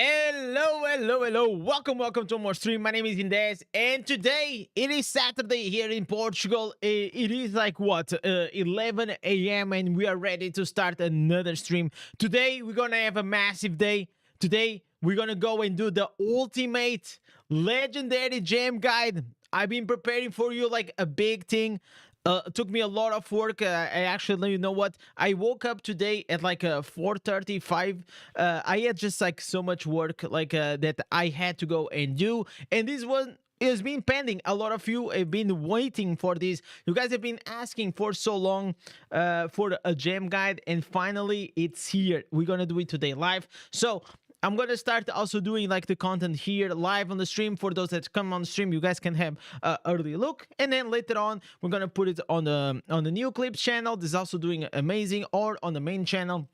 Hello, hello, hello. Welcome to more stream. My name is Indez, and today it is Saturday here in Portugal. It is like what, 11 a.m., and we are ready to start another stream. Today, we're gonna have a massive day. Today, we're gonna go and do the ultimate legendary gem guide. I've been preparing for you like a big thing. It took me a lot of work. I actually, you know what? I woke up today at like 4:35. I had just like so much work like that I had to go and do, and this one has been pending. A lot of you have been waiting for this. You guys have been asking for so long for a gem guide, and finally it's here. We're gonna do it today live. So I'm gonna start also doing like the content here live on the stream. For those that come on the stream, you guys can have early look, and then later on we're gonna put it on the new clips channel. This is also doing amazing, or on the main channel.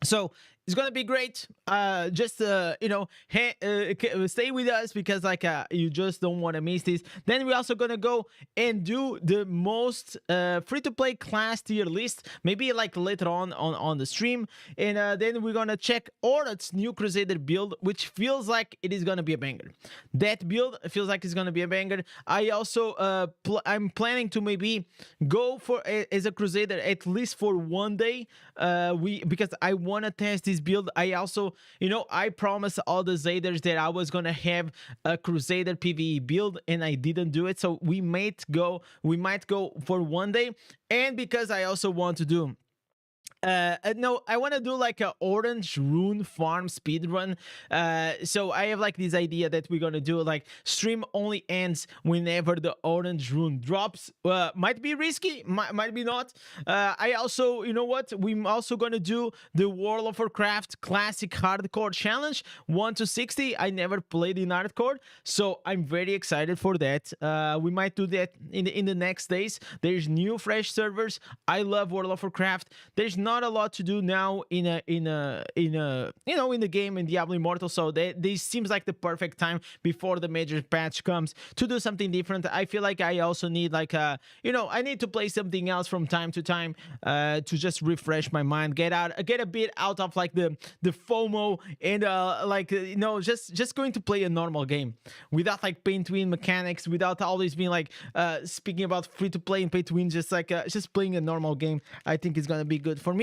So it's gonna be great. Just stay with us, because like you just don't want to miss this. Then we're also gonna go and do the most free-to-play class tier list, maybe like later on the stream. And then we're gonna check Orat's new Crusader build, which feels like it is gonna be a banger. That build feels like it's gonna be a banger. I also I'm planning to maybe go for as a Crusader at least for one day. Because I want to test this build. I also, I promised all the Zaders that I was gonna have a Crusader PvE build, and I didn't do it. So we might go for one day, and because I also want to do no, I want to do like a orange rune farm speed run. So I have like this idea that we're gonna do like stream only ends whenever the orange rune drops. Might be risky, might be not. I also, you know what, we're also gonna do the World of Warcraft classic hardcore challenge 1 to 60. I never played in hardcore, so I'm very excited for that. We might do that in the next days. There's new fresh servers. I love World of Warcraft. There's not a lot to do now in the game in Diablo Immortal, so this seems like the perfect time before the major patch comes to do something different. I feel like I also need like I need to play something else from time to time to just refresh my mind, get a bit out of like the FOMO, and just going to play a normal game without like pay to win mechanics, without always being like speaking about free to play and pay to win. Just like just playing a normal game, I think is gonna be good for me.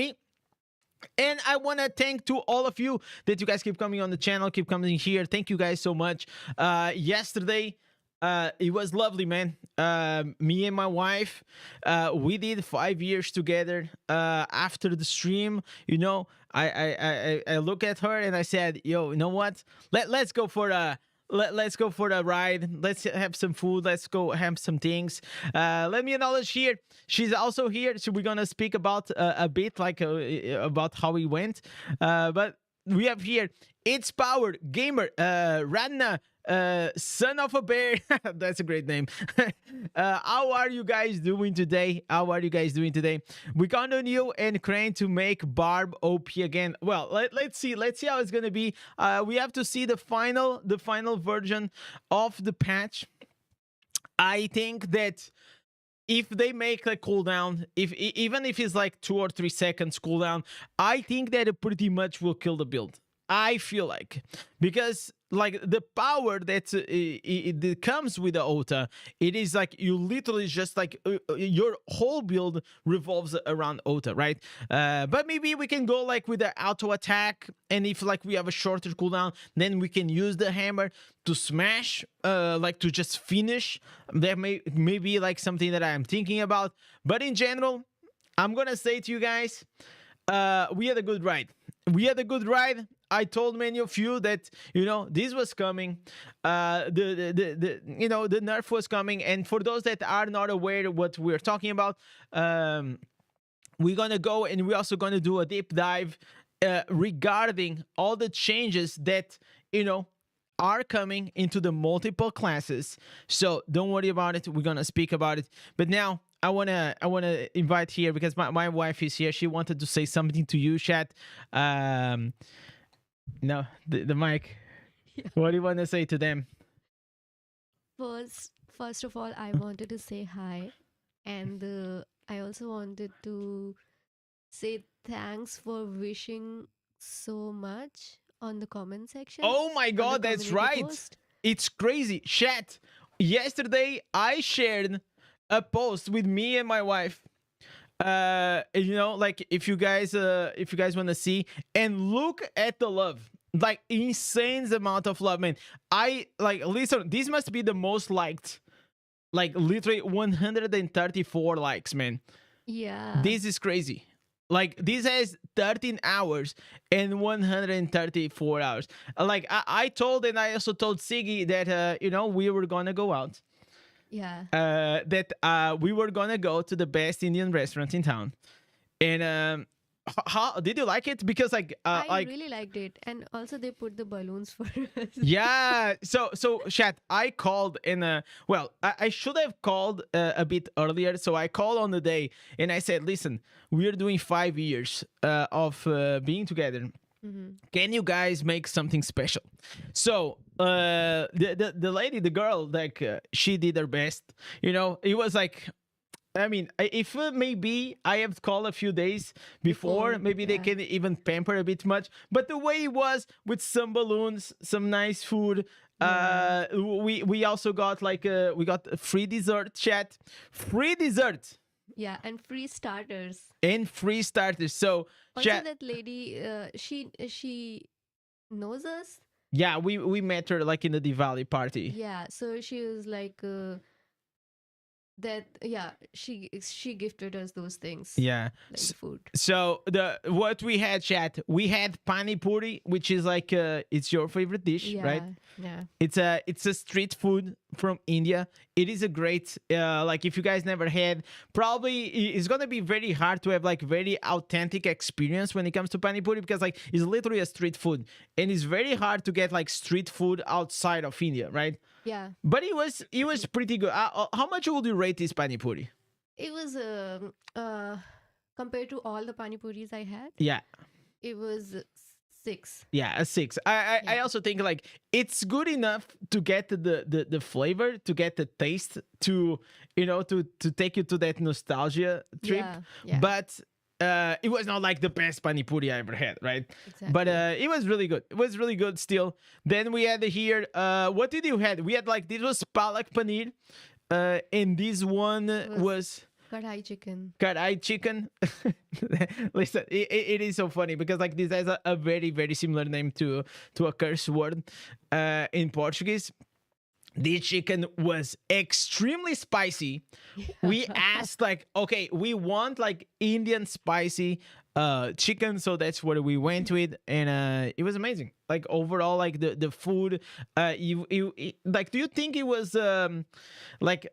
And I want to thank to all of you that you guys keep coming on the channel, keep coming here. Thank you guys so much. Yesterday, it was lovely, man. Me and my wife, we did 5 years together. After the stream, I look at her and I said, "Yo, you know what? Let's go for a." Let's go for a ride. Let's have some food. Let's go have some things. Let me acknowledge here. She's also here, so we're gonna speak about a bit like about how we went. But we have here It's Power Gamer, Radna, son of a bear. That's a great name. How are you guys doing today? We count on you and Crane to make Barb OP again. Well, let's see how it's gonna be. We have to see the final version of the patch. I think that if they make a cooldown, even if it's like 2 or 3 seconds cooldown, I think that it pretty much will kill the build. I feel like, because like the power that it comes with the Ota, it is like you literally just like your whole build revolves around Ota, right? But maybe we can go like with the auto attack, and if like we have a shorter cooldown, then we can use the hammer to smash, like to just finish. That may be like something that I'm thinking about. But in general, I'm gonna say to you guys, we had a good ride. I told many of you that this was coming. The nerf was coming, and for those that are not aware of what we're talking about, we're gonna go and we're also gonna do a deep dive regarding all the changes that are coming into the multiple classes. So don't worry about it. We're gonna speak about it. But now I wanna invite here, because my wife is here. She wanted to say something to you, chat. No, the mic. Yeah. What do you want to say to them? First of all, I wanted to say hi, and I also wanted to say thanks for wishing so much on the comment section, Oh my on the god, that's community right. post. It's crazy. Chat. Yesterday I shared a post with me and my wife. You know, like if you guys want to see and look at the love. Like insane amount of love, man. I like listen, this must be the most liked. Like literally 134 likes, man. Yeah. This is crazy. Like this has 13 hours and 134 hours. Like I told, and I also told Siggy that you know, we were gonna go out. Yeah. That we were gonna go to the best Indian restaurant in town. And how did you like it? Because I really liked it. And also they put the balloons for us. yeah. So chat. I called in well, I should have called a bit earlier. So I called on the day and I said, listen, we're doing 5 years of being together. Mm-hmm. Can you guys make something special? So the lady, the girl, like she did her best. You know, it was like, I mean, if maybe I have called a few days before, maybe they yeah. can even pamper a bit much. But the way it was with some balloons, some nice food. Yeah. We also got like we got a free dessert, chat, free dessert Yeah. And free starters. and free starters. So Also, chat, that lady, she knows us. yeah, we met her like in the Diwali party. Yeah. So she was like, that. Yeah. She gifted us those things. Yeah. Like food. So what we had, chat, we had pani puri, which is like it's your favorite dish, Yeah. right? Yeah. It's a street food from India. It is a great like if you guys never had, probably it's gonna be very hard to have like very authentic experience when it comes to pani puri because like it's literally a street food and it's very hard to get like street food outside of India, right? Yeah. But it was pretty good. How much would you rate this pani puri? It was compared to all the pani puris I had, Yeah. it was 6. Yeah, a 6. I Yeah. also think like it's good enough to get the flavor, to get the taste, to you know to take you to that nostalgia trip. Yeah. Yeah. But it was not like the best pani puri I ever had, right? Exactly. But it was really good. It was really good still. Then we had here. What did you had? We had like this was palak paneer, and this one was Kadhai chicken. Karai chicken. Listen, it is so funny because like this has a very very similar name to a curse word in Portuguese. This chicken was extremely spicy. We asked like, okay, we want like Indian spicy chicken, so that's what we went with, and it was amazing. Like overall, like the food, like, do you think it was like?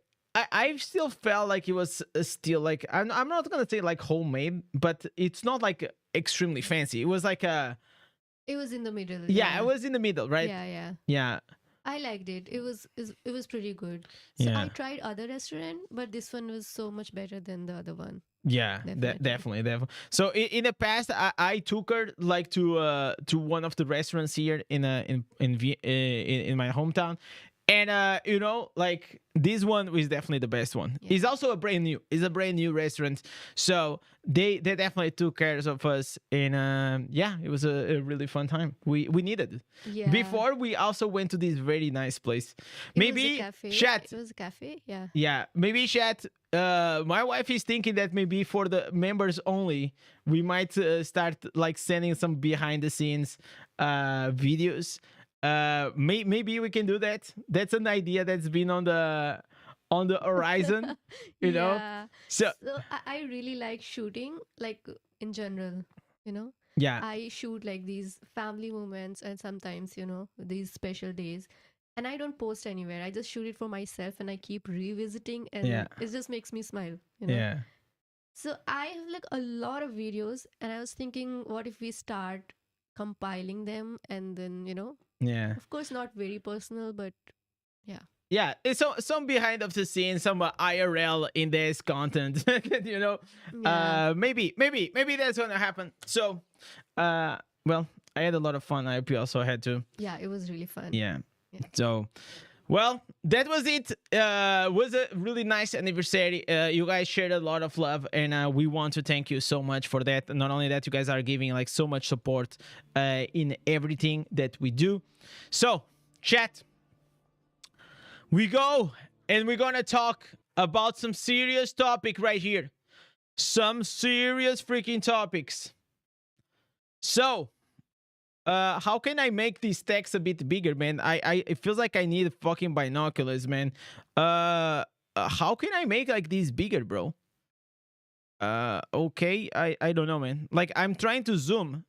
I still felt like it was still like I'm not gonna say like homemade, but it's not like extremely fancy. It was like a It was in the middle. yeah, it was in the middle, right? Yeah, yeah. Yeah. I liked it. It was pretty good. So Yeah. I tried other restaurant, but this one was so much better than the other one. Yeah, Definitely. definitely. So in the past, I took her like to one of the restaurants here in my hometown, and you know, like this one was definitely the best one. Yeah. It's also it's a brand new restaurant, so they definitely took care of us, and yeah, it was a really fun time. We needed it. Yeah. Before we also went to this very nice place. It Maybe was a cafe. chat. It was a cafe. Yeah. Yeah, maybe chat. My wife is thinking that maybe for the members only, we might start like sending some behind the scenes videos. Maybe we can do that. That's an idea that's been on the horizon, you know. Yeah. So So I really like shooting, like in general, you know. yeah, I shoot like these family moments and sometimes, you know, these special days. And I don't post anywhere. I just shoot it for myself and I keep revisiting and Yeah. it just makes me smile, you know. yeah, So I have like a lot of videos and I was thinking, what if we start compiling them and then, you know, yeah. of course not very personal, but Yeah, it's some behind of the scenes, some IRL in this content, you know. yeah. Maybe that's gonna happen. So, well, I had a lot of fun. I hope you also had to. Yeah, it was really fun. Yeah. Yeah. So, Well, that was it. Was a really nice anniversary. You guys shared a lot of love, and we want to thank you so much for that. Not only that, you guys are giving like so much support in everything that we do. So, chat, we go, and we're gonna talk about some serious topic right here. Some serious freaking topics. So, how can I make these text a bit bigger, man? It feels like I need fucking binoculars, man. How can I make like these bigger, bro? Okay, I don't know, man. Like I'm trying to zoom.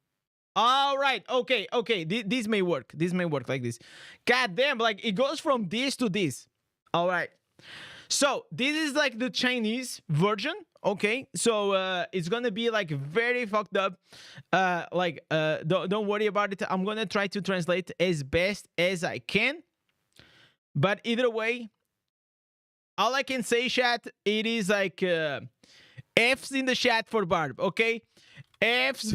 All right, okay, okay. This may work. This may work like this. God damn, like it goes from this to this. All right. So this is like the Chinese version. Okay, so it's gonna be like very fucked up. Don't worry about it. I'm gonna try to translate as best as I can. But either way, all I can say, chat, it is like F's in the chat for Barb. Okay, F's.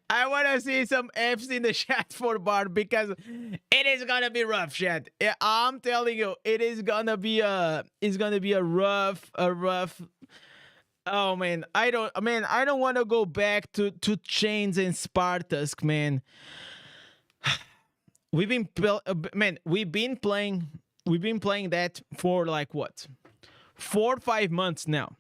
I want to see some F's in the chat for Barb because it is gonna be rough, chat. I'm telling you, it is gonna be a rough. Oh man, I don't want to go back to Chains and Spartusk, man. We've been playing that for like what, 4 or 5 months now.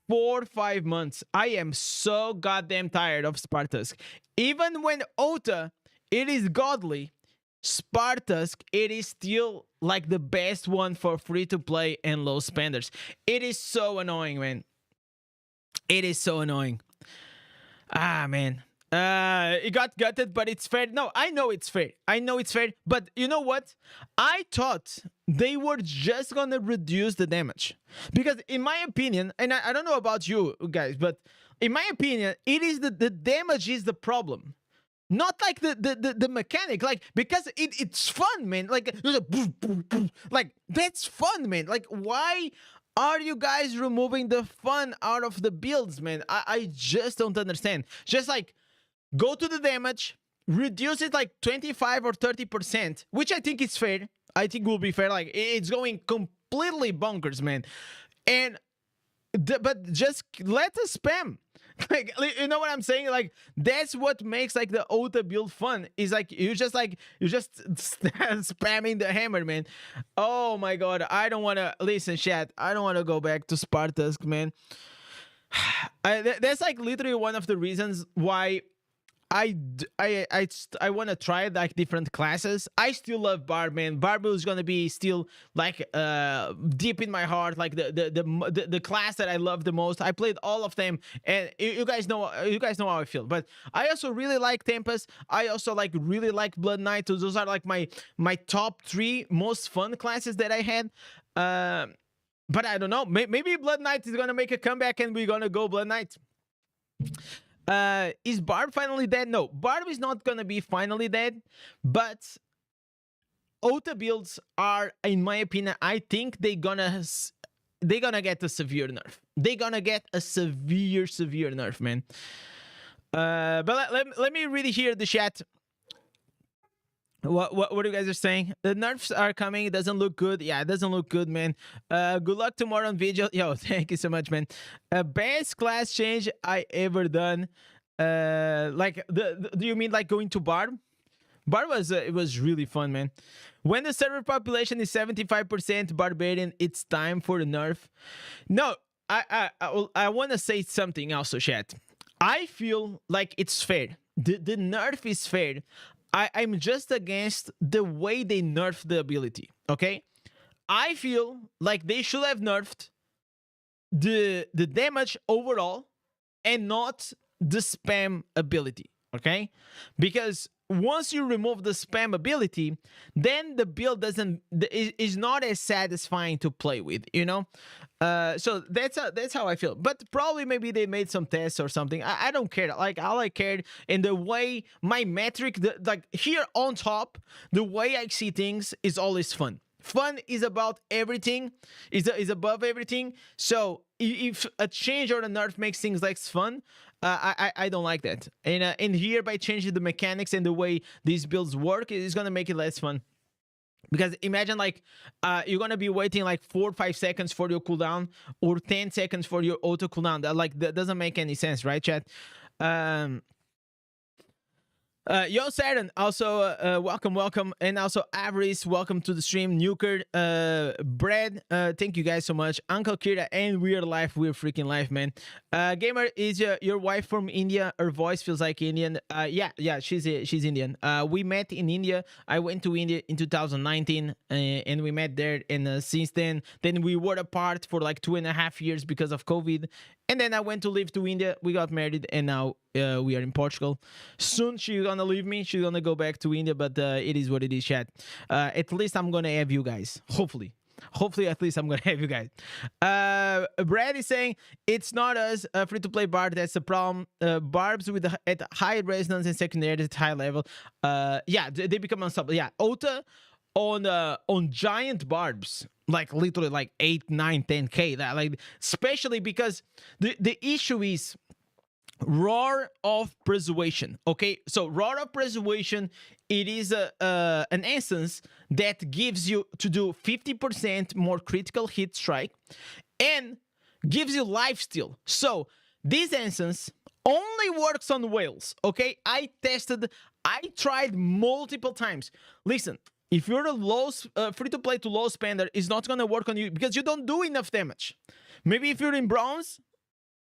4 or 5 months. I am so goddamn tired of Spartusk. Even when Ota, it is godly, Spartusk, it is still like the best one for free to play and low spenders. It is so annoying, man. It is so annoying. Ah, man. It got gutted, but it's fair. No, I know it's fair. I know it's fair. But you know what? I thought they were just gonna reduce the damage. Because in my opinion, and I don't know about you guys, but in my opinion, it is the damage is the problem. Not like the mechanic, like because it's fun, man. Like that's fun, man. Like why are you guys removing the fun out of the builds, man? I just don't understand. Just like go to the damage, reduce it like 25 or 30%, which I think is fair. I think will be fair. Like it's going completely bonkers, man. And but just let us spam. Like you know what I'm saying? Like that's what makes like the Ota build fun. Is like you just spamming the hammer, man. Oh my god, I don't want to listen, chat. I don't want to go back to Spartusk, man. That's like literally one of the reasons why I want to try like different classes. I still love Barb, man. Barb is gonna be still like deep in my heart, like the class that I love the most. I played all of them, and you guys know how I feel. But I also really like Tempest. I also like really like Blood Knight. Those are like my top 3 most fun classes that I had. But I don't know. Maybe Blood Knight is gonna make a comeback, and we're gonna go Blood Knight. Is Barb finally dead? No, Barb is not gonna be finally dead, but Ota builds are, in my opinion, I think they're gonna get a severe nerf. They're gonna get a severe nerf, man. But let me really hear the chat. What you guys are saying? The nerfs are coming. It doesn't look good. Yeah, it doesn't look good, man. Good luck tomorrow on video. Yo, thank you so much, man. Best class change I ever done. Like do you mean like going to Barb? Barb was it was really fun, man. When the server population is 75% barbarian, it's time for the nerf. No, I want to say something also, chat. I feel like it's fair. The nerf is fair. I'm just against the way they nerfed the ability, okay? I feel like they should have nerfed the damage overall and not the spam ability, okay? Because once you remove the spam ability, then the build is not as satisfying to play with, you know. So that's how I feel. But probably maybe they made some tests or something. I don't care. Like all I cared in the way my metric, like here on top, the way I see things is always fun. Fun is about everything, is above everything. So if a change or a nerf makes things less fun, I don't like that. And here by changing the mechanics and the way these builds work, it's gonna make it less fun. Because imagine like you're gonna be waiting like 4 or 5 seconds for your cooldown or 10 seconds for your auto cooldown. That doesn't make any sense, right, chat? um Yo, Saturn, also welcome, and also Avarice, welcome to the stream. Nuker, Brad, thank you guys so much. Uncle Kira, and we're live, we're freaking live, man. Gamer, is your wife from India? Her voice feels like Indian. Yeah, she's Indian. We met in India. I went to India in 2019, and we met there. And since then we were apart for like 2.5 years because of COVID. And then I went to live to India. We got married, and now we are in Portugal. Soon she's gonna leave me. She's gonna go back to India, but it is what it is, chat. At least I'm gonna have you guys. Hopefully, at least I'm gonna have you guys. Brad is saying it's not us, free to play Barb. That's the problem. Barbs with at high resonance and secondary at high level. Yeah, they become unstoppable. Yeah, Ota on giant barbs, like literally like 8, 9, 10K. That, like, especially because the issue is roar of preservation. Okay, so roar of preservation, it is an essence that gives you to do 50% more critical hit strike and gives you lifesteal. So this essence only works on whales. Okay, I tried multiple times. Listen, if you're a low free to play to low spender, it's not gonna work on you because you don't do enough damage. Maybe if you're in bronze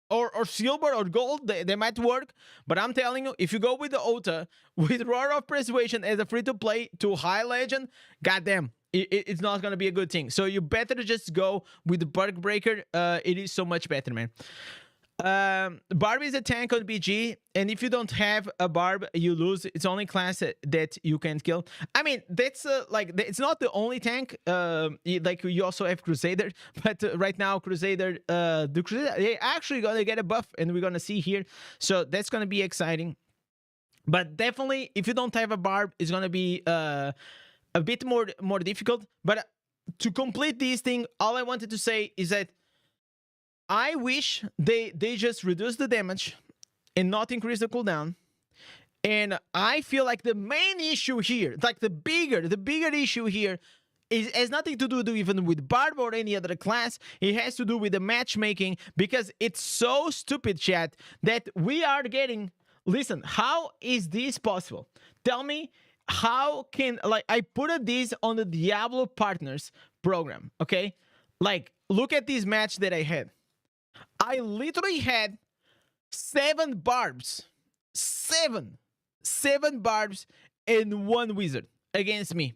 or silver or gold, they might work. But I'm telling you, if you go with the Ota, with Roar of Preservation as a free to play to high legend, goddamn, it's not gonna be a good thing. So you better just go with the Perk Breaker. It is so much better, man. Barb is a tank on BG, and if you don't have a Barb, you lose. It's only class that you can kill. I mean, that's like, it's not the only tank. Like, you also have Crusader, but right now Crusader, the Crusader, they actually gonna get a buff, and we're gonna see here. So that's gonna be exciting. But definitely, if you don't have a Barb, it's gonna be a bit more difficult. But to complete this thing, all I wanted to say is that I wish they just reduce the damage and not increase the cooldown. And I feel like the main issue here, like the bigger issue here, has nothing to do even with Barb or any other class. It has to do with the matchmaking, because it's so stupid, chat, that we are getting. Listen, how is this possible? Tell me, how can, like, I put this on the Diablo Partners program, okay? Like, look at this match that I had. I literally had 7 barbs. 7 barbs and 1 wizard against me.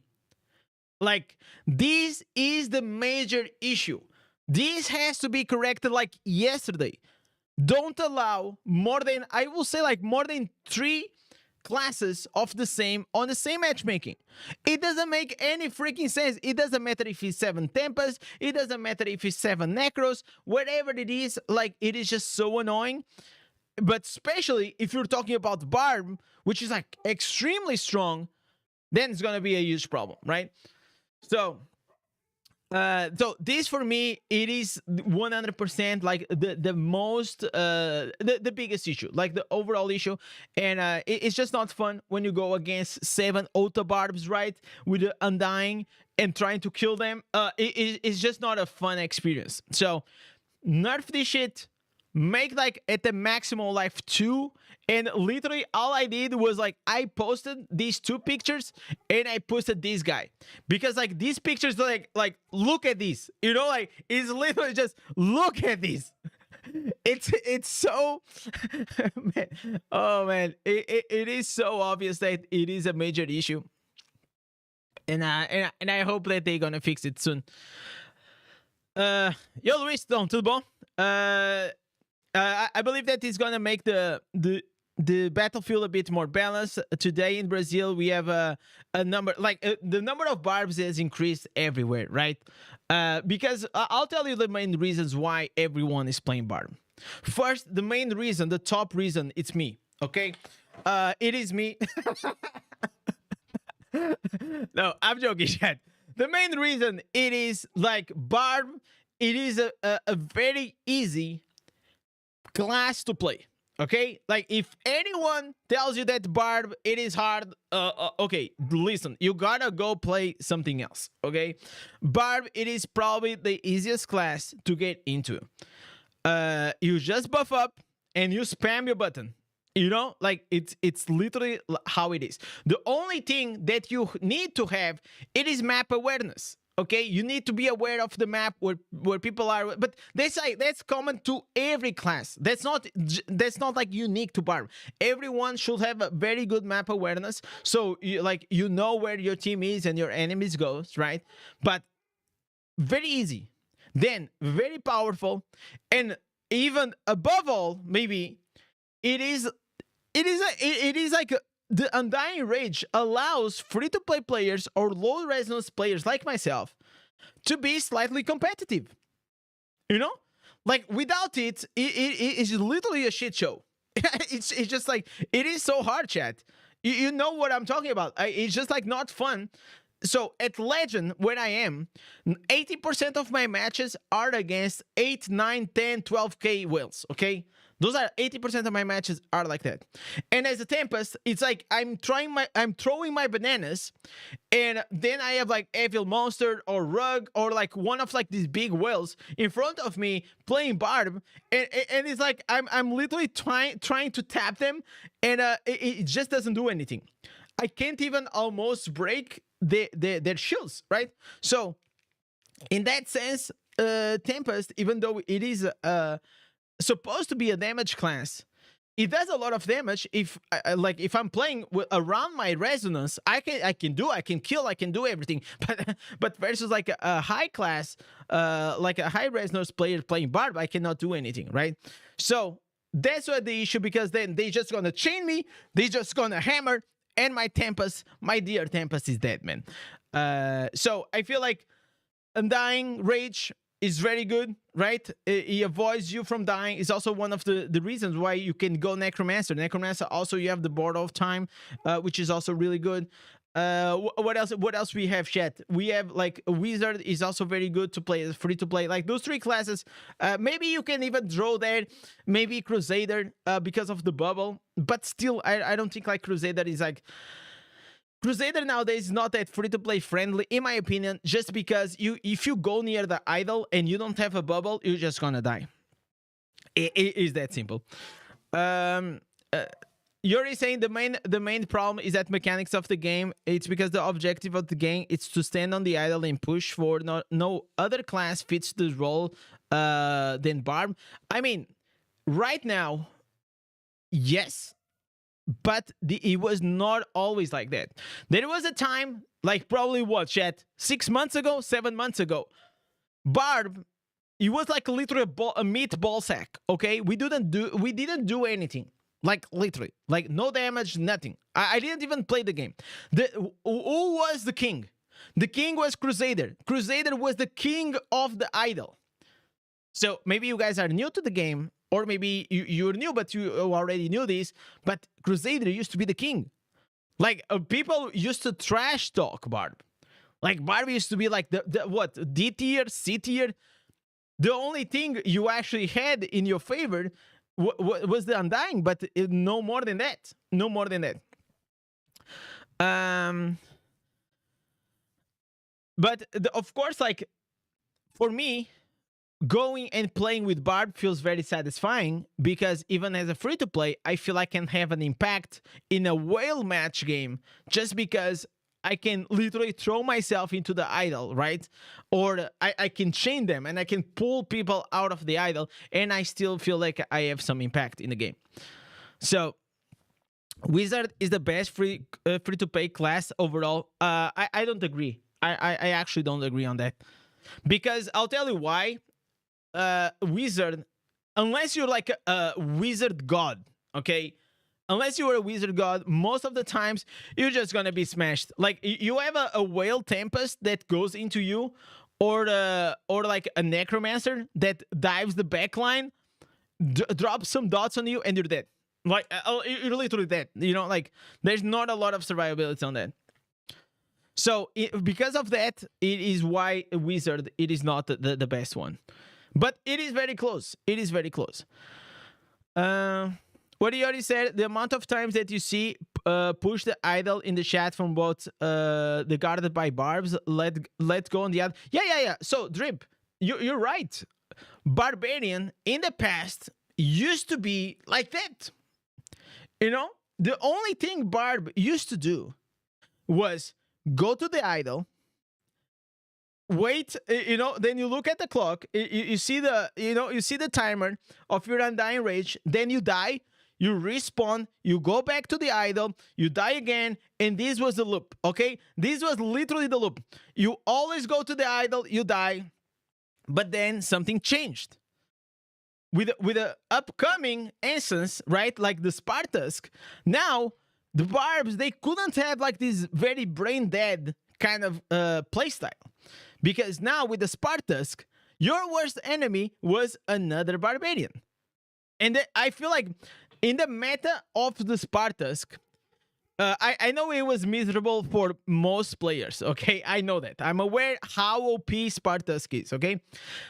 Like, this is the major issue. This has to be corrected like yesterday. Don't allow more than, I will say, like, more than 3 classes of the same on the same matchmaking. It doesn't make any freaking sense. It doesn't matter if it's 7 Tempas, it doesn't matter if it's 7 Necros, whatever it is, like, it is just so annoying. But especially if you're talking about Barb, which is like extremely strong, then it's gonna be a huge problem, right? So this for me, it is 100% like the most the biggest issue, like the overall issue. And it's just not fun when you go against 7 Ota Barbs, right, with the Undying and trying to kill them. It's just not a fun experience. So nerf this shit, make like at the maximum life 2. And literally all I did was, like, I posted these 2 pictures and I posted this guy, because like these pictures, like look at this, you know, like, it's literally just look at this. It's so man, oh man, it is so obvious that it is a major issue. And I hope that they're gonna fix it soon. Yo, Luis, tudo bom? I believe that it's gonna make the battlefield a bit more balanced. Today in Brazil, we have a number, like, the number of barbs has increased everywhere, right? Because I'll tell you the main reasons why everyone is playing Barb. First, the main reason, the top reason, it's me, okay? It is me. No, I'm joking, chat. The main reason, it is like Barb, it is a very easy class to play. Okay, like if anyone tells you that Barb it is hard, okay, listen, you gotta go play something else. Okay, Barb it is probably the easiest class to get into. You just buff up and you spam your button. You know, like it's literally how it is. The only thing that you need to have it is map awareness. Okay, you need to be aware of the map where people are, but that's common to every class. That's not like unique to Barb. Everyone should have a very good map awareness, so you know where your team is and your enemies goes, right? But very easy, then very powerful, and even above all, maybe it is like the Undying Rage allows free-to-play players or low resonance players like myself to be slightly competitive. You know, like without it's literally a shit show. it's just like it is so hard, chat. You know what I'm talking about. It's just like not fun. So at Legend, where I am, 80% of my matches are against 8, 9, 10, 12k whales, okay? Those are 80% of my matches are like that. And as a Tempest, it's like I'm throwing my bananas, and then I have like Evil Monster or Rug or like one of like these big whales in front of me playing Barb, and it's like I'm literally trying to tap them, and it just doesn't do anything. I can't even almost break their shields, right? So in that sense, Tempest, even though it is supposed to be a damage class, it does a lot of damage. If if I'm playing around my resonance, I can kill, I can do everything. But versus like a high class, like a high resonance player playing Barb, I cannot do anything, right? So that's what the issue, because then they just gonna chain me, they just gonna hammer, and my Tempest, my dear Tempest, is dead, man. So I feel like Undying Rage is very good, right? He avoids you from dying. It's also one of the reasons why you can go Necromancer. Necromancer also, you have the Board of Time, which is also really good. What else we have, chat? We have like Wizard is also very good to play, free to play. Like those three classes, maybe you can even draw there. Maybe Crusader, because of the bubble, but still I don't think like Crusader is like Crusader nowadays is not that free-to-play friendly, in my opinion, just because if you go near the idol and you don't have a bubble, you're just gonna die. It is that simple. Yuri saying the main problem is that mechanics of the game. It's because the objective of the game is to stand on the idol and push forward. No other class fits the role than Barb. I mean, right now, yes, but it was not always like that. There was a time, like probably what, chat, 6 months ago, 7 months ago, Barb, it was like literally a meatball sack. Okay, we didn't do anything. Like literally, like no damage, nothing. I didn't even play the game. Who was the king? The king was Crusader. Crusader was the king of the idol. So maybe you guys are new to the game, or maybe you're new, but you already knew this. But Crusader used to be the king. Like people used to trash talk Barb. Like Barb used to be like the what, D tier, C tier. The only thing you actually had in your favor was the Undying, but no more than that. No more than that. But of course, like for me, going and playing with Barb feels very satisfying, because even as a free-to-play, I feel I can have an impact in a whale match game just because I can literally throw myself into the idol, right? Or I can chain them and I can pull people out of the idol, and I still feel like I have some impact in the game. So Wizard is the best free-to-play class overall. I don't agree. I actually don't agree on that, because I'll tell you why. Wizard, unless you're like a wizard god, okay, unless you're a wizard god, most of the times you're just gonna be smashed. Like you have a whale tempest that goes into you, or like a necromancer that dives the backline, drops some dots on you, and you're dead. Like you're literally dead. You know, like there's not a lot of survivability on that. So because of that, it is why Wizard, it is not the best one. But it is very close. It is very close. What you already said, the amount of times that you see push the idol in the chat from both the guarded by Barbs, let go on the other. Yeah. So Drip, you're right. Barbarian in the past used to be like that. You know, the only thing Barb used to do was go to the idol, wait, then you look at the clock, you see the timer of your undying rage, then you die, you respawn, you go back to the idol, you die again, and this was the loop, okay? This was literally the loop. You always go to the idol, you die, but then something changed. With the upcoming instance, right, like the Spartusk, now the Barbs, they couldn't have like this very brain dead kind of playstyle. Because now with the Spartusk, your worst enemy was another Barbarian. And I feel like in the meta of the Spartusk, I know it was miserable for most players, okay? I know that. I'm aware how OP Spartusk is, okay?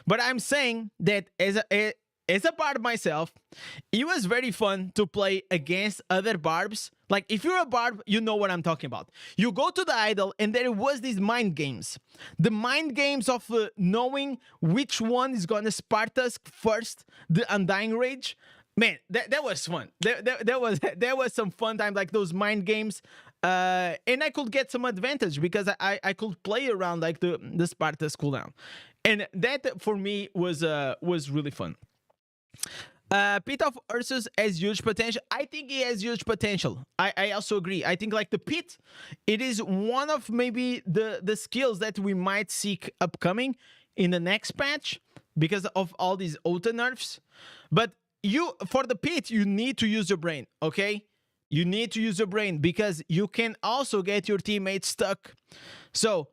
But I'm saying that as a Barb myself, it was very fun to play against other Barbs. Like, if you're a Barb, you know what I'm talking about. You go to the idol, and there was these mind games. The mind games of knowing which one is gonna Spartusk first, the Undying Rage. Man, that was fun. There was some fun time, like those mind games. And I could get some advantage because I could play around like the Spartusk cooldown. And that, for me, was really fun. Pit of Ursus has huge potential. I think he has huge potential. I also agree. I think like the Pit, it is one of maybe the skills that we might seek upcoming in the next patch because of all these auto nerfs. But for the Pit, you need to use your brain, okay? You need to use your brain because you can also get your teammates stuck. So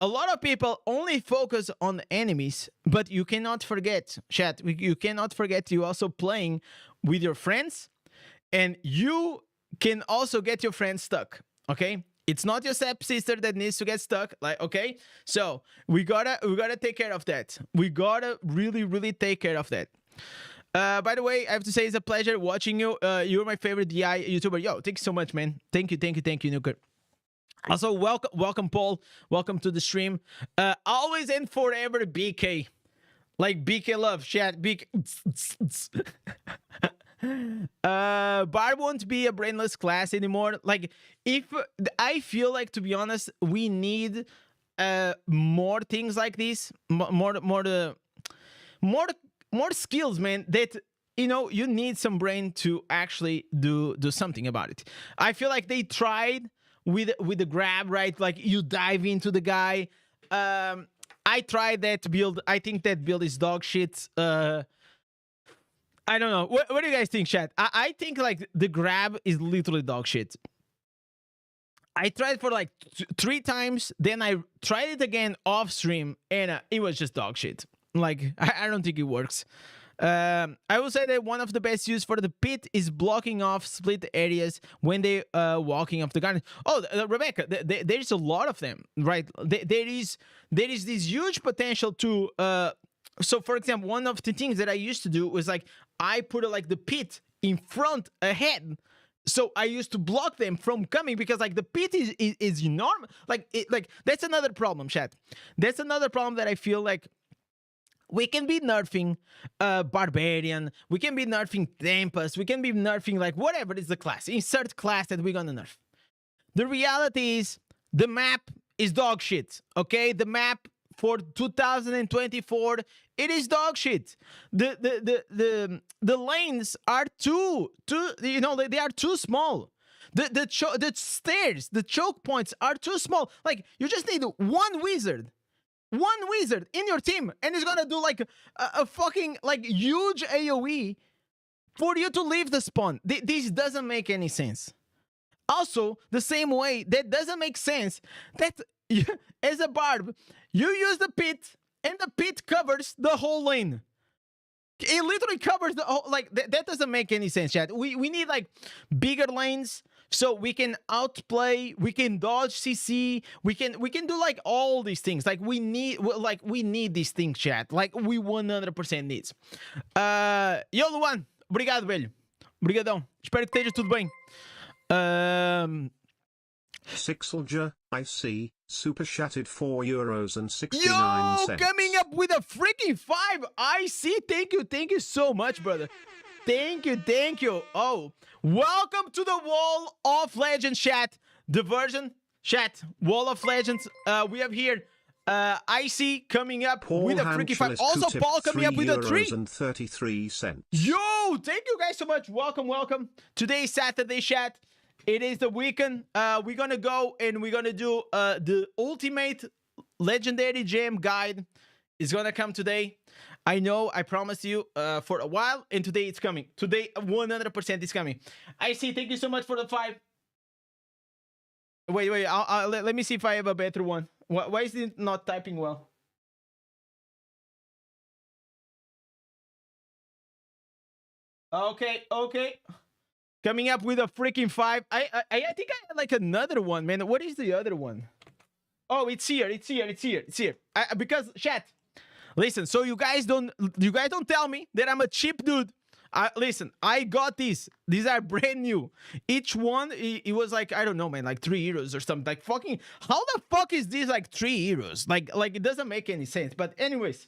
a lot of people only focus on the enemies, but you cannot forget, chat, you cannot forget you also playing with your friends, and you can also get your friends stuck, okay? It's not your stepsister that needs to get stuck, like, okay? So we gotta take care of that. We gotta really take care of that. By the way, I have to say it's a pleasure watching you. You're my favorite DI YouTuber. Yo, thank you so much, man. Thank you, Nuker. Also, welcome, Paul. Welcome to the stream. Always and forever, BK. Like BK love, chat. BK. Barb won't be a brainless class anymore. Like, if I feel like, to be honest, we need more things like this, more skills, man. That you need some brain to actually do something about it. I feel like they tried with the grab, right? Like you dive into the guy. I tried that build. I think that build is dog shit. I don't know. What do you guys think, chat? I think like the grab is literally dog shit. I tried for like 3 times, then I tried it again off stream, and it was just dog shit. Like I don't think it works. I will say that one of the best use for the Pit is blocking off split areas when they walking off the garden. Oh, Rebecca, there's a lot of them, right? There is this huge potential to. So, for example, one of the things that I used to do was like I put like the Pit in front ahead. So I used to block them from coming because like the Pit is enormous. Like that's another problem, chat. That's another problem that I feel like. We can be nerfing Barbarian, we can be nerfing Tempest, we can be nerfing like whatever is the class. Insert class that we're gonna nerf. The reality is the map is dog shit, okay? The map for 2024, it is dog shit. The lanes are too they are too small. The stairs, the choke points are too small. Like you just need one wizard in your team, and he's gonna do like a fucking like huge AoE for you to leave the spawn. This doesn't make any sense. Also, the same way that doesn't make sense that as a Barb, you use the Pit and the Pit covers the whole lane. It literally covers the whole, like that doesn't make any sense, chat. We need like bigger lanes. So we can outplay, we can dodge CC, we can do like all these things. Like we need these things, chat. Like we 100% needs. Yo, Luan, obrigado, velho. Obrigadão. Espero que esteja tudo bem. Sixelja, I see, super chatted €4.69. Yo, coming up with a freaking 5. I see. Thank you so much, brother. Thank you. Oh, welcome to the Wall of Legends chat. The version chat, Wall of Legends. We have here IC coming up Paul with a freaking 5. Also, Paul coming up with a 3. €3.33. Yo, thank you guys so much. Welcome. Today is Saturday chat. It is the weekend. We're gonna go and we're gonna do the ultimate legendary gem guide. Is gonna come today. I know, I promised you for a while, and today it's coming. Today 100% is coming. I see. Thank you so much for the 5. Wait. Let me see if I have a better one. Why is it not typing well? Okay. Coming up with a freaking 5. I think I had like another one, man. What is the other one? Oh, it's here. Because chat. Listen, so you guys don't tell me that I'm a cheap dude. Listen, I got these. These are brand new. Each one, it was like, I don't know, man, like €3 or something. Like fucking, how the fuck is this like €3? Like it doesn't make any sense. But anyways,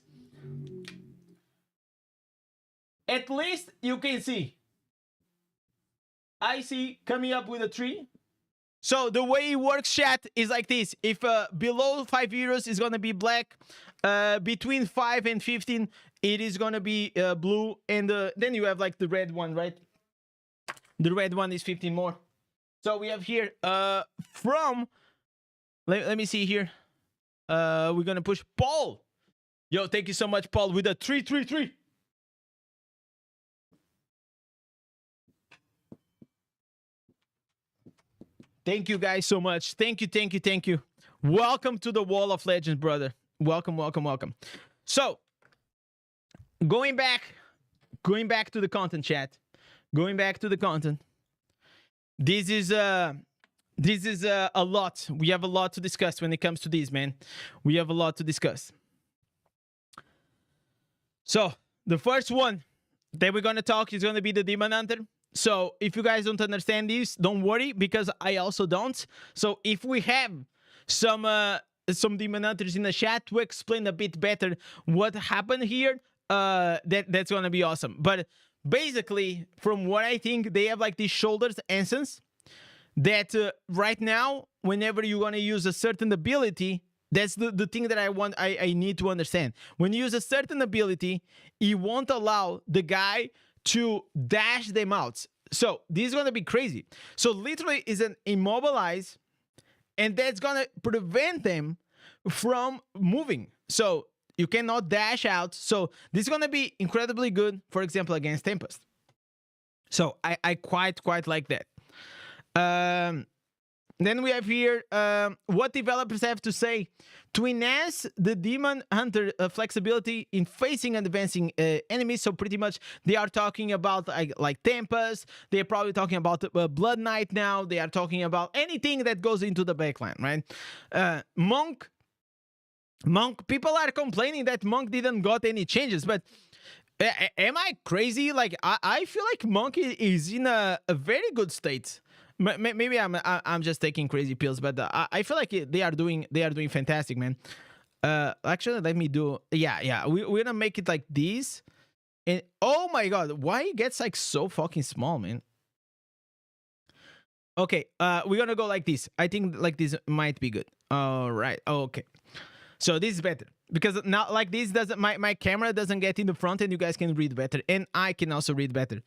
at least you can see. I see coming up with a 3. So the way it works, chat, is like this. If below €5 is gonna be black, between 5 and 15, it is gonna be blue, and then you have like the red one, right? The red one is 15 more. So we have here from. Let me see here. We're gonna push Paul. Yo, thank you so much, Paul, with a 333. Thank you guys so much. Thank you. Welcome to the Wall of Legends, brother. Welcome. So, going back to the content, chat. Going back to the content. This is a lot. We have a lot to discuss when it comes to this, man. We have a lot to discuss. So, the first one that we're going to talk is going to be the Demon Hunter. So if you guys don't understand this, don't worry, because I also don't. So if we have some Demon Hunters in the chat to explain a bit better what happened here, that's gonna be awesome. But basically, from what I think, they have like these shoulders essence that right now, whenever you're gonna use a certain ability, that's the thing that I need to understand. When you use a certain ability, it won't allow the guy to dash them out. So this is gonna be crazy. So literally is an immobilize, and that's gonna prevent them from moving. So you cannot dash out. So this is gonna be incredibly good, for example, against Tempest. So I quite like that. Then we have here what developers have to say to enhance the Demon Hunter flexibility in facing and advancing enemies. So pretty much they are talking about like Tempest. They're probably talking about Blood Knight now. They are talking about anything that goes into the backline, right? Monk. People are complaining that Monk didn't got any changes, but am I crazy? Like I feel like Monk is in a very good state. Maybe I'm just taking crazy pills, but I feel like they are doing fantastic, man. Actually, let me do. Yeah. We're gonna make it like this, and oh my god, why it gets like so fucking small, man? Okay, we're gonna go like this. I think like this might be good. All right. Okay. So this is better because now like this doesn't my camera doesn't get in the front, and you guys can read better, and I can also read better.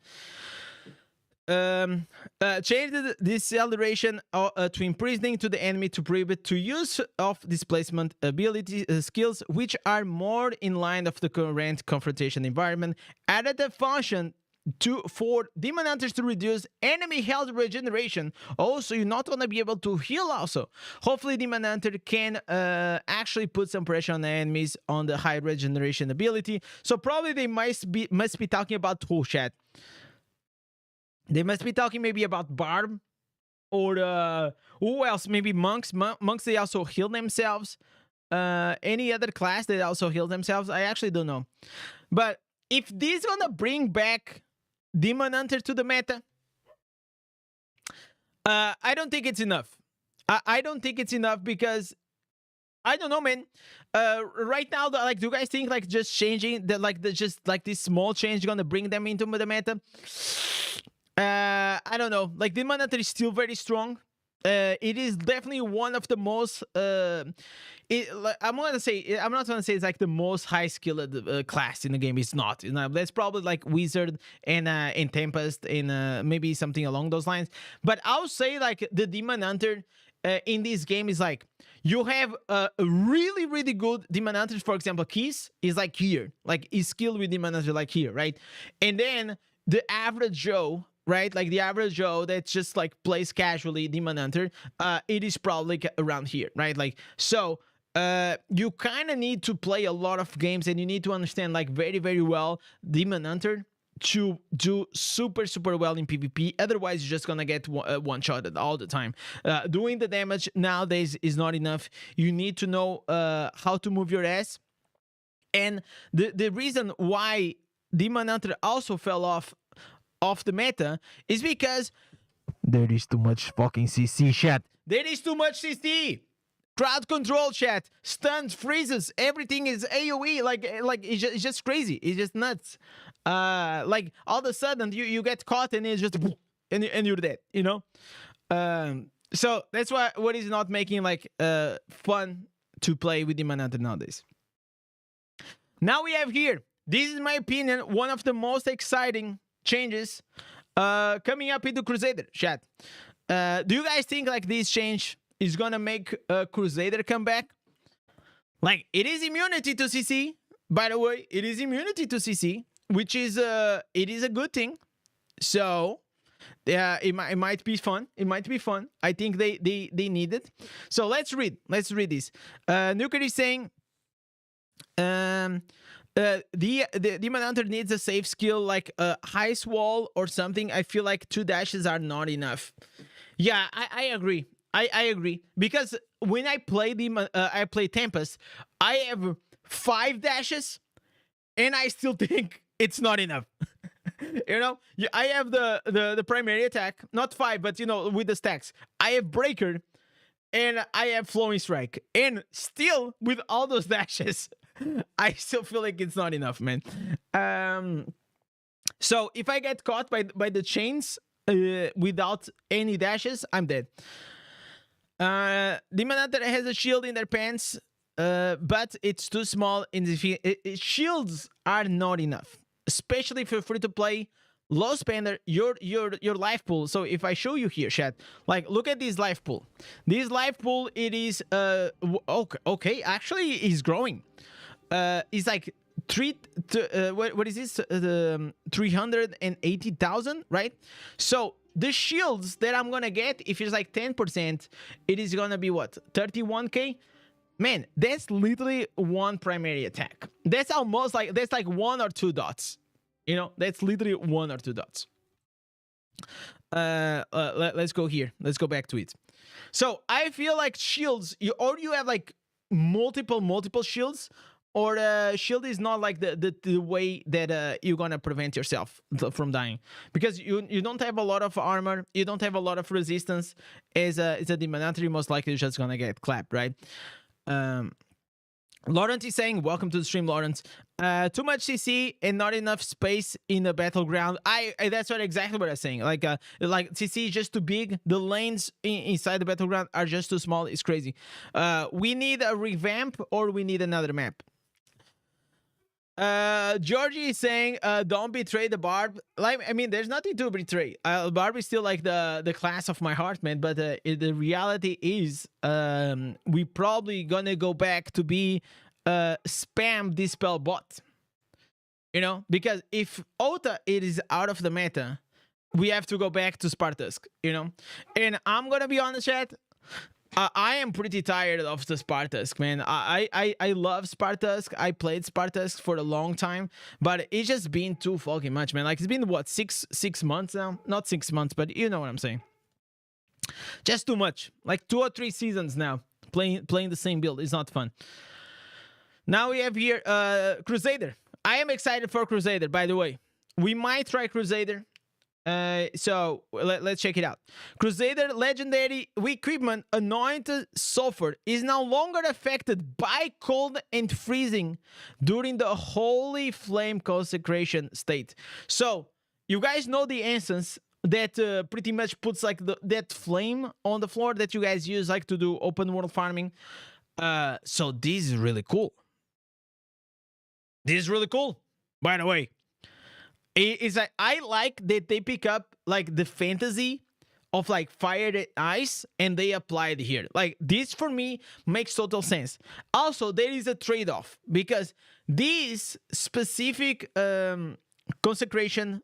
Change the deceleration to imprisoning to the enemy to prohibit to use of displacement ability skills which are more in line of the current confrontation environment. Added a function for Demon Hunters to reduce enemy health regeneration. Also, you're not gonna be able to heal also. Hopefully Demon Hunter can actually put some pressure on the enemies on the high regeneration ability. So probably they must be talking about tool chat. They must be talking maybe about Barb or who else? Maybe monks. Monks, they also heal themselves. Any other class that also heal themselves? I actually don't know. But if this is gonna bring back Demon Hunter to the meta? I don't think it's enough. I don't think it's enough because I don't know, man. Right now, like, do you guys think like just changing just like this small change gonna bring them into the meta? I don't know. Like, Demon Hunter is still very strong. It is definitely one of the most. I'm not gonna say it's like the most high skilled class in the game. It's not. You know, that's probably like Wizard and Tempest and maybe something along those lines. But I'll say like the Demon Hunter in this game is like you have a really really good Demon Hunter. For example, Keys is like here, like is skilled with Demon Hunter like here, right? And then the average Joe, right? Like the average Joe that just like plays casually Demon Hunter, it is probably around here, right? Like, so you kind of need to play a lot of games and you need to understand like very, very well Demon Hunter to do super, super well in PvP. Otherwise, you're just gonna get one-shotted all the time. Doing the damage nowadays is not enough. You need to know how to move your ass. And the reason why Demon Hunter also fell off the meta is because there is too much fucking CC, chat. There is too much CC. Crowd control, chat. Stuns, freezes, everything is AoE. Like it's just crazy. It's just nuts. Like all of a sudden you get caught and it's just and you're dead. You know. So that's what is not making like fun to play with Demon Hunter nowadays. Now we have here. This is my opinion. One of the most exciting changes coming up into Crusader, chat. Do you guys think like this change is gonna make Crusader come back? Like, it is immunity to CC, by the way. It is immunity to CC, which is it is a good thing. So yeah, it might be fun. It might be fun. I think they need it. So let's read this. Nuker is saying the Demon Hunter needs a safe skill like a Heist Wall or something. I feel like 2 dashes are not enough. Yeah, I agree. I agree, because when I play I play Tempest, I have 5 dashes, and I still think it's not enough. You know, I have the primary attack, not 5, but you know, with the stacks. I have Breaker, and I have Flowing Strike, and still with all those dashes, I still feel like it's not enough, man. So if I get caught by the chains without any dashes, I'm dead. Demon Hunter has a shield in their pants, but it's too small. Shields are not enough, especially for free to play, low spender. Your life pool. So if I show you here, chat, like look at this life pool. This life pool, it is okay. Actually, is growing. It's like what is this? 380,000, right? So the shields that I'm gonna get, if it's like 10%, it is gonna be what, 31k? Man, that's literally 1 primary attack. That's almost like, that's like 1 or 2 dots. You know, that's literally 1 or 2 dots. Let's go here. Let's go back to it. So I feel like shields, you have like multiple shields, or shield is not like the way that you're gonna prevent yourself from dying, because you don't have a lot of armor, you don't have a lot of resistance. As a Demon Hunter, you're most likely just gonna get clapped, right? Lawrence is saying, welcome to the stream, Lawrence. Too much CC and not enough space in the battleground. That's exactly what I'm saying. Like CC is just too big. The lanes inside the battleground are just too small. It's crazy. We need a revamp, or we need another map. Georgie is saying, don't betray the Barb. Like, I mean, there's nothing to betray. Barb is still like the class of my heart, man. But the reality is, we probably gonna go back to be spam dispel bot. You know, because if Ota it is out of the meta, we have to go back to Spartusk. You know, and I'm gonna be honest, chat. I am pretty tired of the Spartusk, man. I love Spartusk. I played Spartusk for a long time, but it's just been too fucking much, man. Like, it's been what, six months now? Not 6 months, but you know what I'm saying. Just too much. Like 2 or 3 seasons now playing the same build. It's not fun. Now we have here Crusader. I am excited for Crusader, by the way. we might try Crusader. So let's check it out. Crusader legendary equipment anointed sulfur is no longer affected by cold and freezing during the holy flame consecration state. So you guys know the instance that pretty much puts like that flame on the floor that you guys use like to do open world farming. So this is really cool. This is really cool, by the way. It's like I like that they pick up like the fantasy of like fire and ice and they apply it here. Like this for me makes total sense. Also, there is a trade-off because this specific consecration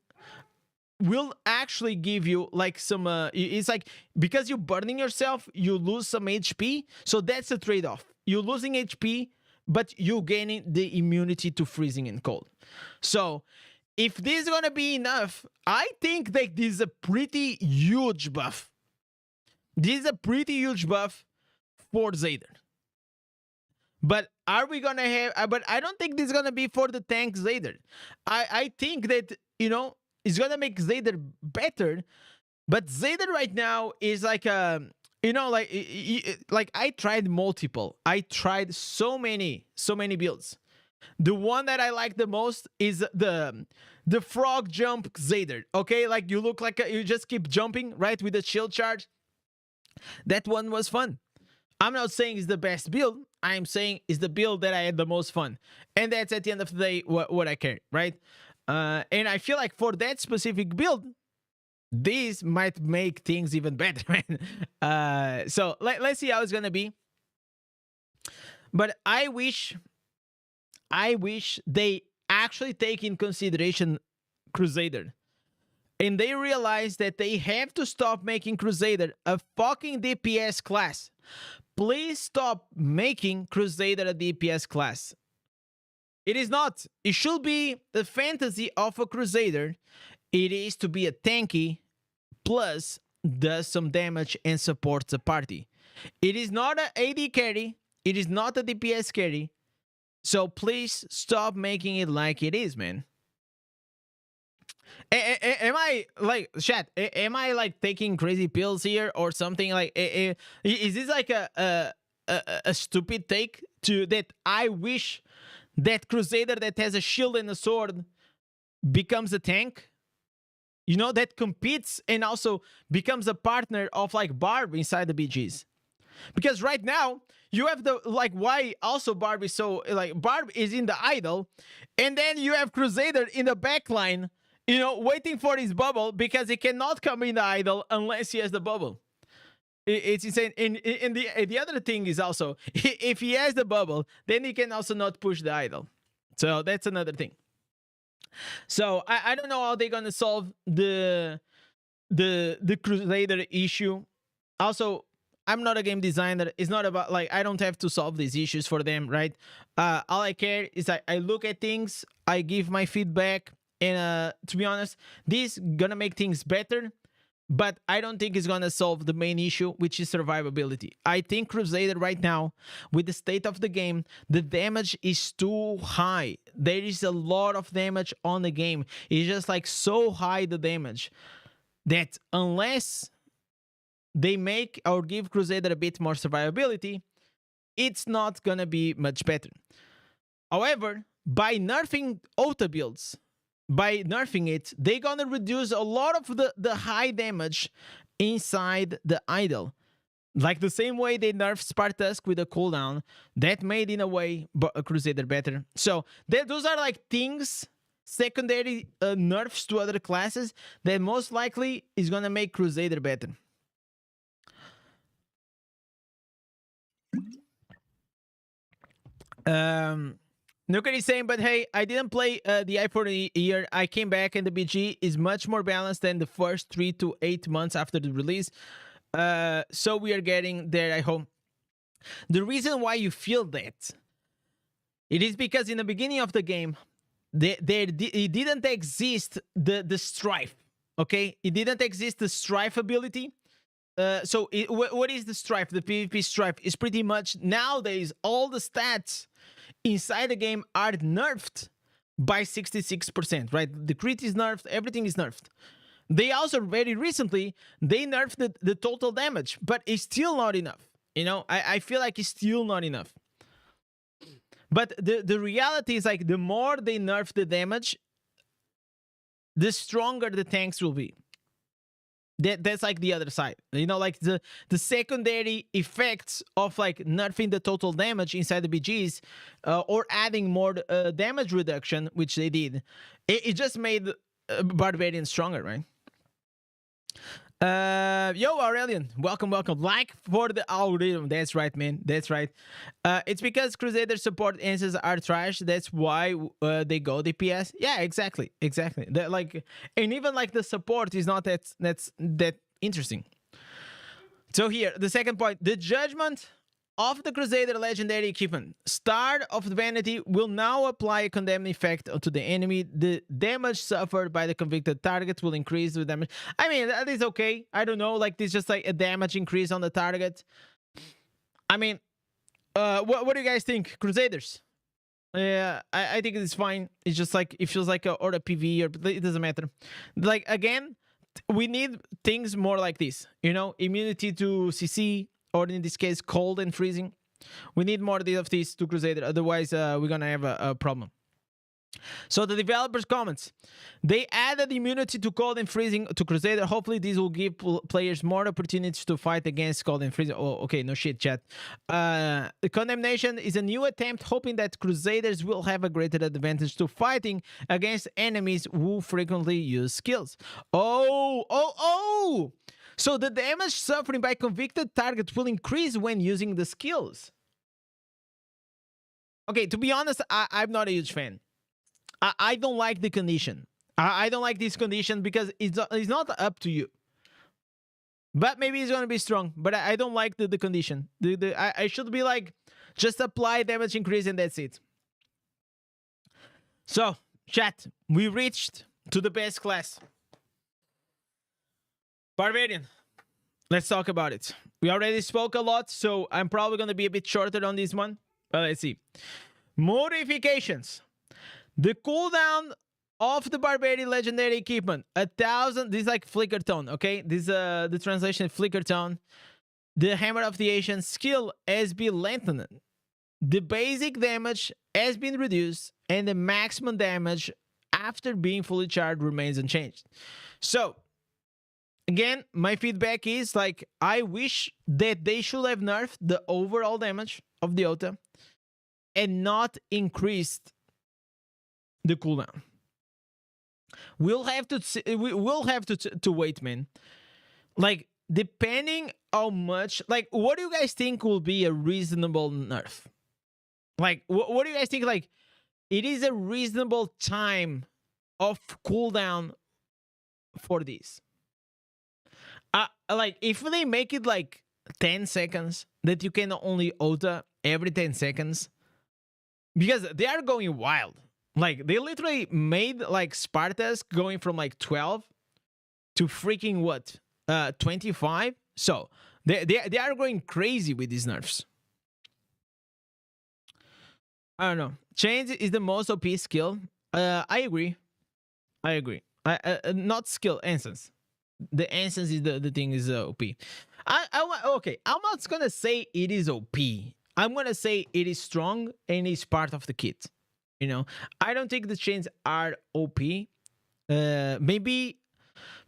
will actually give you like some it's like because you're burning yourself, you lose some HP. So that's a trade-off. You're losing HP, but you're gaining the immunity to freezing and cold. So if this is gonna be enough, I think that this is a pretty huge buff. This is a pretty huge buff for Zayder. But are we gonna have? But I don't think this is gonna be for the tank Zayder. I think that, you know, it's gonna make Zayder better. But Zayder right now is like you know, like I tried multiple. I tried so many builds. The one that I like the most is the frog jump Zayder. Okay, like you look like you just keep jumping right with the shield charge. That one was fun. I'm not saying it's the best build. I'm saying it's the build that I had the most fun, and that's at the end of the day what I care, right? And I feel like for that specific build, this might make things even better, man. So let's see how it's gonna be. But I wish they actually take in consideration Crusader. And they realize that they have to stop making Crusader a fucking DPS class. Please stop making Crusader a DPS class. It is not. It should be the fantasy of a Crusader. It is to be a tanky plus does some damage and supports the party. It is not an AD carry. It is not a DPS carry. So please stop making it like it is, man. Am I like chat? Am I like taking crazy pills here or something? Like, is this like a stupid take to that? I wish that Crusader that has a shield and a sword becomes a tank. You know, that competes and also becomes a partner of like Barb inside the BGs. Because right now you have the like why also Barb is so like Barb is in the idol, and then you have Crusader in the backline, you know, waiting for his bubble because he cannot come in the idol unless he has the bubble. It's insane. And the other thing is also if he has the bubble, then he can also not push the idol. So that's another thing. So I don't know how they're gonna solve the Crusader issue. Also, I'm not a game designer. It's not about like I don't have to solve these issues for them, right? All I care is I look at things, I give my feedback, and to be honest, this gonna make things better, but I don't think it's gonna solve the main issue, which is survivability. I think Crusader right now, with the state of the game, the damage is too high. There is a lot of damage on the game. It's just like so high the damage that unless they make or give Crusader a bit more survivability, it's not gonna be much better. However, by nerfing auto builds, by nerfing it, they're gonna reduce a lot of the high damage inside the idol. Like the same way they nerfed Spartusk with a cooldown, that made in a way a Crusader better. So those are like things, secondary nerfs to other classes that most likely is gonna make Crusader better. Nuker is saying, but hey, I didn't play the I for a year. I came back and the BG is much more balanced than the first 3 to 8 months after the release. So we are getting there, I hope. The reason why you feel that, it is because in the beginning of the game, it didn't exist the strife, okay? It didn't exist the strife ability. So what is the strife? The PvP strife is pretty much nowadays all the stats inside the game are nerfed by 66%, right? The crit is nerfed, everything is nerfed. They also very recently they nerfed the total damage, but it's still not enough. You know, I feel like it's still not enough. But the reality is like the more they nerf the damage, the stronger the tanks will be. That's like the other side, you know, like the secondary effects of like nerfing the total damage inside the BGs, or adding more damage reduction, which they did. It just made Barbarian stronger, right? Yo, Aurelian, welcome. Like for the algorithm. That's right, man. That's right. It's because Crusader support answers are trash. That's why they go DPS. Yeah, exactly. That like, and even like the support is not that interesting. So here, the second point: the judgment of the Crusader legendary equipment, Star of Vanity, will now apply a condemn effect to the enemy. The damage suffered by the convicted target will increase with damage. I mean, that is okay. I don't know, like this just like a damage increase on the target. I mean, what do you guys think, Crusaders? Yeah, I think it's fine. It's just like it feels like or a PV, or it doesn't matter. Like again, we need things more like this. You know, immunity to CC, or in this case, cold and freezing. We need more of these to Crusader. Otherwise, we're gonna have a problem. So the developers' comments: they added immunity to cold and freezing to Crusader. Hopefully, this will give players more opportunities to fight against cold and freezing. Oh, okay, no shit, chat. The condemnation is a new attempt, hoping that Crusaders will have a greater advantage to fighting against enemies who frequently use skills. Oh! So the damage suffering by convicted target will increase when using the skills. Okay, to be honest, I'm not a huge fan. I don't like the condition. I don't like this condition because it's not up to you. But maybe it's going to be strong. But I don't like the condition. I should be like, just apply damage increase and that's it. So, chat, we reached to the best class. Barbarian. Let's talk about it. We already spoke a lot, so I'm probably going to be a bit shorter on this one. But let's see. Modifications. The cooldown of the Barbarian legendary equipment, 1,000. This is like flicker tone, okay? This the translation flicker tone. The Hammer of the Ancient skill has been lengthened. The basic damage has been reduced, and the maximum damage after being fully charged remains unchanged. So, again, my feedback is like, I wish that they should have nerfed the overall damage of the Ota and not increased the cooldown. We'll have to wait, man. Like, depending how much, like, what do you guys think will be a reasonable nerf? Like, what do you guys think? Like, it is a reasonable time of cooldown for this. Like, if they make it like 10 seconds, that you can only Ota every 10 seconds, because they are going wild. Like, they literally made like Spartas going from like 12 to freaking what, 25. So they are going crazy with these nerfs. I don't know. Chains is the most OP skill. I agree. Not skill, instance. The instance is the thing is OP. Okay, I'm not gonna say it is OP. I'm gonna say it is strong and is part of the kit. You know, I don't think the chains are OP. Maybe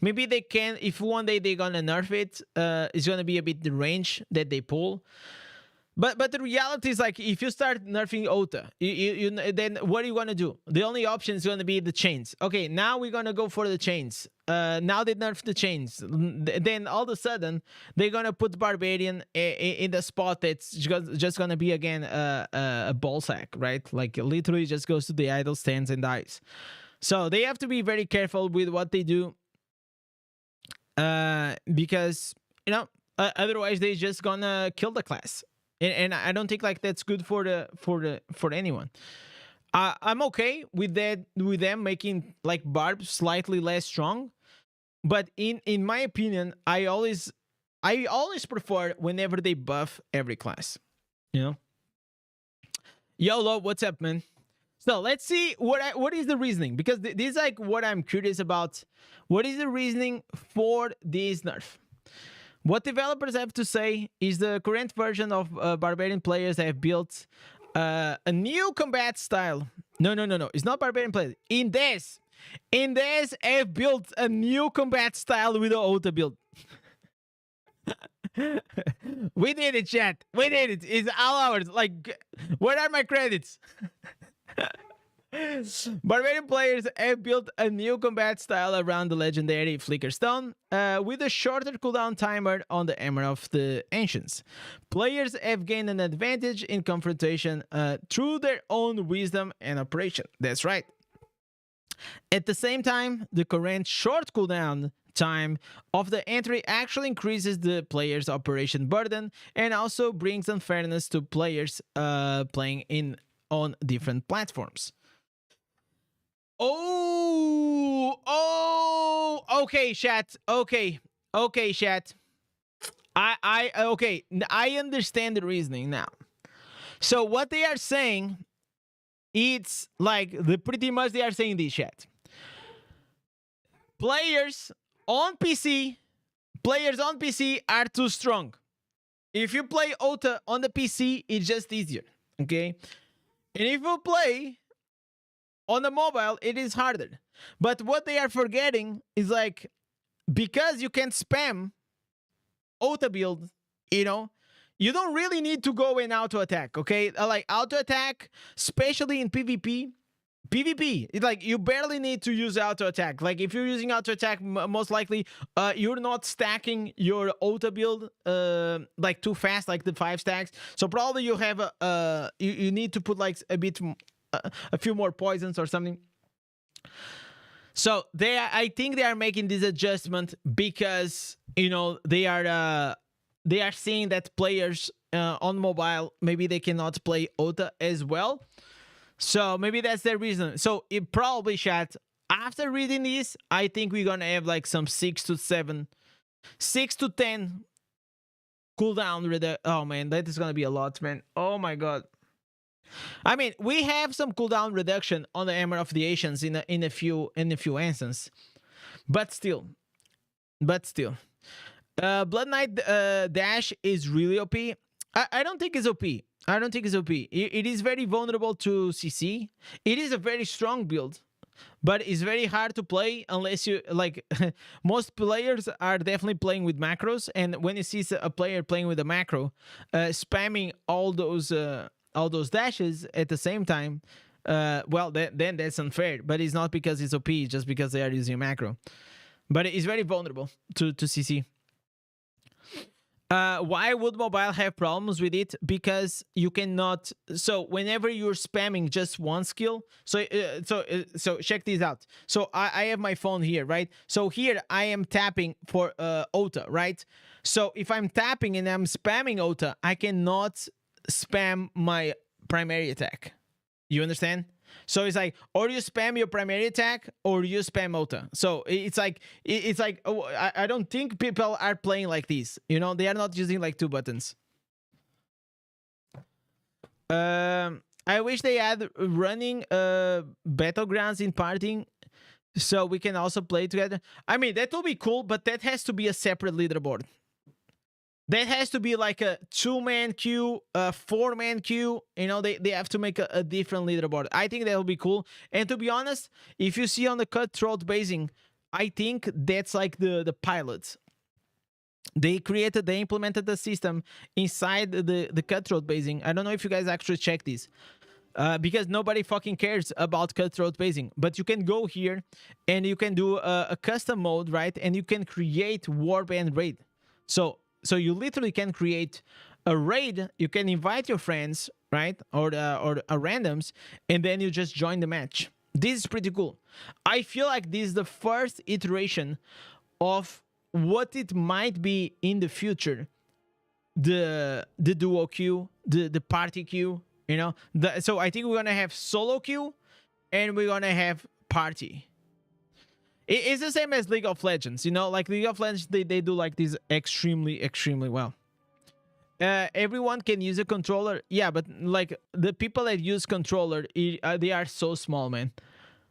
they can, if one day they're gonna nerf it, it's gonna be a bit the range that they pull. But the reality is, like, if you start nerfing Ota, then what are you gonna do? The only option is gonna be the chains. Okay, now we're gonna go for the chains. Now they nerf the chains. Then all of a sudden they're gonna put Barbarian in the spot that's just gonna be again a ball sack, right? Like, literally just goes to the idle stands and dies. So they have to be very careful with what they do, because, you know, otherwise they just gonna kill the class. And I don't think like that's good for anyone. I'm okay with that, with them making like Barb slightly less strong, but in my opinion, I always prefer whenever they buff every class. You know, YOLO, what's up, man? So let's see what is the reasoning, because this is like what I'm curious about. What is the reasoning for this nerf? What developers have to say is the current version of Barbarian players have built a new combat style. No. It's not Barbarian players. Indez have built a new combat style with the auto build. We did it, chat. We did it. It's all ours. Like, where are my credits? Barbarian players have built a new combat style around the legendary Flicker Stone, with a shorter cooldown timer on the Hammer of the Ancients. Players have gained an advantage in confrontation through their own wisdom and operation. That's right. At the same time, the current short cooldown time of the entry actually increases the player's operation burden and also brings unfairness to players playing on different platforms. Okay, chat. Okay, chat. I understand the reasoning now. So what they are saying, it's like pretty much they are saying this, chat. Players on PC are too strong. If you play Ota on the PC, it's just easier, okay? And if you play on the mobile, it is harder. But what they are forgetting is, like, because you can spam auto build, you know, you don't really need to go in auto attack, okay? Like, auto attack, especially in PvP, it's like you barely need to use auto attack. Like, if you're using auto attack, most likely you're not stacking your auto build like too fast, like the 5 stacks. So probably you have you need to put like a few more poisons or something. So I think they are making this adjustment because, you know, they are seeing that players on mobile, maybe they cannot play Ota as well. So maybe that's their reason. So it probably, chat, after reading this, I think we're gonna have like some 6 to 10 cooldown. Oh man, that is gonna be a lot, man. Oh my god. I mean, we have some cooldown reduction on the Hammer of the Ancients in a few instances, but still. Blood Knight dash is really OP. I don't think it's OP. It is very vulnerable to CC. It is a very strong build, but it's very hard to play unless you, like, most players are definitely playing with macros, and when you see a player playing with a macro, spamming all those dashes at the same time, well, then that's unfair. But it's not because it's OP, it's just because they are using a macro. But it's very vulnerable to CC. Why would mobile have problems with it? Because you cannot. So whenever you're spamming just one skill, so check this out. So I have my phone here, right? So here I am tapping for Ota, right? So if I'm tapping and I'm spamming Ota, I cannot spam my primary attack. You understand? So it's like, or you spam your primary attack or you spam Ota. So it's like oh, I don't think people are playing like this. You know, they are not using like 2 buttons. I wish they had running battlegrounds in partying so we can also play together. I mean, that will be cool, but that has to be a separate leaderboard. That has to be like a 2-man queue, a 4-man queue. You know, they have to make a different leaderboard. I think that will be cool. And to be honest, if you see on the cutthroat basing, I think that's like the pilots. They implemented the system inside the cutthroat basing. I don't know if you guys actually check this. Because nobody fucking cares about cutthroat basing. But you can go here and you can do a custom mode, right? And you can create warband raid. So you literally can create a raid. You can invite your friends, right, or randoms, and then you just join the match. This is pretty cool. I feel like this is the first iteration of what it might be in the future. The duo queue, the party queue, you know. So I think we're gonna have solo queue, and we're gonna have party. It's the same as League of Legends, you know, like League of Legends, they do like this extremely well. everyone can use a controller. Yeah, but like the people that use controller, they are so small, man.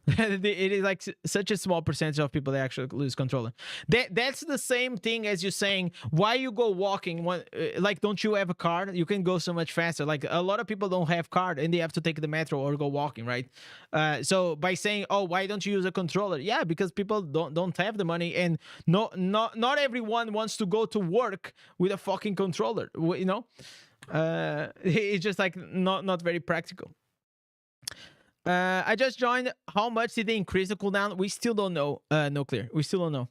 It is like such a small percentage of people that actually lose controller. That's the same thing as you saying why you go walking when like don't you have a car? You can go so much faster. Like a lot of people don't have car and they have to take the metro or go walking, right? So by saying, oh, why don't you use a controller? Yeah, because people don't have the money, and not everyone wants to go to work with a fucking controller. You know, it's just like not very practical. I just joined. How much did they increase the cooldown? We still don't know. No clear. We still don't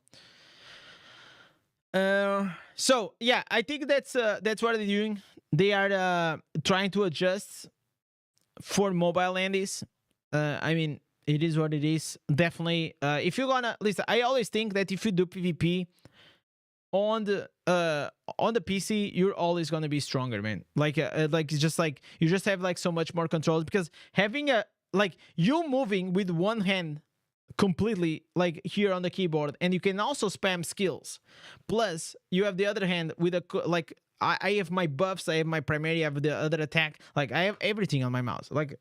know. So yeah, I think that's what they're doing. They are trying to adjust for mobile Andes. I mean, it is what it is. Definitely. If you're gonna listen, I always think that if you do PvP on the PC, you're always gonna be stronger, man. Like it's just like you just have like so much more controls, because having a like you moving with one hand completely like here on the keyboard, and you can also spam skills, plus you have the other hand with a like I have my buffs, I have my primary, I have the other attack, like I have everything on my mouse, like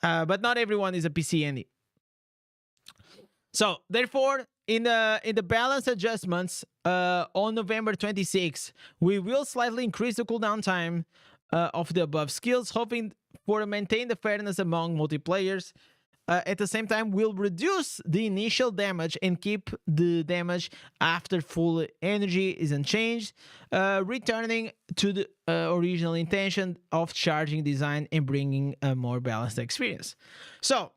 but not everyone is a PC Andy. So therefore, in the balance adjustments on November 26, we will slightly increase the cooldown time of the above skills, hoping for maintain the fairness among multiplayers. At the same time, we'll reduce the initial damage and keep the damage after full energy is unchanged, returning to the original intention of charging design and bringing a more balanced experience. So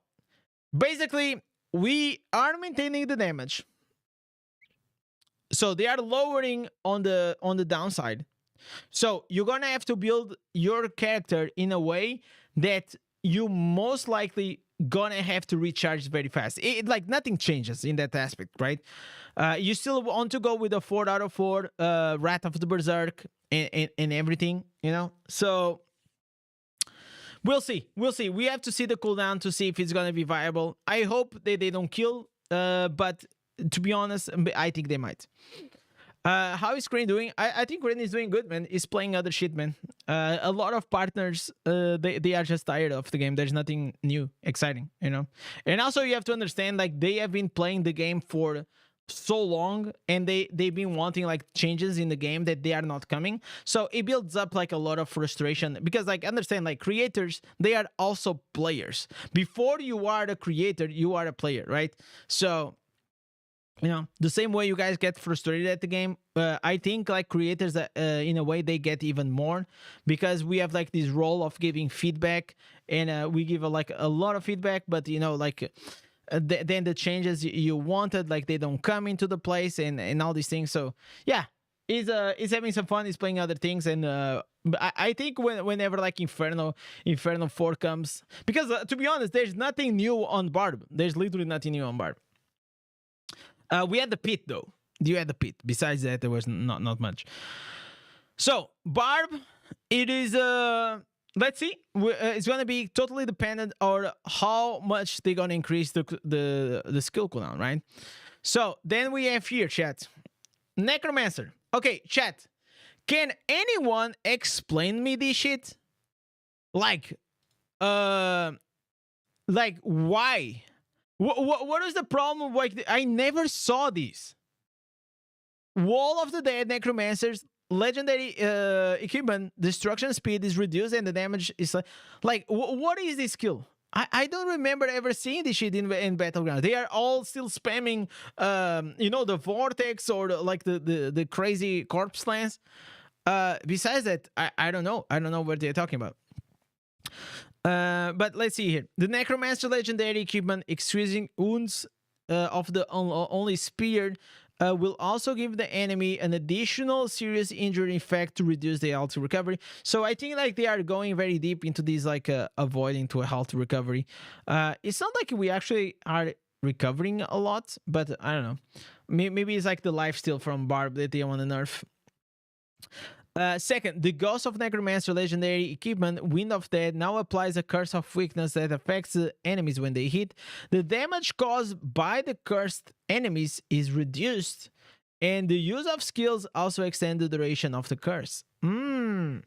basically, we are maintaining the damage. So they are lowering on the downside. So you're gonna have to build your character in a way that you most likely gonna have to recharge very fast. Like nothing changes in that aspect, right? You still want to go with a 4 out of 4 Wrath of the Berserk and everything, you know? So we'll see. We have to see the cooldown to see if it's gonna be viable. I hope they don't kill, but to be honest, I think they might. How is Crane doing? I think Crane is doing good, man. He's playing other shit, man. A lot of partners, they are just tired of the game. There's nothing new, exciting, you know? And also you have to understand, like, they have been playing the game for so long, and they've been wanting, like, changes in the game that they are not coming. So it builds up, like, a lot of frustration. Because, like, understand, like, creators, they are also players. Before you are the creator, you are a player, right? So you know, the same way you guys get frustrated at the game, I think like creators, in a way, they get even more, because we have like this role of giving feedback, and we give like a lot of feedback, but you know, like then the changes you wanted, like they don't come into the place, and all these things. So yeah, he's having some fun. He's playing other things, and I think whenever like Inferno 4 comes, because to be honest, there's nothing new on Barb. There's literally nothing new on Barb. We had the pit though. You had the pit. Besides that, there was not much. So Barb, it is let's see. It's gonna be totally dependent on how much they're gonna increase the skill cooldown, right? So then we have here, chat, Necromancer. Okay, chat. Can anyone explain me this shit? Like why? What is the problem? Like, I never saw these. Wall of the Dead Necromancers, legendary equipment, destruction speed is reduced and the damage is like what is this skill? I don't remember ever seeing this shit in Battleground. They are all still spamming, you know, the vortex or the crazy corpse lance. Besides that, I don't know. I don't know what they're talking about. But let's see here. The Necromancer legendary equipment, increasing wounds of the only spear, will also give the enemy an additional serious injury effect to reduce the health recovery. So I think like they are going very deep into these, like avoiding to a health recovery. It's not like we actually are recovering a lot, but I don't know. Maybe it's like the lifesteal from Barb that they want to nerf. Second, the Ghost of Necromancer legendary equipment, Wind of Death, now applies a curse of weakness that affects the enemies when they hit. The damage caused by the cursed enemies is reduced, and the use of skills also extend the duration of the curse. Hmm.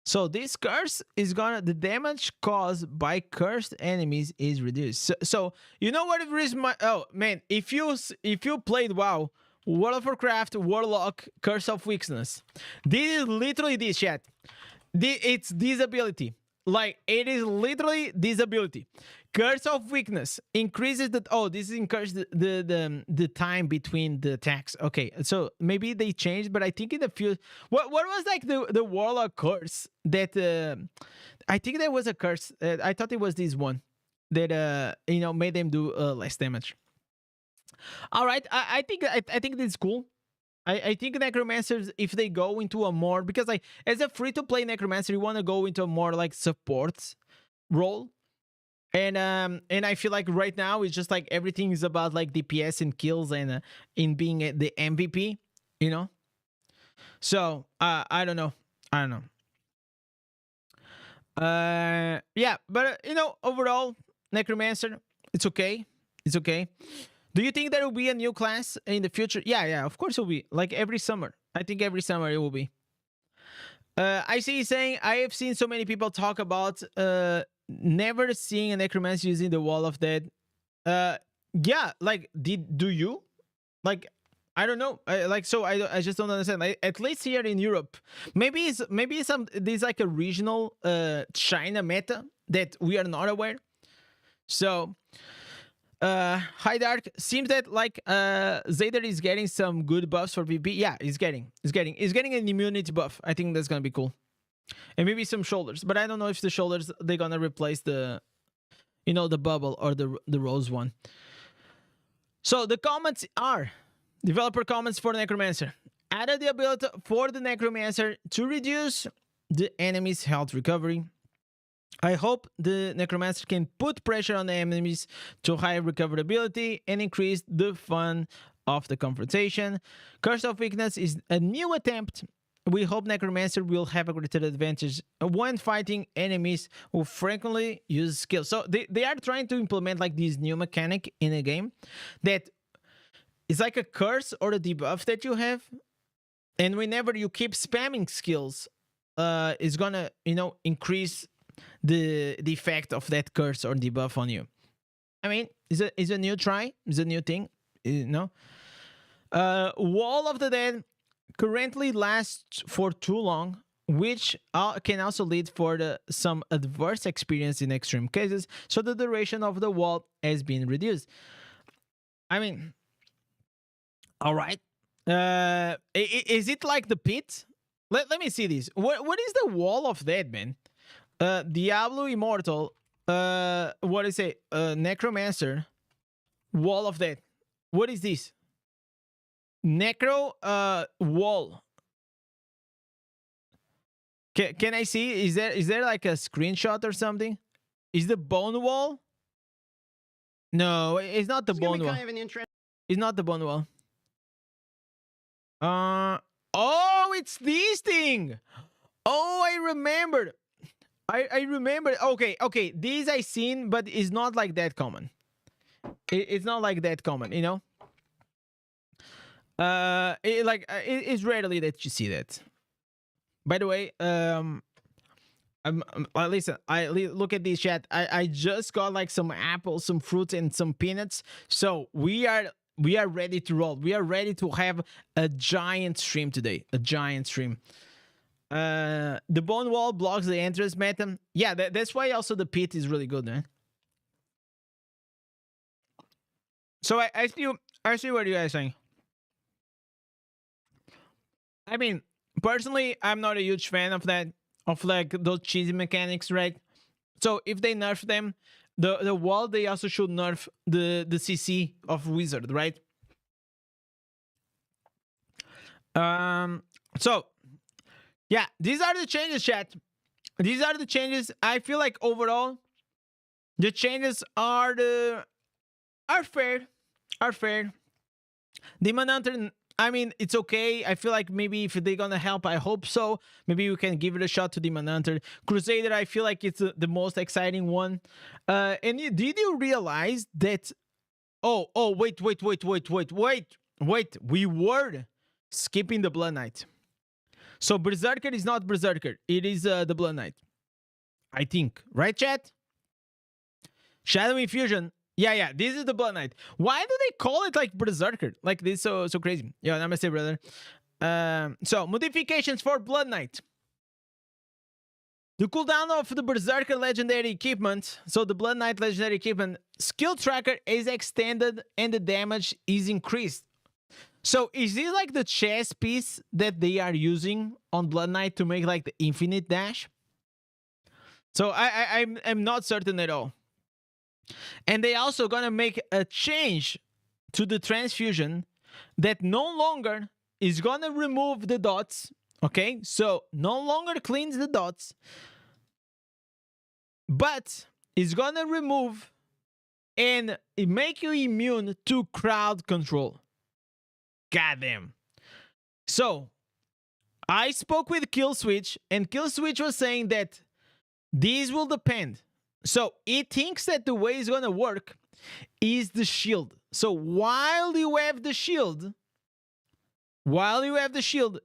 So this curse is gonna the damage caused by cursed enemies is reduced. So you know what is my oh man, if you played WoW, World of Warcraft, Warlock, Curse of Weakness, this is literally this chat. It's this ability. Like it is literally this ability. Curse of Weakness increases the this increases the time between the attacks. Okay, so maybe they changed, but I think in the few what was like the Warlock curse that I think there was a curse. I thought it was this one that made them do less damage. All right, I think this is cool. I think necromancers, if they go into a more, because like as a free to play necromancer, you want to go into a more like support role, and I feel like right now it's just like everything is about like DPS and kills and in being the MVP, you know. So I don't know, yeah, but overall necromancer, it's okay, it's okay. Do you think there will be a new class in the future? Yeah, of course it will be. Like every summer. I think every summer it will be. I see you saying, I have seen so many people talk about never seeing a necromancer using the Wall of Dead. Yeah, like, do you? Like, I don't know. I just don't understand. Like, at least here in Europe, maybe there's like a regional China meta that we are not aware. So hi Dark, seems that like Zader is getting some good buffs for PvP. Yeah, he's getting an immunity buff. I think that's gonna be cool. And maybe some shoulders, but I don't know if the shoulders they're gonna replace the the bubble or the rose one. So the comments are developer comments for Necromancer. Added the ability for the Necromancer to reduce the enemy's health recovery. I hope the Necromancer can put pressure on the enemies to high recoverability and increase the fun of the confrontation. Curse of Weakness is a new attempt. We hope Necromancer will have a greater advantage when fighting enemies who frequently use skills. So they are trying to implement like this new mechanic in a game that is like a curse or a debuff that you have. And whenever you keep spamming skills, it's gonna, increase the effect of that curse or debuff on you. I mean, it's a new try, it's a new thing, Wall of the Dead currently lasts for too long, which can also lead for some adverse experience in extreme cases, so the duration of the wall has been reduced. I mean, all right. Is it like the pit? Let me see this. What is the Wall of Dead, man? Diablo Immortal, what is it? Necromancer, Wall of Death. What is this? Necro wall. Can I see? Is there like a screenshot or something? Is the bone wall? No, it's not the bone wall. It's not the bone wall. Oh, it's this thing. Oh, I remembered. I remember. Okay. These I seen, but it's not like that common. It's not like that common, It's rarely that you see that. By the way, listen. Look at this chat. I just got like some apples, some fruits, and some peanuts. So we are ready to roll. We are ready to have a giant stream today. A giant stream. The bone wall blocks the entrance meta. Yeah, that's why also the pit is really good, man. So I see what you guys are saying. I mean, personally, I'm not a huge fan of that, of like those cheesy mechanics, right? So if they nerf them, the wall, they also should nerf the CC of wizard, right? So yeah, these are the changes, chat. These are the changes. I feel like overall, the changes are fair. Demon Hunter, I mean, it's okay. I feel like maybe if they're gonna help, I hope so. Maybe we can give it a shot to Demon Hunter. Crusader, I feel like it's the most exciting one. And did you realize that? Oh, wait. We were skipping the Blood Knight. So Berserker is not Berserker. It is the Blood Knight. I think. Right, chat? Shadow Infusion. Yeah. This is the Blood Knight. Why do they call it like Berserker? Like this so crazy. Yeah, namaste, brother. So modifications for Blood Knight. The cooldown of the Berserker legendary equipment, so the Blood Knight legendary equipment, skill tracker is extended and the damage is increased. So is this like the chess piece that they are using on Blood Knight to make like the infinite dash? So I'm not certain at all. And they also gonna make a change to the transfusion that no longer is gonna remove the dots. Okay, so no longer cleans the dots, but is gonna remove and make you immune to crowd control. Goddamn. So I spoke with Killswitch, and Killswitch was saying that these will depend. So he thinks that the way it's gonna work is the shield. So while you have the shield,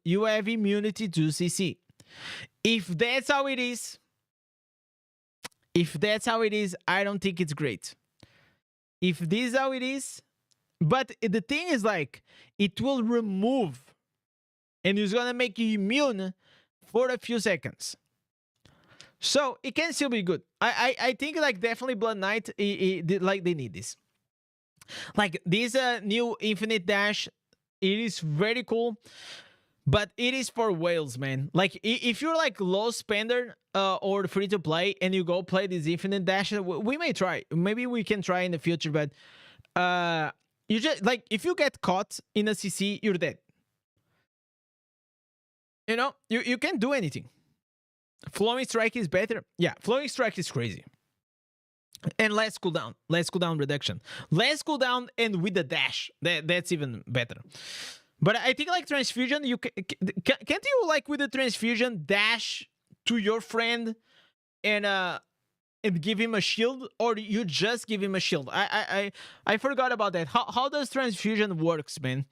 you have immunity to CC. If that's how it is, I don't think it's great. If this is how it is, but the thing is like, it will remove and it's gonna make you immune for a few seconds. So it can still be good. I think like definitely Blood Knight, like they need this. Like this new infinite dash, it is very cool, but it is for whales, man. Like if you're like low spender or free to play and you go play this infinite dash, we may try. Maybe we can try in the future, but you just like if you get caught in a CC, you're dead. You know, you can't do anything. Flowing Strike is better. Yeah, Flowing Strike is crazy. And less cooldown reduction. Less cooldown and with the dash. That's even better. But I think like transfusion, you can't you like with the transfusion dash to your friend and give him a shield, or you just give him a shield? I forgot about that. How does transfusion works, man?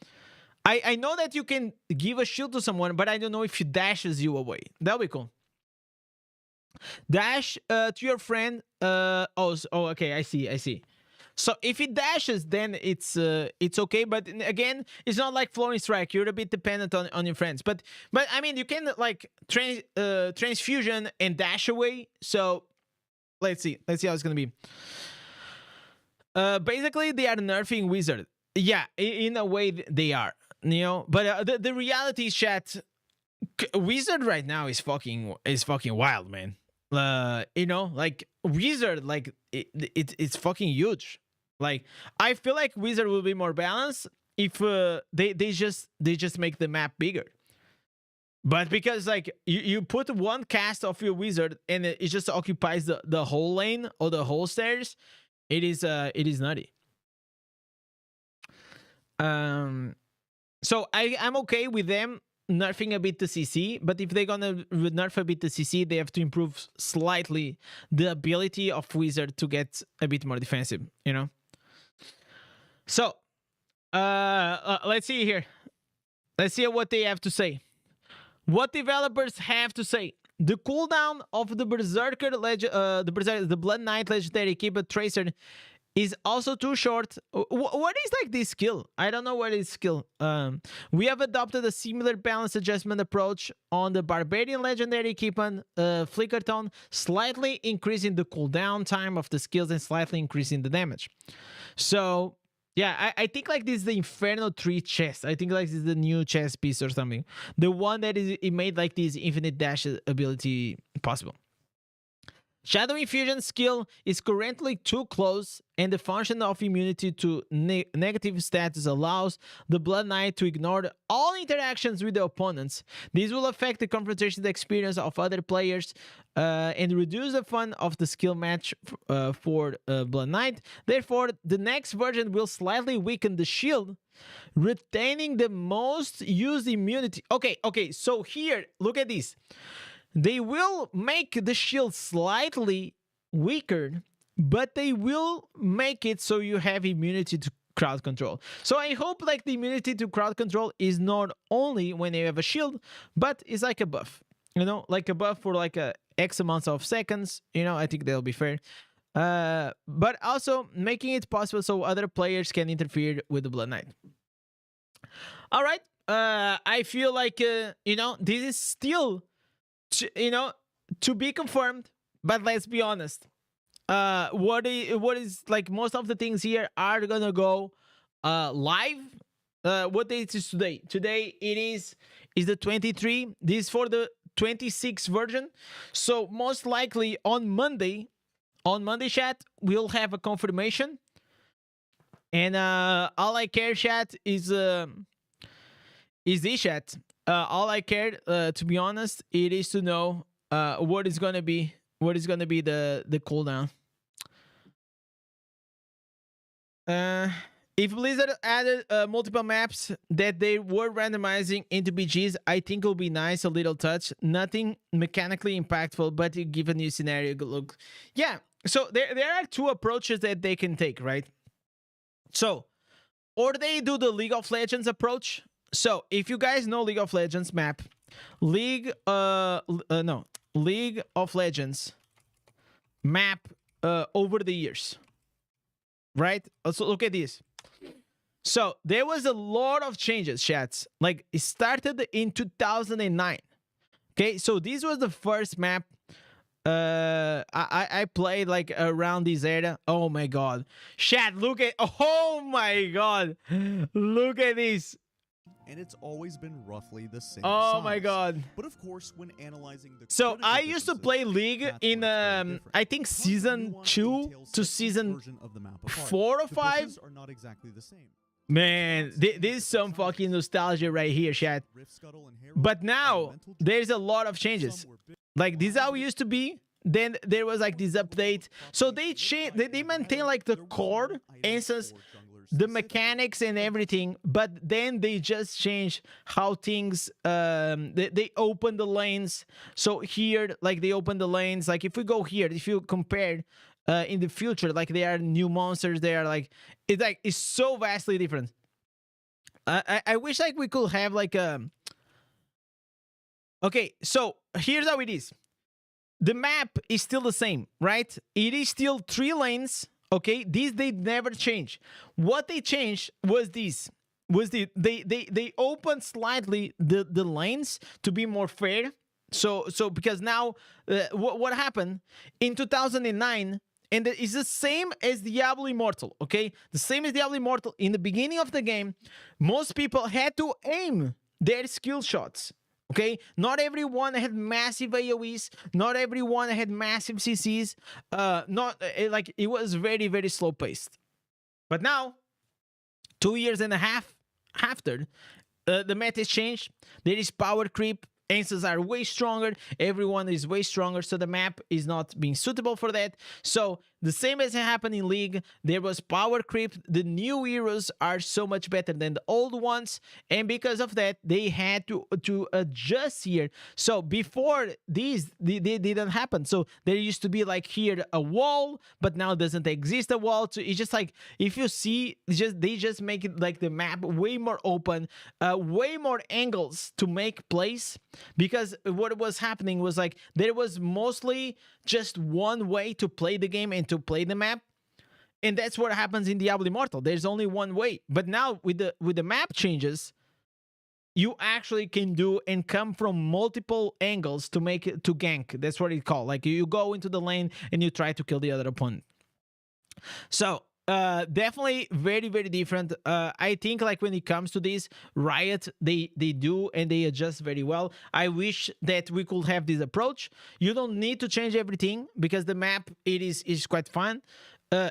I know that you can give a shield to someone, but I don't know if he dashes you away. That'll be cool. Dash to your friend. Okay, I see. So if it dashes, then it's okay. But again, it's not like Flowing Strike. You're a bit dependent on your friends. But I mean, you can like transfusion and dash away. So let's see how it's gonna be. Basically, they are nerfing Wizard. Yeah, in a way they are. You know, but the reality is, chat. Wizard right now is fucking wild, man. You know, like Wizard, like it's fucking huge. Like I feel like Wizard will be more balanced if they just make the map bigger. But because like you put one cast of your Wizard and it just occupies the whole lane or the whole stairs, it is nutty. So I'm okay with them nerfing a bit the CC, but if they're gonna nerf a bit the CC, they have to improve slightly the ability of Wizard to get a bit more defensive, you know? So, let's see here. Let's see what they have to say. What developers have to say. The cooldown of the Berserker, the Blood Knight legendary equipment Tracer is also too short. What is like this skill? I don't know what is skill. We have adopted a similar balance adjustment approach on the Barbarian legendary equipment, Flickerton, slightly increasing the cooldown time of the skills and slightly increasing the damage. So yeah, I think like this is the Inferno 3 chest. I think like this is the new chest piece or something. The one that it made like this infinite dash ability possible. Shadow Infusion skill is currently too close, and the function of immunity to negative status allows the Blood Knight to ignore all interactions with the opponents. This will affect the confrontation experience of other players and reduce the fun of the skill match for Blood Knight. Therefore, the next version will slightly weaken the shield, retaining the most used immunity. Okay, so here, look at this. They will make the shield slightly weaker, but they will make it so you have immunity crowd control. So I hope like the immunity to crowd control is not only when you have a shield, but it's like a buff. You know, like a buff for like a X amounts of seconds. You know, I think that'll be fair. But also making it possible so other players can interfere with the Blood Knight. All right. I feel like you know, this is still, you know, to be confirmed. But let's be honest. What is like most of the things here are gonna go live. What date is today? Today it is the 23. This is for the 26 version. So most likely on Monday, chat, we'll have a confirmation. And all I care, chat, is this, chat. All I care, to be honest, it is to know what is gonna be the cooldown. If Blizzard added multiple maps that they were randomizing into BGs, I think it would be nice, a little touch. Nothing mechanically impactful, but you give a new scenario look. Yeah, so there are two approaches that they can take, right? So, or they do the League of Legends approach. So, if you guys know League of Legends map, League of Legends map over the years, right? So look at this. So there was a lot of changes, chats. Like it started in 2009. Okay, so this was the first map I played like around this area. Oh my god, chat! Look at, oh my god, look at this. And it's always been roughly the same Oh size. my god. But of course, when analyzing the So I used to play League in I think season 2 to season 4 or 5. Are not exactly the same. Man, this is some fucking nostalgia right here, chat. But now there's a lot of changes. Like this is how it used to be. Then there was like this update. So they change, they maintain like the core instance, the mechanics and everything, but then they just change how things they open the lanes. So here, like they open the lanes, like if we go here, if you compare in the future, like there are new monsters, they are like it's so vastly different. I wish like we could have like a okay, so here's how it is. The map is still the same, right? It is still 3 lanes. Okay, these they never change. What they changed was this. They opened slightly the lanes to be more fair. So because now what happened in 2009, and it's the same as Diablo Immortal. Okay, the same as Diablo Immortal. In the beginning of the game, most people had to aim their skill shots. Okay, not everyone had massive AoEs, not everyone had massive CCs, like it was very, very slow paced. But now, 2.5 years after, the meta has changed. There is power creep. Instances are way stronger. Everyone is way stronger. So the map is not being suitable for that. So the same as happened in League, there was power creep. The new heroes are so much better than the old ones. And because of that, they had to adjust here. So before these, they didn't happen. So there used to be like here a wall, but now doesn't exist a wall. So it's just like, if you see, they just make it like the map way more open, way more angles to make plays. Because what was happening was like there was mostly just one way to play the game and to play the map, and that's what happens in Diablo Immortal. There's only one way. But now with the map changes, you actually can do and come from multiple angles to make it to gank. That's what it's called. Like you go into the lane and you try to kill the other opponent. So definitely very, very different. I think like when it comes to this, Riot, they do and they adjust very well. I wish that we could have this approach. You don't need to change everything because the map is quite fun.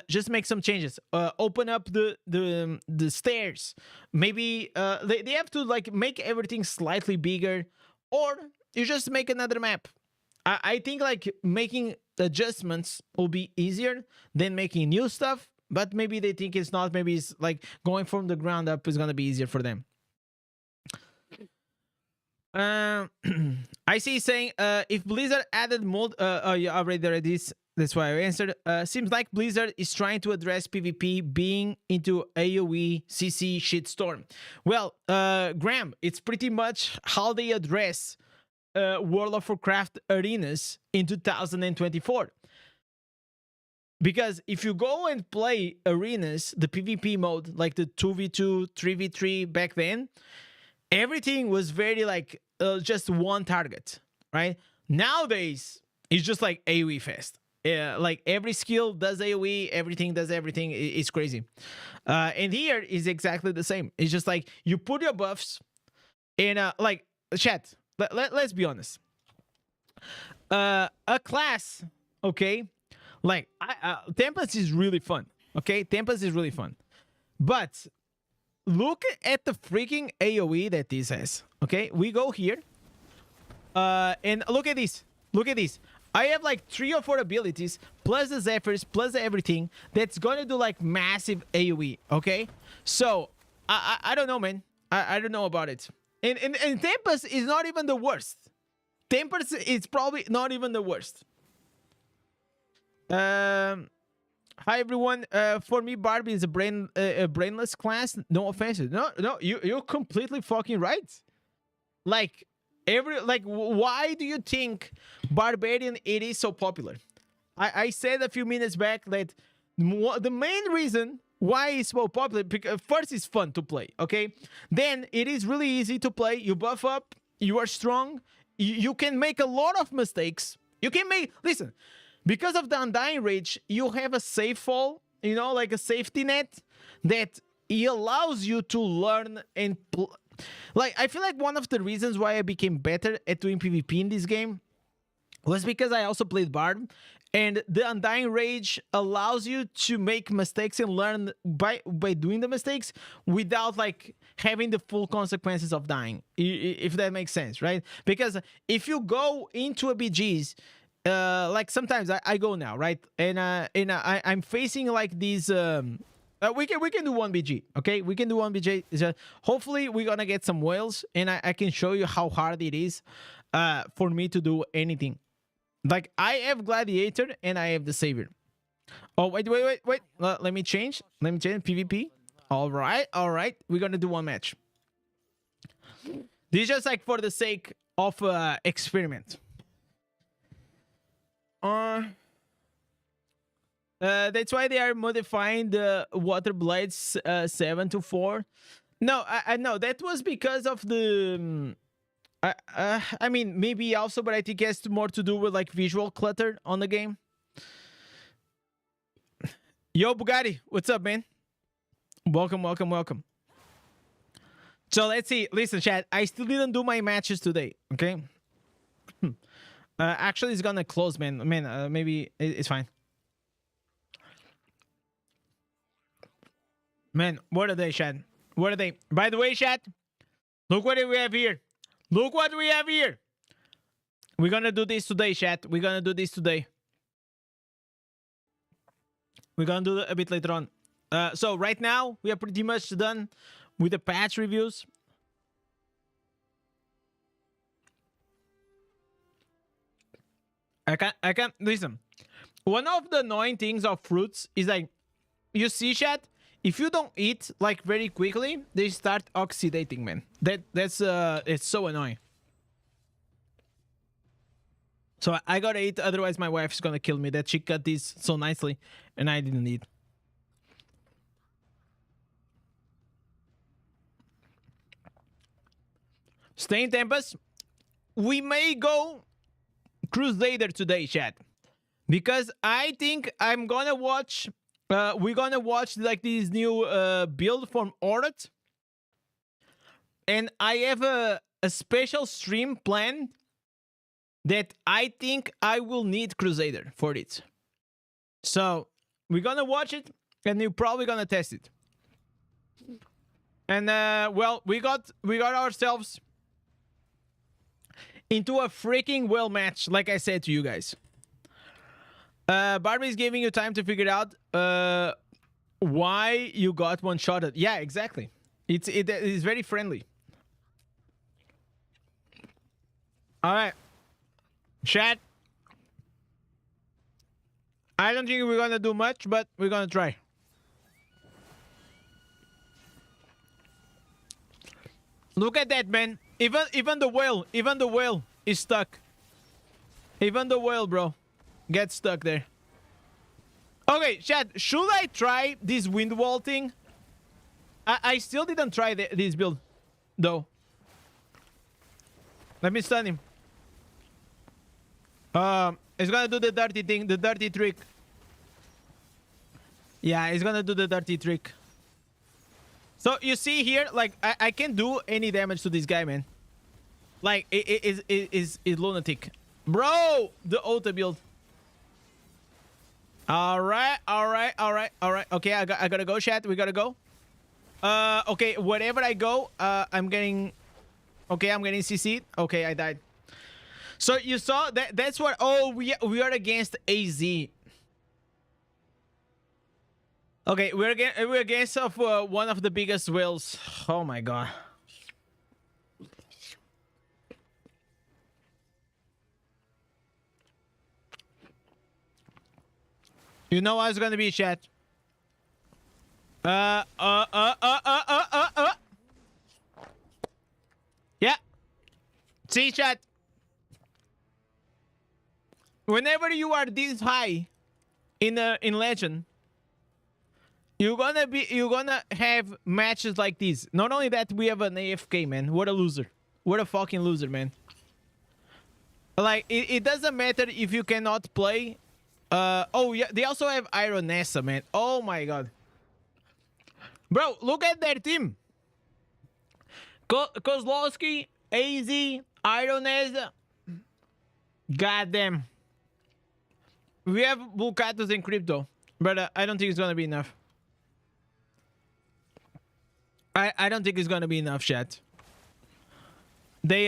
Just make some changes. Open up the stairs. Maybe they have to like make everything slightly bigger, or you just make another map. I think like making adjustments will be easier than making new stuff. But maybe they think it's not. Maybe it's like going from the ground up is going to be easier for them. I see saying if Blizzard added mold. Oh, you already read this. That's why I answered. Seems like Blizzard is trying to address PvP being into AoE CC shitstorm. Well, Graham, it's pretty much how they address World of Warcraft arenas in 2024. Because if you go and play arenas, the PvP mode, like the 2v2, 3v3 back then, everything was very like just one target, right? Nowadays, it's just like AoE fest. Like every skill does AoE, everything does everything. It's crazy. And here is exactly the same. It's just like you put your buffs in like chat. Let's be honest. A class, okay? Like Tempest is really fun. Okay, Tempest is really fun. But look at the freaking AoE that this has. Okay, we go here. And look at this. Look at this. I have like 3 or 4 abilities, plus the Zephyrs, plus everything, that's gonna do like massive AoE, okay? So, I don't know, man. I don't know about it. And Tempest is not even the worst. Tempest is probably not even the worst. Hi everyone. For me, Barb is a brainless class. No offense. No, you're completely fucking right. Like, why do you think Barbarian it is so popular? I said a few minutes back that the main reason why it's so popular, because first it's fun to play, okay? Then it is really easy to play. You buff up, you are strong, you can make a lot of mistakes. You can make, listen, because of the Undying Rage, you have a safe fall, you know, like a safety net that it allows you to learn and like, I feel like one of the reasons why I became better at doing PvP in this game was because I also played Barb, and the Undying Rage allows you to make mistakes and learn by doing the mistakes without like having the full consequences of dying, if that makes sense, right? Because if you go into a BGs, like sometimes I go now, right? And I'm facing like these we can do 1BG, okay? We can do 1BG. Hopefully we're gonna get some whales, and I can show you how hard it is for me to do anything. Like, I have Gladiator and I have the Savior. Oh, wait. Let me change PvP. All right. We're gonna do one match. This is just like for the sake of experiment. That's why they are modifying the Water Blades 7 to 4. No, I know that was because of the. I mean, maybe also, but I think it has more to do with like visual clutter on the game. Yo, Bugatti, what's up, man? Welcome. So let's see. Listen, chat. I still didn't do my matches today. Okay. Actually, it's gonna close, man. Maybe it's fine. Man, what are they, chat? What are they? By the way, chat, look what we have here. Look what we have here. We're gonna do this today, chat. We're gonna do this today. We're gonna do it a bit later on. So right now, we are pretty much done with the patch reviews. I can't listen. One of the annoying things of fruits is like, you see, chat, if you don't eat like very quickly, they start oxidating, man. That's it's so annoying. So I gotta eat, otherwise my wife is gonna kill me that she cut this so nicely and I didn't eat. Stay in Tempest. We may go Crusader today, chat, because I think I'm gonna watch. We're gonna watch like this new build from Orat, and I have a special stream planned that I think I will need Crusader for it. So we're gonna watch it, and you're probably gonna test it. And well, we got ourselves into a freaking well match, like I said to you guys. Barbie is giving you time to figure out why you got one-shotted. Yeah, exactly. It is very friendly. All right, chat. I don't think we're gonna do much, but we're gonna try. Look at that, man. Even the whale is stuck. Even the whale, bro, gets stuck there. Okay, chat. Should I try this wind wall thing? I still didn't try this build, though. Let me stun him. It's gonna do the dirty thing, the dirty trick. Yeah, it's gonna do the dirty trick. So you see here, like I can't do any damage to this guy, man. Like it is lunatic, bro. The auto build. All right. Okay, I gotta go, chat. We gotta go. Okay, wherever I go, I'm getting. Okay, I'm getting CC'd. Okay, I died. So you saw that? That's what. Oh, we are against AZ. Okay, we're against of one of the biggest whales. Oh my god. You know what's gonna be, chat? Yeah. See, chat. Whenever you are this high in Legend, you're gonna have matches like these. Not only that, we have an AFK, man. What a loser. What a fucking loser, man. Like, it doesn't matter if you cannot play. Oh yeah, they also have Ironessa, man. Oh my god. Bro, look at their team. Kozlowski, AZ, Ironessa. Goddamn. We have Vulcatus and Crypto, but I don't think it's gonna be enough. I don't think it's gonna be enough, chat. They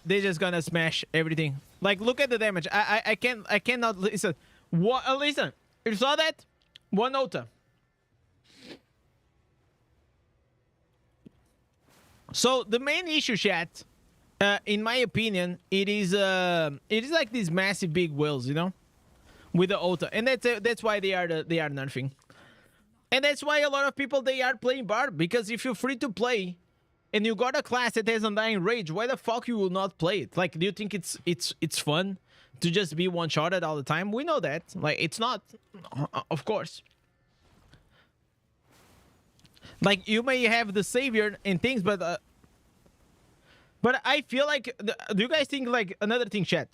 just gonna smash everything. Like, look at the damage. I cannot listen. What? Listen, you saw that? One Ota. So the main issue, chat, in my opinion, it is like these massive big whales, you know, with the Ota, and that's why they are nerfing, and that's why a lot of people they are playing Barb, because if you're free to play, and you got a class that has Undying Rage, why the fuck you will not play it? Like, do you think it's fun to just be one-shotted all the time? We know that. Like, it's not, of course. Like, you may have the savior and things, but I feel like, do you guys think, like, another thing, chat?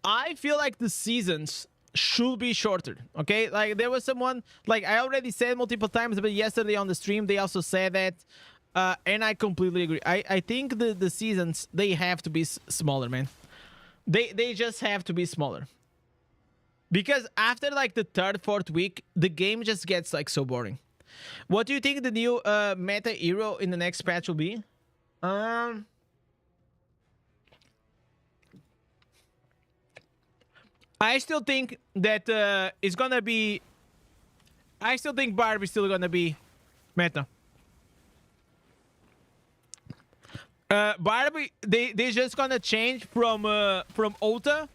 I feel like the seasons should be shorter, okay? Like, there was someone, like, I already said multiple times, but yesterday on the stream, they also said that, and I completely agree. I think the seasons, they have to be smaller, man. They just have to be smaller. Because after, like, the third, fourth week, the game just gets, like, so boring. What do you think the new meta hero in the next patch will be? I still think that it's gonna be. I still think Barb is still gonna be meta. Barb, they just gonna change from Ota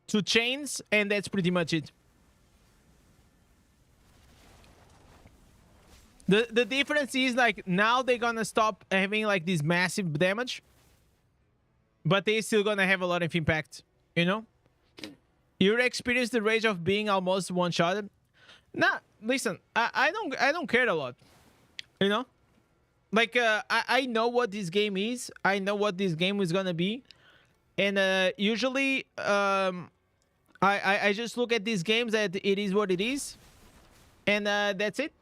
to chains, and that's pretty much it. The difference is, like, now they're gonna stop having, like, this massive damage, but they still gonna have a lot of impact, you know? You experience the rage of being almost one-shotted? Nah, listen, I don't care a lot, you know? Like, I know what this game is. I know what this game is gonna be. And usually, I just look at these games that it is what it is. And that's it.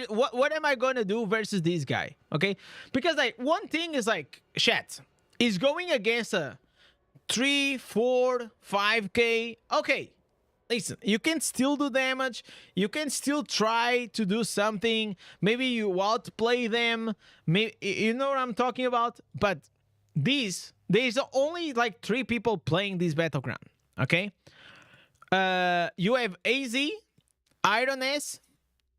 What am I gonna do versus this guy? Okay, because, like, one thing is, like, chat is going against a 3, 4, 5k. Okay, listen, you can still do damage. You can still try to do something. Maybe you outplay them. Maybe, you know what I'm talking about. But there's only, like, 3 people playing this battleground. Okay, you have AZ, Ironess,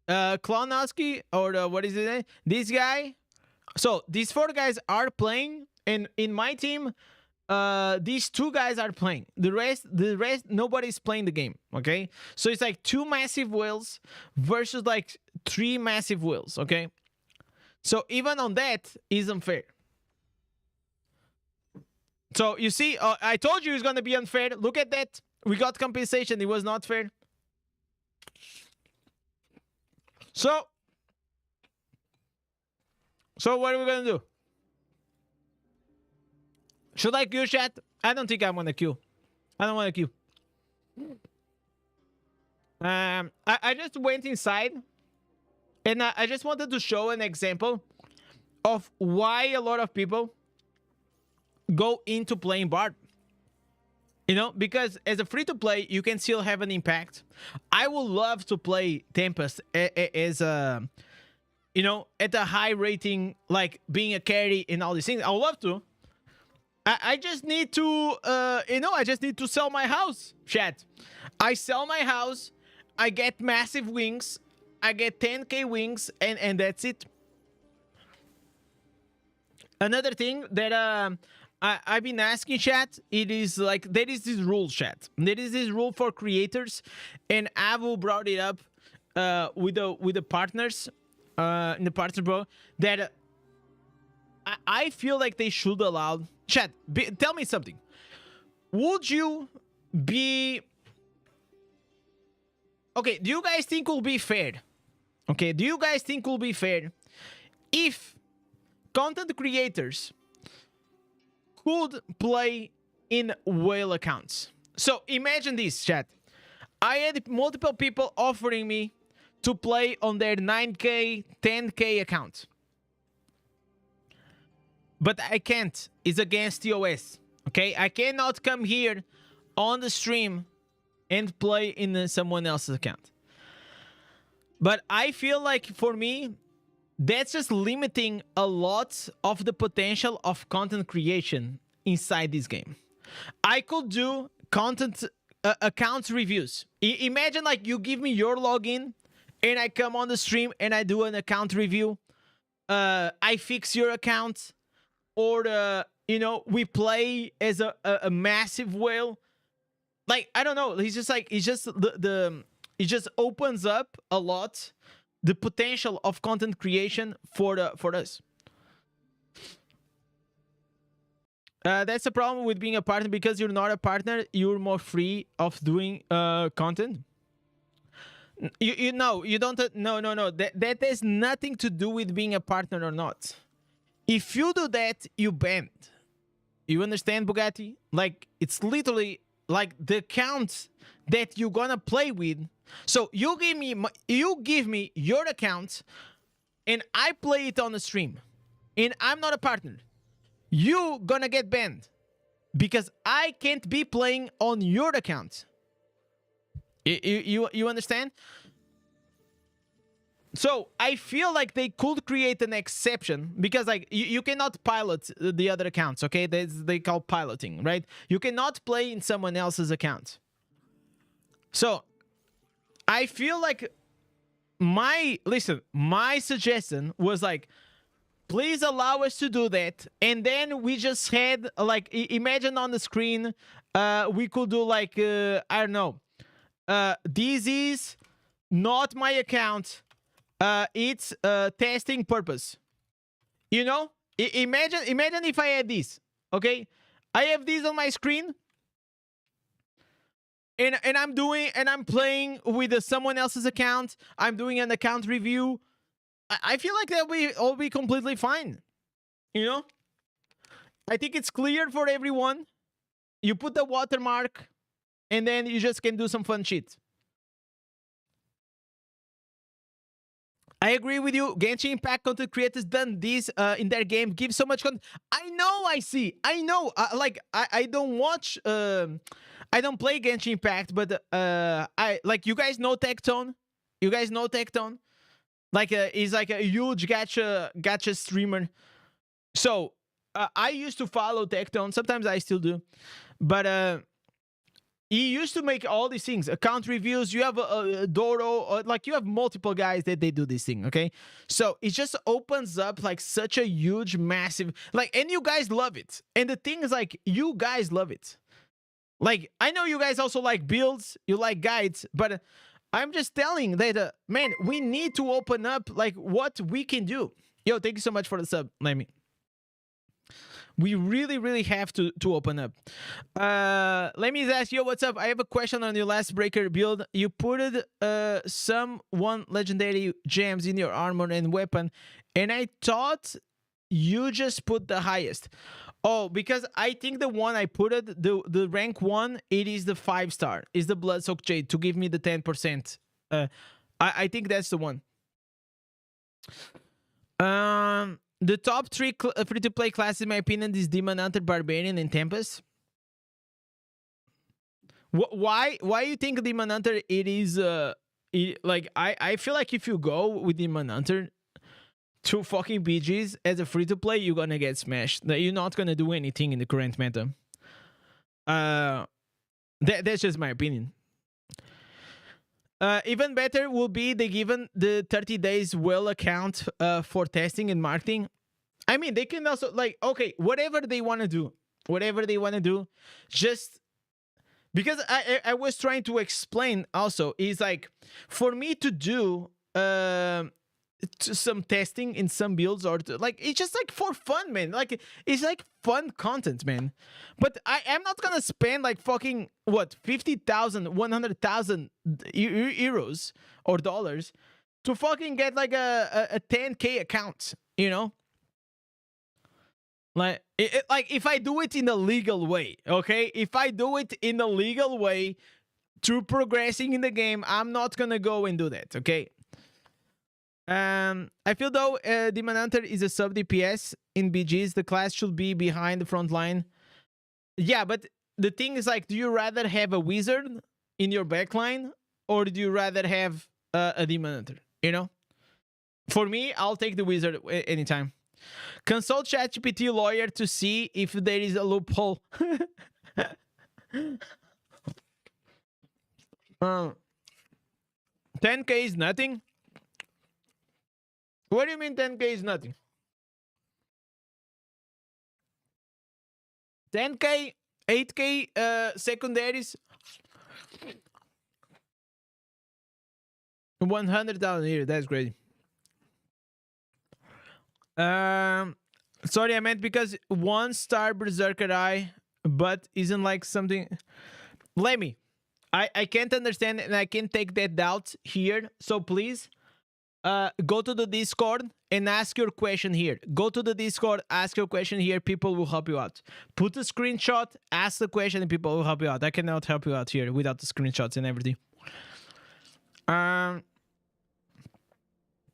Klonowski, or what is it? This guy. So these 4 guys are playing, and in my team, these two guys are playing. The rest, nobody's playing the game. Okay, so it's like two massive whales versus like three massive whales. Okay, so even on that is unfair. So you see, I told you it's gonna be unfair. Look at that. We got compensation. It was not fair. So what are we gonna do? Should I queue, chat? I don't think I'm gonna queue. I don't wanna queue. I just went inside and I just wanted to show an example of why a lot of people go into playing Barb. You know, because as a free-to-play, you can still have an impact. I would love to play Tempest as a, you know, at a high rating, like being a carry and all these things. I would love to. I just need to, you know, I just need to sell my house, chat. I sell my house, I get massive wings, I get 10k wings, and that's it. Another thing that I've been asking chat, it is like, there is this rule, chat. There is this rule for creators, and Avu brought it up with the partners, in the partner bro, that I feel like they should allow... Chat, tell me something. Would you be... Okay, do you guys think it will be fair? Okay, do you guys think it will be fair if content creators could play in whale accounts? So imagine this, chat. I had multiple people offering me to play on their 9k, 10k account. But I can't. It's against TOS. Okay? I cannot come here on the stream and play in someone else's account. But I feel like for me, that's just limiting a lot of the potential of content creation inside this game. I could do content account reviews. Imagine like you give me your login and I come on the stream and I do an account review. I fix your account. Or, you know, we play as a massive whale. Like, I don't know. He's just like, it's just it just opens up a lot the potential of content creation for us. That's the problem with being a partner, because you're not a partner, you're more free of doing content. You know, you don't. No. That has nothing to do with being a partner or not. If you do that, you banned. You understand, Bugatti? Like, it's literally like the account that you're gonna play with. So you give me your account, and I play it on the stream, and I'm not a partner. You gonna get banned because I can't be playing on your account. You understand? So I feel like they could create an exception, because like you cannot pilot the other accounts, okay? They call piloting, right? You cannot play in someone else's account. So I feel like my suggestion was like, please allow us to do that. And then we just had like, imagine on the screen, we could do like, I don't know. This is not my account. It's testing purpose. You know, imagine if I had this. Okay, I have this on my screen, and I'm playing with someone else's account. I'm doing an account review. I feel like that will all be completely fine. You know, I think it's clear for everyone. You put the watermark, and then you just can do some fun shit. I agree with you. Genshin Impact content creators done this in their game. Give so much content. I know. I know. I don't watch. I don't play Genshin Impact, but I like, you guys know Tectone. You guys know Tectone. Like he's like a huge gacha streamer. So I used to follow Tectone. Sometimes I still do, but he used to make all these things, account reviews. You have a Doro, like you have multiple guys that they do this thing. Okay, so it just opens up like such a huge, massive, like, and you guys love it. And the thing is, like, you guys love it. Like, I know you guys also like builds, you like guides, but I'm just telling that, man, we need to open up like what we can do. Yo, thank you so much for the sub, Lemmy. We really have to open up. Let me ask you, what's up? I have a question on your last breaker build. You put some one legendary gems in your armor and weapon, and I thought you just put the highest. Oh, because I think the one I put it, the rank 1, it is the 5-star. Is the Bloodsoaked Jade to give me the 10%. I think that's the one. The top 3 free-to-play classes, in my opinion, is Demon Hunter, Barbarian, and Tempest. Why you think Demon Hunter? It is like I feel like if you go with Demon Hunter to fucking BGs as a free-to-play, you're gonna get smashed. You're not gonna do anything in the current meta. That's just my opinion. Even better will be they given the 30 days well account for testing and marketing. I mean, they can also, like, okay, whatever they want to do, just because I was trying to explain also is like, for me to do some testing in some builds, or like, it's just like for fun, man. Like, it's like fun content, man. But I am not gonna spend like fucking what 50,000, 100,000 euros or dollars to fucking get like a 10k account, you know. Like, like if I do it in a legal way, okay? If I do it in a legal way through progressing in the game, I'm not gonna go and do that, okay? I feel though Demon Hunter is a sub DPS in BGs. The class should be behind the front line. Yeah, but the thing is, like, do you rather have a wizard in your backline, or do you rather have a Demon Hunter? You know, for me, I'll take the wizard anytime. Consult ChatGPT lawyer to see if there is a loophole. 10k is nothing. What do you mean 10k is nothing? 10k, 8k secondaries, 100,000 here. That's great. Sorry, I meant because 1-star Berserker Eye, but isn't like something. Let me. I can't understand, and I can't take that doubt here. So please, go to the Discord and ask your question here. Go to the Discord, ask your question here. People will help you out. Put a screenshot, ask the question, and people will help you out. I cannot help you out here without the screenshots and everything.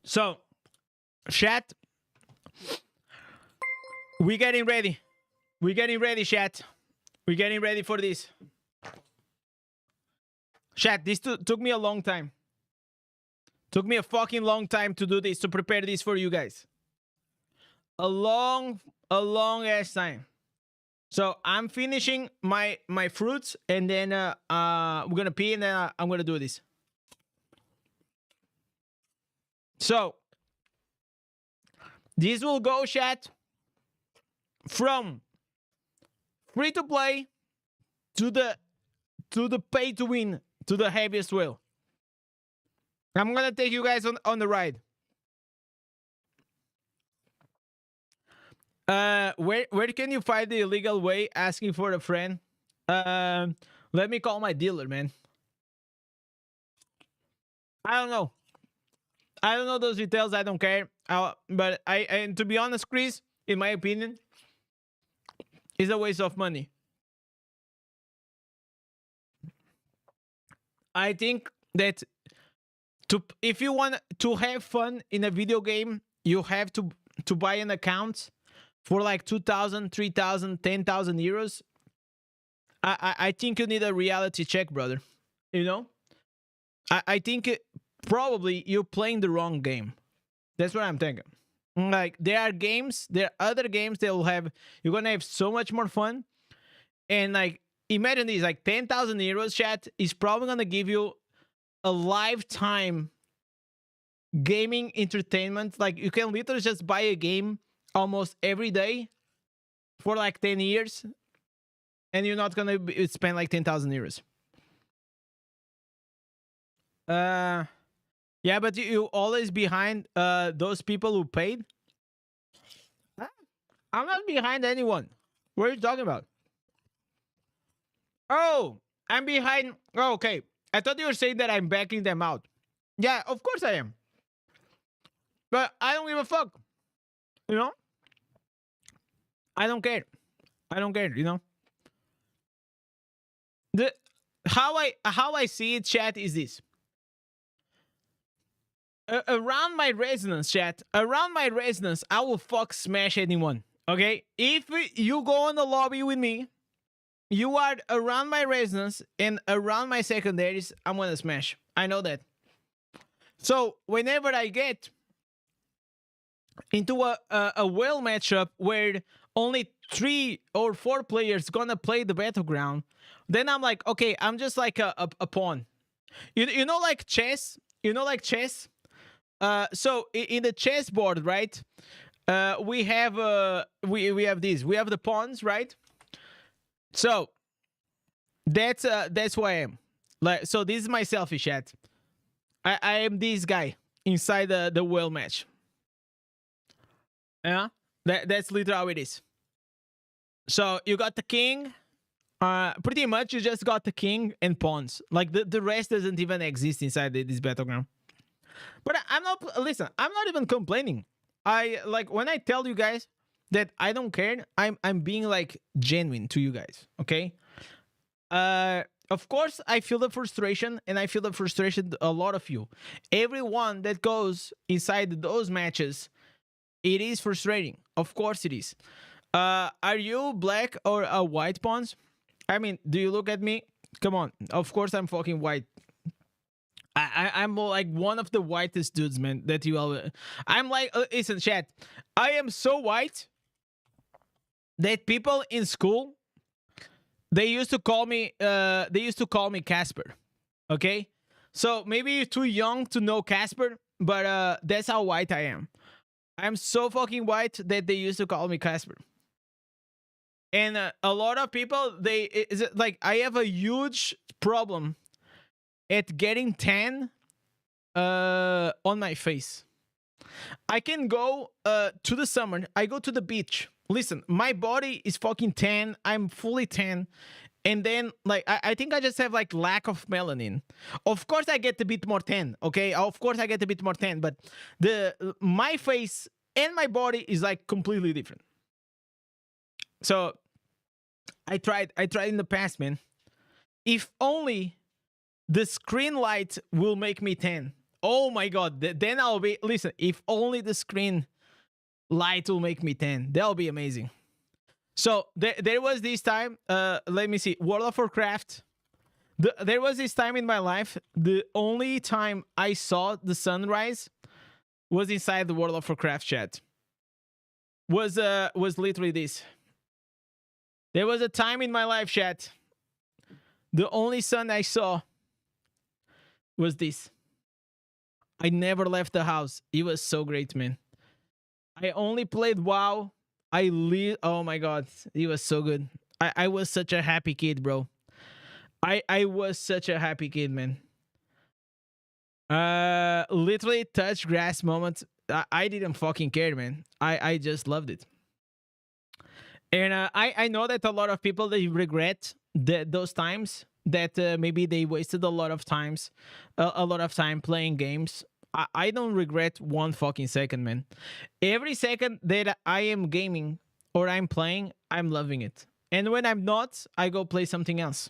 So, chat, we're getting ready. We're getting ready, chat. We're getting ready for this. Chat, this took me a long time. Took me a fucking long time to do this, to prepare this for you guys. A long ass time. So I'm finishing my fruits, and then we're gonna pee, and then I'm gonna do this. So this will go, chat, from free to play to the pay to win, to the heaviest whale. I'm gonna take you guys on the ride. Where can you find the illegal way? Asking for a friend. Let me call my dealer, man. I don't know. I don't know those details. I don't care. But and to be honest, Chris, in my opinion, it's a waste of money. I think that if you want to have fun in a video game, you have to buy an account for like 2,000, 3,000, 10,000 euros. I think you need a reality check, brother. You know, I think probably you're playing the wrong game. That's what I'm thinking. Like, there are other games that will have, you're gonna have so much more fun, and like imagine this, like 10,000 euros, chat, is probably gonna give you a lifetime gaming entertainment. Like you can literally just buy a game almost every day for like 10 years and you're not gonna spend like 10,000 euros. Yeah, but you always behind those people who paid. Huh? I'm not behind anyone. What are you talking about? Oh, I'm behind. Oh, okay. I thought you were saying that I'm backing them out. Yeah, of course I am. But I don't give a fuck. You know? I don't care. I don't care, you know? The how I see it, chat, is this. Around my residence, chat. Around my residence, I will fuck smash anyone. Okay? If you go in the lobby with me, you are around my residence and around my secondaries, I'm gonna smash. I know that. So whenever I get into a well matchup where only 3 or 4 players gonna play the battleground, then I'm like, okay, I'm just like a pawn. You know, like chess. You know, like chess. So in the chessboard, right? We have we have these. We have the pawns, right? So that's who I am. Like, so this is my selfie chat. I am this guy inside the whale match. Yeah, that's literally how it is. So you got the king. Pretty much you just got the king and pawns. Like the rest doesn't even exist inside this battleground. But I'm not. Listen, I'm not even complaining. I like when I tell you guys that I don't care. I'm being like genuine to you guys. Okay. Of course, I feel the frustration, and I feel the frustration a lot of you. Everyone that goes inside those matches, it is frustrating. Of course, it is. Are you black or white pawns? I mean, do you look at me? Come on. Of course, I'm fucking white. I'm like one of the whitest dudes, man. That you all. I'm like, listen, chat. I am so white that people in school, they used to call me Casper. Okay, so maybe you're too young to know Casper, but that's how white I am. I'm so fucking white that they used to call me Casper. And a lot of people, like, I have a huge problem at getting tan on my face. I can go to the summer. I go to the beach. Listen, my body is fucking tan. I'm fully tan. And then, like, I think I just have, like, lack of melanin. Of course, I get a bit more tan, okay? Of course, I get a bit more tan. But my face and my body is, like, completely different. So, I tried in the past, man. If only the screen light will make me tan. Oh my god, then I'll be... Listen, if only the screen light will make me tan. That'll be amazing. So, there was this time... let me see. World of Warcraft. There was this time in my life, the only time I saw the sunrise was inside the World of Warcraft chat. Was literally this. There was a time in my life, chat. The only sun I saw was this. I never left the house. It was so great, man. I only played WoW. Oh my god. It was so good. I was such a happy kid, bro. I was such a happy kid, man. Literally touch grass moment. I didn't fucking care, man. I just loved it. And I know that a lot of people, they regret those times, that maybe they wasted a lot of time playing games. I don't regret one fucking second, man. Every second that I am gaming or I'm playing, I'm loving it. And when I'm not, I go play something else.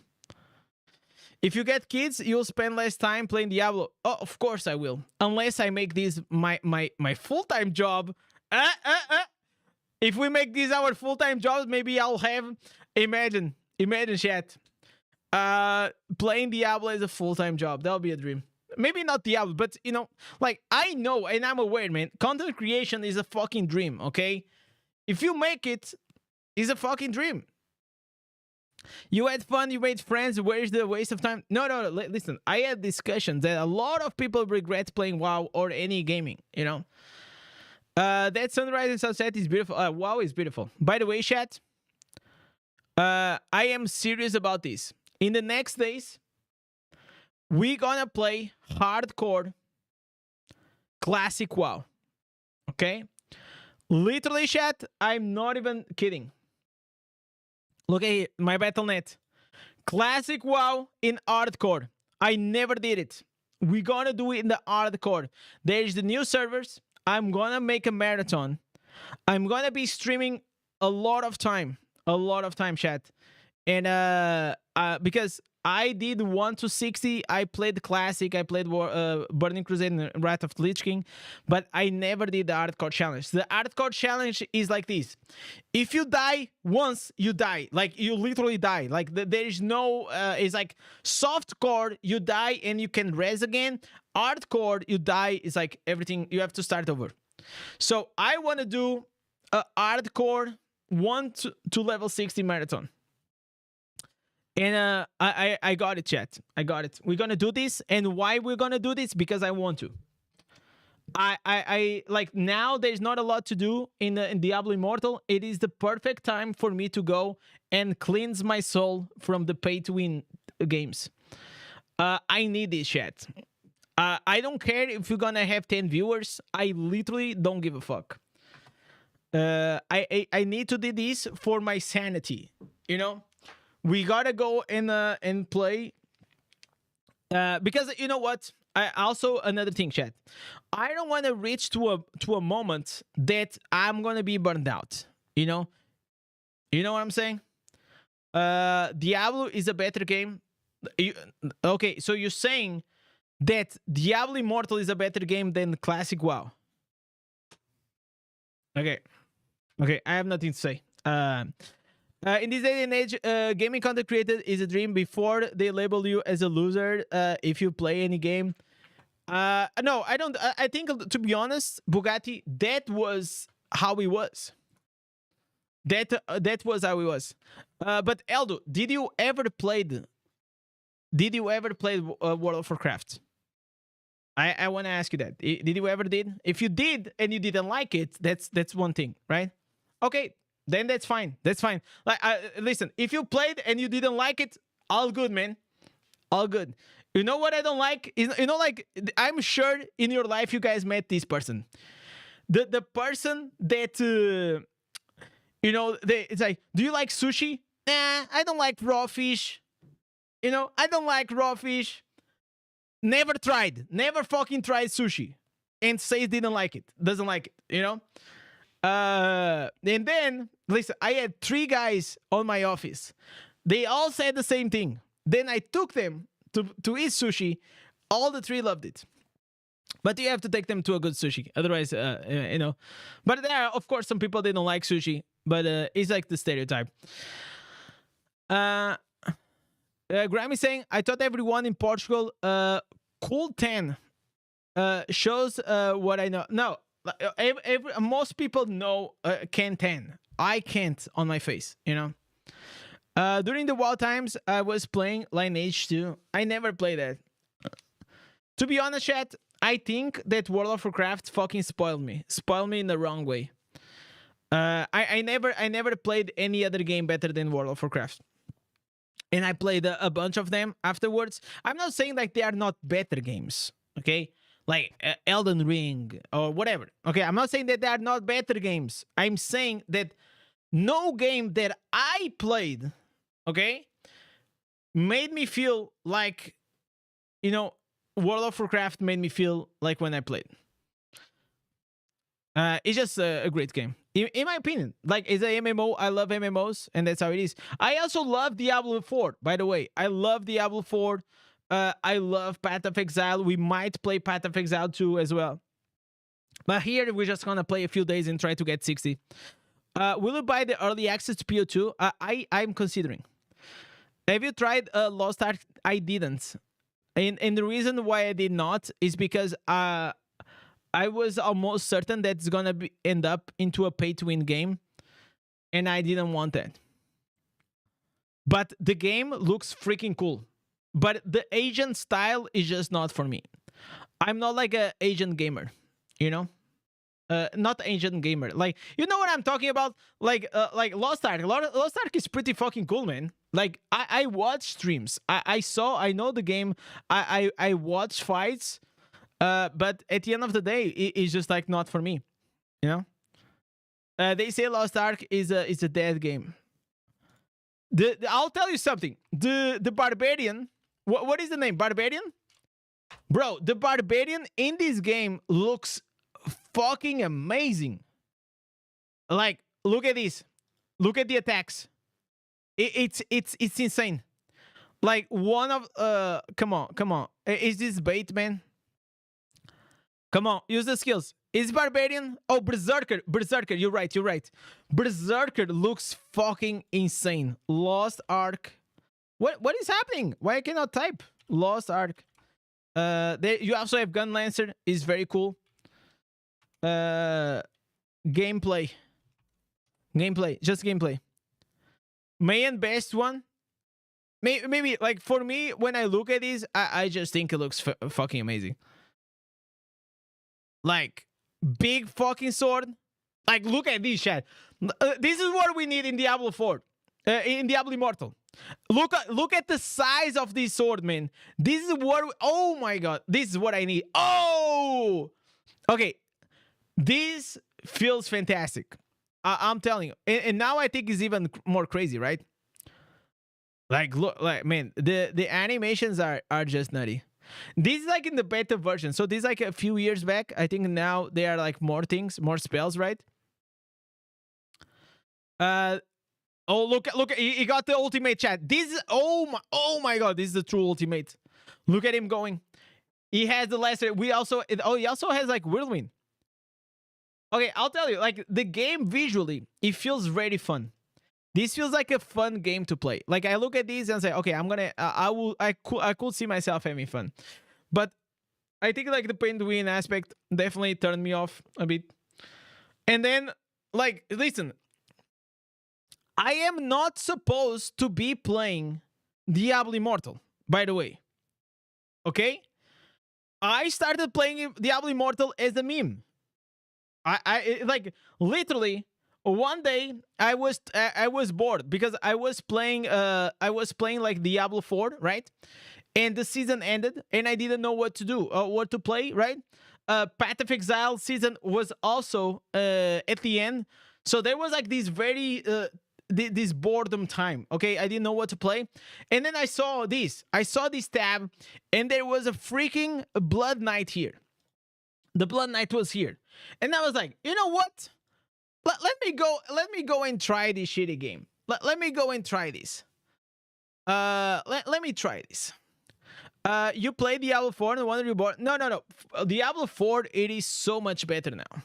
If you get kids, you'll spend less time playing Diablo. Oh, of course I will. Unless I make this my full-time job. If we make these our full-time jobs, maybe I'll have... Imagine chat. Playing Diablo is a full-time job. That'll be a dream. Maybe not Diablo, but, you know, like, I know and I'm aware, man. Content creation is a fucking dream, okay? If you make it, it's a fucking dream. You had fun, you made friends. Where's the waste of time? No, no, no. Listen, I had discussions that a lot of people regret playing WoW or any gaming, you know? That sunrise and sunset is beautiful. WoW is beautiful. By the way, chat, I am serious about this. In the next days, we're gonna play hardcore classic WoW. Okay? Literally, chat, I'm not even kidding. Look at here, my Battle.net. Classic WoW in hardcore. I never did it. We're gonna do it in the hardcore. There's the new servers. I'm gonna make a marathon. I'm gonna be streaming a lot of time, chat. And because I did 1 to 60, I played classic, I played Burning Crusade and Wrath of the Lich King, but I never did the hardcore challenge. The hardcore challenge is like this: if you die once, you die. Like, you literally die. Like, there is no. It's like softcore, you die and you can res again. Hardcore, you die. It's like everything. You have to start over. So I want to do a hardcore 1 to level 60 marathon. And I got it, chat. I got it. We're gonna do this, and why we're gonna do this? Because I want to. I like, now there's not a lot to do in Diablo Immortal. It is the perfect time for me to go and cleanse my soul from the pay-to-win games. I need this, chat. I don't care if you're gonna have 10 viewers. I literally don't give a fuck. I need to do this for my sanity, you know? We gotta go and play, because you know what? I also, another thing, chat. I don't want to reach to a moment that I'm gonna be burned out. You know what I'm saying? Diablo is a better game. Okay, so you're saying that Diablo Immortal is a better game than Classic WoW? Okay, I have nothing to say. In this day and age, gaming content created is a dream before they label you as a loser if you play any game. No, I don't. I think, to be honest, Bugatti, that was how he was. That was how he was. But Eldo, did you ever play World of Warcraft? I want to ask you that. Did you ever did? If you did and you didn't like it, that's one thing, right? Okay. Then that's fine. That's fine. Like, listen, if you played and you didn't like it, all good, man. All good. You know what I don't like? Is, you know, like, I'm sure in your life you guys met this person. The person that, you know, it's like, do you like sushi? Nah, I don't like raw fish. You know, I don't like raw fish. Never fucking tried sushi. And says didn't like it. Doesn't like it, you know? And then, listen, I had 3 guys on my office. They all said the same thing. Then I took them to eat sushi. All the 3 loved it. But you have to take them to a good sushi. Otherwise, you know. But there are, of course, some people, they don't like sushi. But it's like the stereotype. Grammy saying, I thought everyone in Portugal, cool 10 shows what I know. No. Most people know can 10. I can't on my face, you know. During the WoW times, I was playing Lineage 2. I never played that. To be honest, chat, I think that World of Warcraft fucking spoiled me. Spoiled me in the wrong way. I never played any other game better than World of Warcraft. And I played a bunch of them afterwards. I'm not saying like they are not better games, okay? Like Elden Ring or whatever. Okay, I'm not saying that they are not better games. I'm saying that no game that I played, okay, made me feel like, you know, World of Warcraft made me feel like when I played. It's just a great game. In my opinion, like, it's a MMO. I love MMOs, and that's how it is. I also love Diablo 4, by the way. I love Diablo 4. I love Path of Exile. We might play Path of Exile 2 as well. But here, we're just going to play a few days and try to get 60. Will you buy the early access to PO2? I'm considering. Have you tried Lost Ark? I didn't. And the reason why I did not is because I was almost certain that it's going to end up into a pay-to-win game. And I didn't want that. but the game looks freaking cool. But the agent style is just not for me. I'm not like a agent gamer, you know. Not agent gamer. Like, you know what I'm talking about? Like Lost Ark. Lost Ark is pretty fucking cool, man. Like I watch streams. I know the game. I watch fights. But at the end of the day, it's just like not for me. You know. They say Lost Ark is a dead game. I'll tell you something. The Barbarian. What is the name? Barbarian? Bro, the Barbarian in this game looks fucking amazing. Like, look at this. Look at the attacks. It's insane. Like, one of come on. Is this bait, man? Come on, use the skills. Is Barbarian? Oh, Berserker. You're right. Berserker looks fucking insane. Lost Ark. What is happening? Why I cannot type? Lost Ark. You also have Gun Lancer. Is very cool. Gameplay. Just gameplay. Main best one. Maybe like for me, when I look at this, I just think it looks fucking amazing. Like, big fucking sword. Like, look at this shit. This is what we need in Diablo 4. In Diablo Immortal. Look at the size of this sword, man. This is what... oh my god. This is what I need. Oh! Okay. This feels fantastic. I'm telling you. And now I think it's even more crazy, right? Like, look, like, man, the animations are just nutty. This is like in the beta version. So this is like a few years back. I think now there are like more things, more spells, right? Oh, look, he got the ultimate, chat. This is, oh my god, this is the true ultimate. Look at him going. He has the lesser. He also has like Whirlwind. Okay, I'll tell you, like, the game visually, it feels very fun. This feels like a fun game to play. Like, I look at these and say, okay, I'm gonna, I could see myself having fun. But I think like the pay to win aspect definitely turned me off a bit. And then, like, listen, I am not supposed to be playing Diablo Immortal, by the way. Okay? I started playing Diablo Immortal as a meme. I like, literally, one day I was bored because I was playing like Diablo 4, right? And the season ended and I didn't know what to do, what to play, right? Path of Exile season was also at the end. So there was like this very this boredom time. Okay, I didn't know what to play. And then I saw this tab and there was a freaking Blood Knight here. The Blood Knight was here. And I was like, you know what? Let me go and try this shitty game. Let me go and try this. Let me try this. You play Diablo 4 and Wonder Reborn? No. Diablo 4, it is so much better now.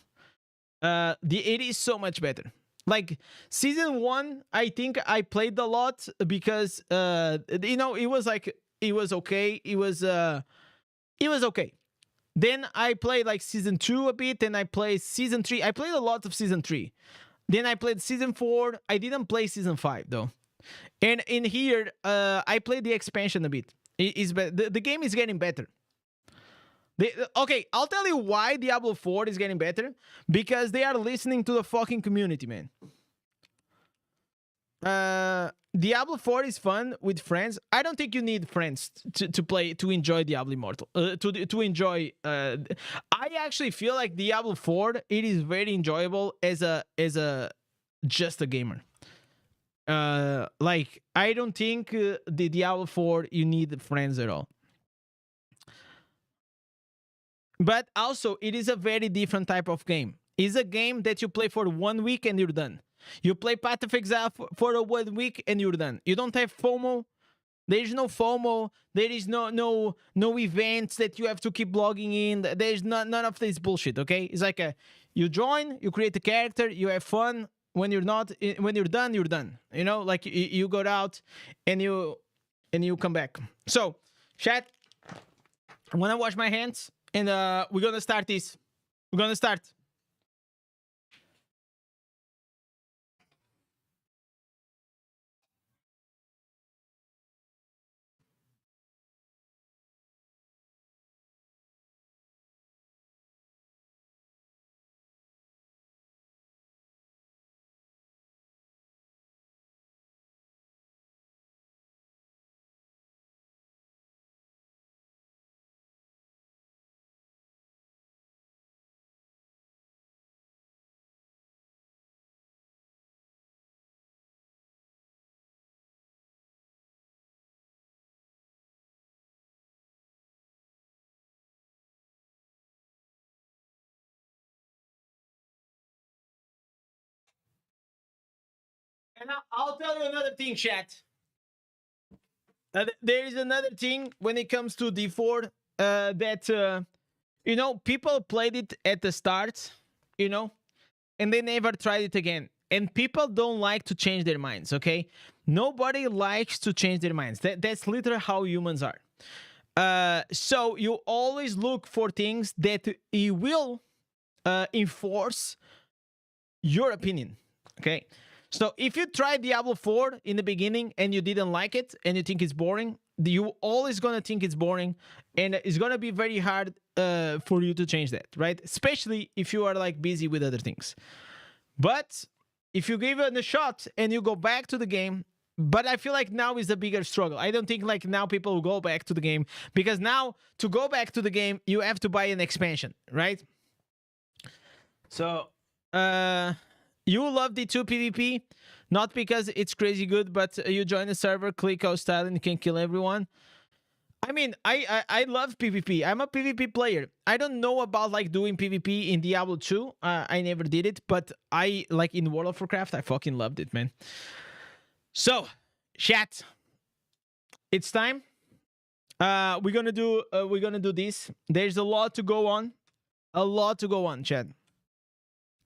It is so much better. Like, season 1, I think I played a lot because you know, it was like, it was okay. It was okay. Then I played like season 2 a bit, and I played season 3. I played a lot of season 3. Then I played season 4. I didn't play season 5 though. And in here, I played the expansion a bit. The game is getting better. Okay, I'll tell you why Diablo 4 is getting better. Because they are listening to the fucking community, man. Diablo 4 is fun with friends. I don't think you need friends to play, to enjoy Diablo Immortal. To enjoy. I actually feel like Diablo 4, it is very enjoyable as just a gamer. Like, I don't think the Diablo 4 you need friends at all. But also, it is a very different type of game. It's a game that you play for 1 week and you're done. You play Path of Exile for 1 week and you're done. You don't have FOMO. There is no FOMO. There is no events that you have to keep logging in. There's none of this bullshit, okay? It's like you join, you create a character, you have fun. When you're done, you're done. You know, like you go out and you come back. So, chat, I want to wash my hands and we're going to start this. We're going to start. And I'll tell you another thing, chat. There is another thing when it comes to D4 that you know, people played it at the start, you know, and they never tried it again. And people don't like to change their minds, okay? Nobody likes to change their minds. That's literally how humans are. So you always look for things that you will enforce your opinion, okay? So if you tried Diablo 4 in the beginning and you didn't like it and you think it's boring, you always gonna think it's boring, and it's gonna be very hard for you to change that, right? Especially if you are like busy with other things. But if you give it a shot and you go back to the game, but I feel like now is the bigger struggle. I don't think like now people will go back to the game, because now to go back to the game, you have to buy an expansion, right? So, you love D2 PvP, not because it's crazy good, but you join a server, click out style, and you can kill everyone. I mean, I love PvP. I'm a PvP player. I don't know about like doing PvP in Diablo 2. I never did it, but I like in World of Warcraft. I fucking loved it, man. So, chat, it's time. We're gonna do this. There's a lot to go on, chat.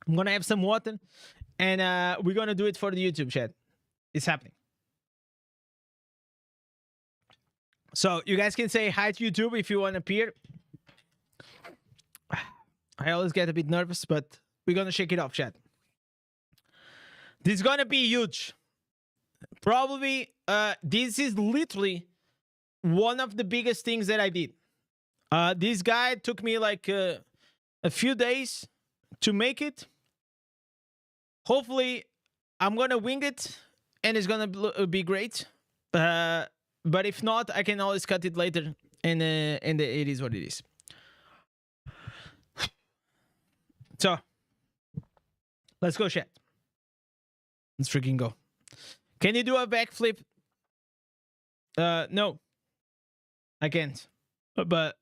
I'm gonna have some water, and we're gonna do it for the YouTube, chat. It's happening. So you guys can say hi to YouTube if you want to appear. I always get a bit nervous, but we're gonna shake it off, chat. This is gonna be huge. Probably, this is literally one of the biggest things that I did. This guy took me like a few days to make it. Hopefully, I'm gonna wing it, and it's gonna be great. But if not, I can always cut it later, and it is what it is. So, let's go, chat. Let's freaking go. Can you do a backflip? No. I can't. But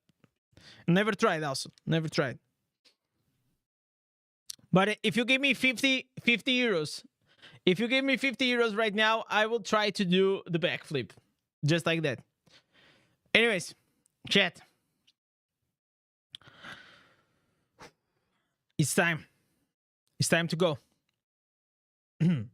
never tried also. Never tried. But if you give me 50 euros, if you give me 50 euros right now, I will try to do the backflip. Just like that. Anyways, chat. It's time. It's time to go. Hi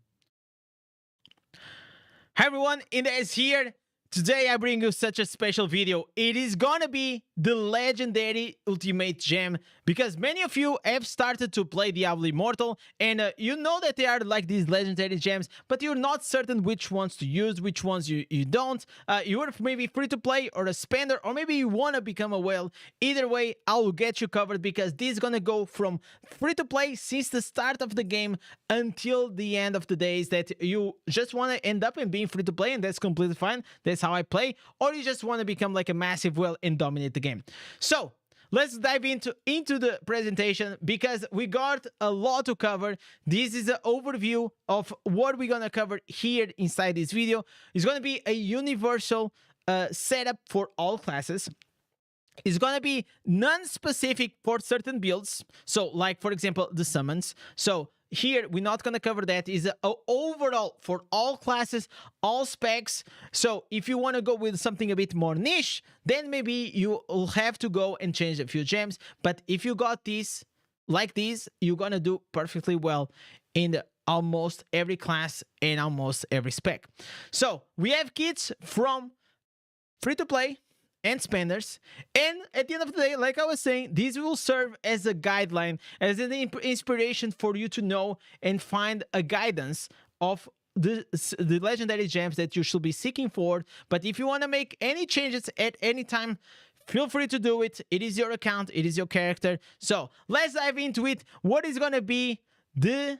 everyone, Indez here. Today I bring you such a special video. It is gonna be the legendary ultimate gem, because many of you have started to play Diablo Immortal, and you know that they are like these legendary gems, but you're not certain which ones to use, which ones you don't. You're maybe free to play or a spender, or maybe you want to become a whale. Either way, I will get you covered, because this is gonna go from free to play since the start of the game until the end of the days that you just want to end up in being free to play, and that's completely fine. That's how I play. Or you just want to become like a massive whale and dominate the game. So let's dive into the presentation, because we got a lot to cover. This is an overview of what we're gonna cover here inside this video. It's gonna be a universal setup for all classes. It's gonna be non-specific for certain builds. So like, for example, the summons. So here we're not gonna cover that. Is overall for all classes, all specs. So if you want to go with something a bit more niche, then maybe you will have to go and change a few gems. But if you got this like this, you're gonna do perfectly well in almost every class and almost every spec. So we have kits from free to play and spenders, and at the end of the day, like I was saying, this will serve as a guideline, as an inspiration for you to know and find a guidance of the legendary gems that you should be seeking for. But if you want to make any changes at any time, feel free to do it. It is your account, it is your character. So let's dive into it. What is gonna be the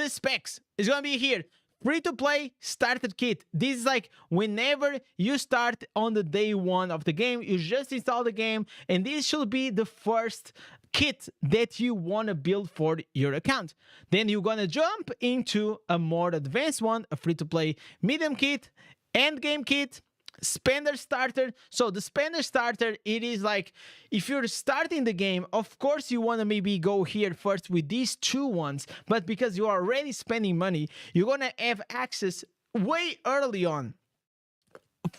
specs? It's gonna be here. Free to play starter kit. This is like whenever you start on the day one of the game, you just install the game, and this should be the first kit that you want to build for your account. Then you're gonna jump into a more advanced one, a free to play medium kit, end game kit, Spender starter. So the spender starter, it is like if you're starting the game, of course you want to maybe go here first with these two ones, but because you are already spending money, you're gonna have access way early on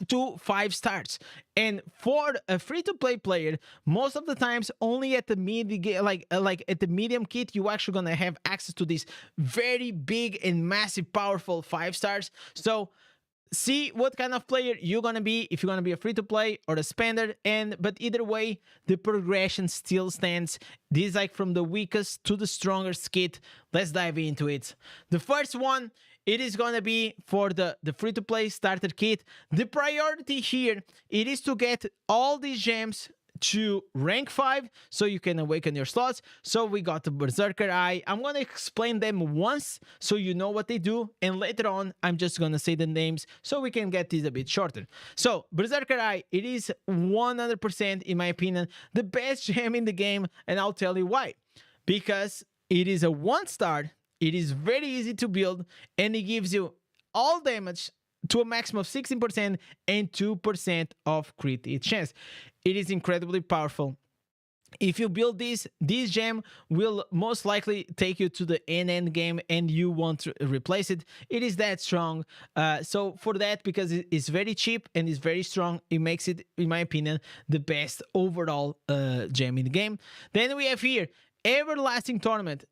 to 5 stars. And for a free-to-play player, most of the times only at the like at the medium kit, you actually gonna have access to these very big and massive powerful 5 stars. So see what kind of player you're gonna be, if you're gonna be a free-to-play or a spender. But either way, the progression still stands. This is like from the weakest to the strongest kit. Let's dive into it. The first one, it is gonna be for the free-to-play starter kit. The priority here, it is to get all these gems to rank 5 so you can awaken your slots. So we got the Berserker Eye. I'm gonna explain them once so you know what they do, and later on I'm just gonna say the names so we can get this a bit shorter. So Berserker Eye, it is 100% in my opinion the best gem in the game, and I'll tell you why. Because it is a 1-star, it is very easy to build, and it gives you all damage to a maximum of 16% and 2% of crit hit chance. It is incredibly powerful. If you build this gem will most likely take you to the end game, and you want to replace it. It is that strong. So for that, because it's very cheap and it's very strong, it makes it, in my opinion, the best overall gem in the game. Then we have here Everlasting Torment.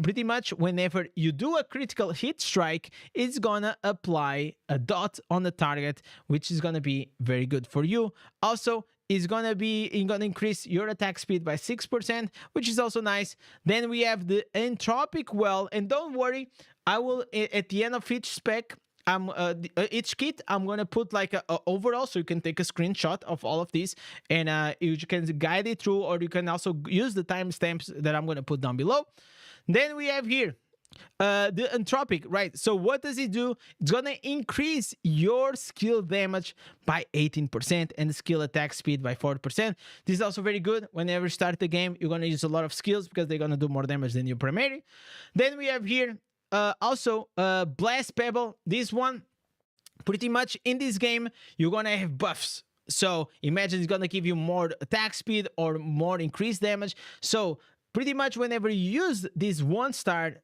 Pretty much whenever you do a critical hit strike, it's gonna apply a dot on the target, which is gonna be very good for you. Also, it's gonna increase your attack speed by 6%, which is also nice. Then we have the Entropic Well, and don't worry, I will at the end of each spec, each kit, I'm gonna put like a overall, so you can take a screenshot of all of these, and you can guide it through, or you can also use the timestamps that I'm gonna put down below. Then we have here the Entropic, right? So what does it do? It's gonna increase your skill damage by 18% and the skill attack speed by 4%. This is also very good. Whenever you start the game, you're gonna use a lot of skills because they're gonna do more damage than your primary. Then we have here also Blast Pebble. This one, pretty much in this game, you're gonna have buffs. So imagine it's gonna give you more attack speed or more increased damage. So pretty much whenever you use this 1-star,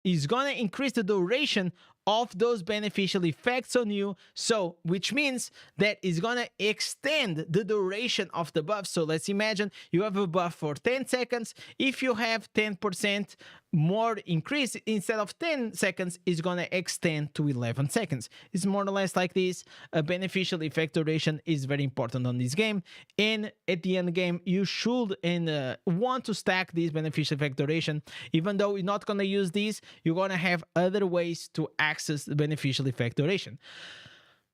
is gonna increase the duration of those beneficial effects on you, so which means that it's gonna extend the duration of the buff. So let's imagine you have a buff for 10 seconds. If you have 10% more increase, instead of 10 seconds, it's gonna extend to 11 seconds. It's more or less like this. A beneficial effect duration is very important on this game, and at the end game you should want to stack this beneficial effect duration. Even though you're not gonna use these, you're gonna have other ways to access the beneficial effect duration.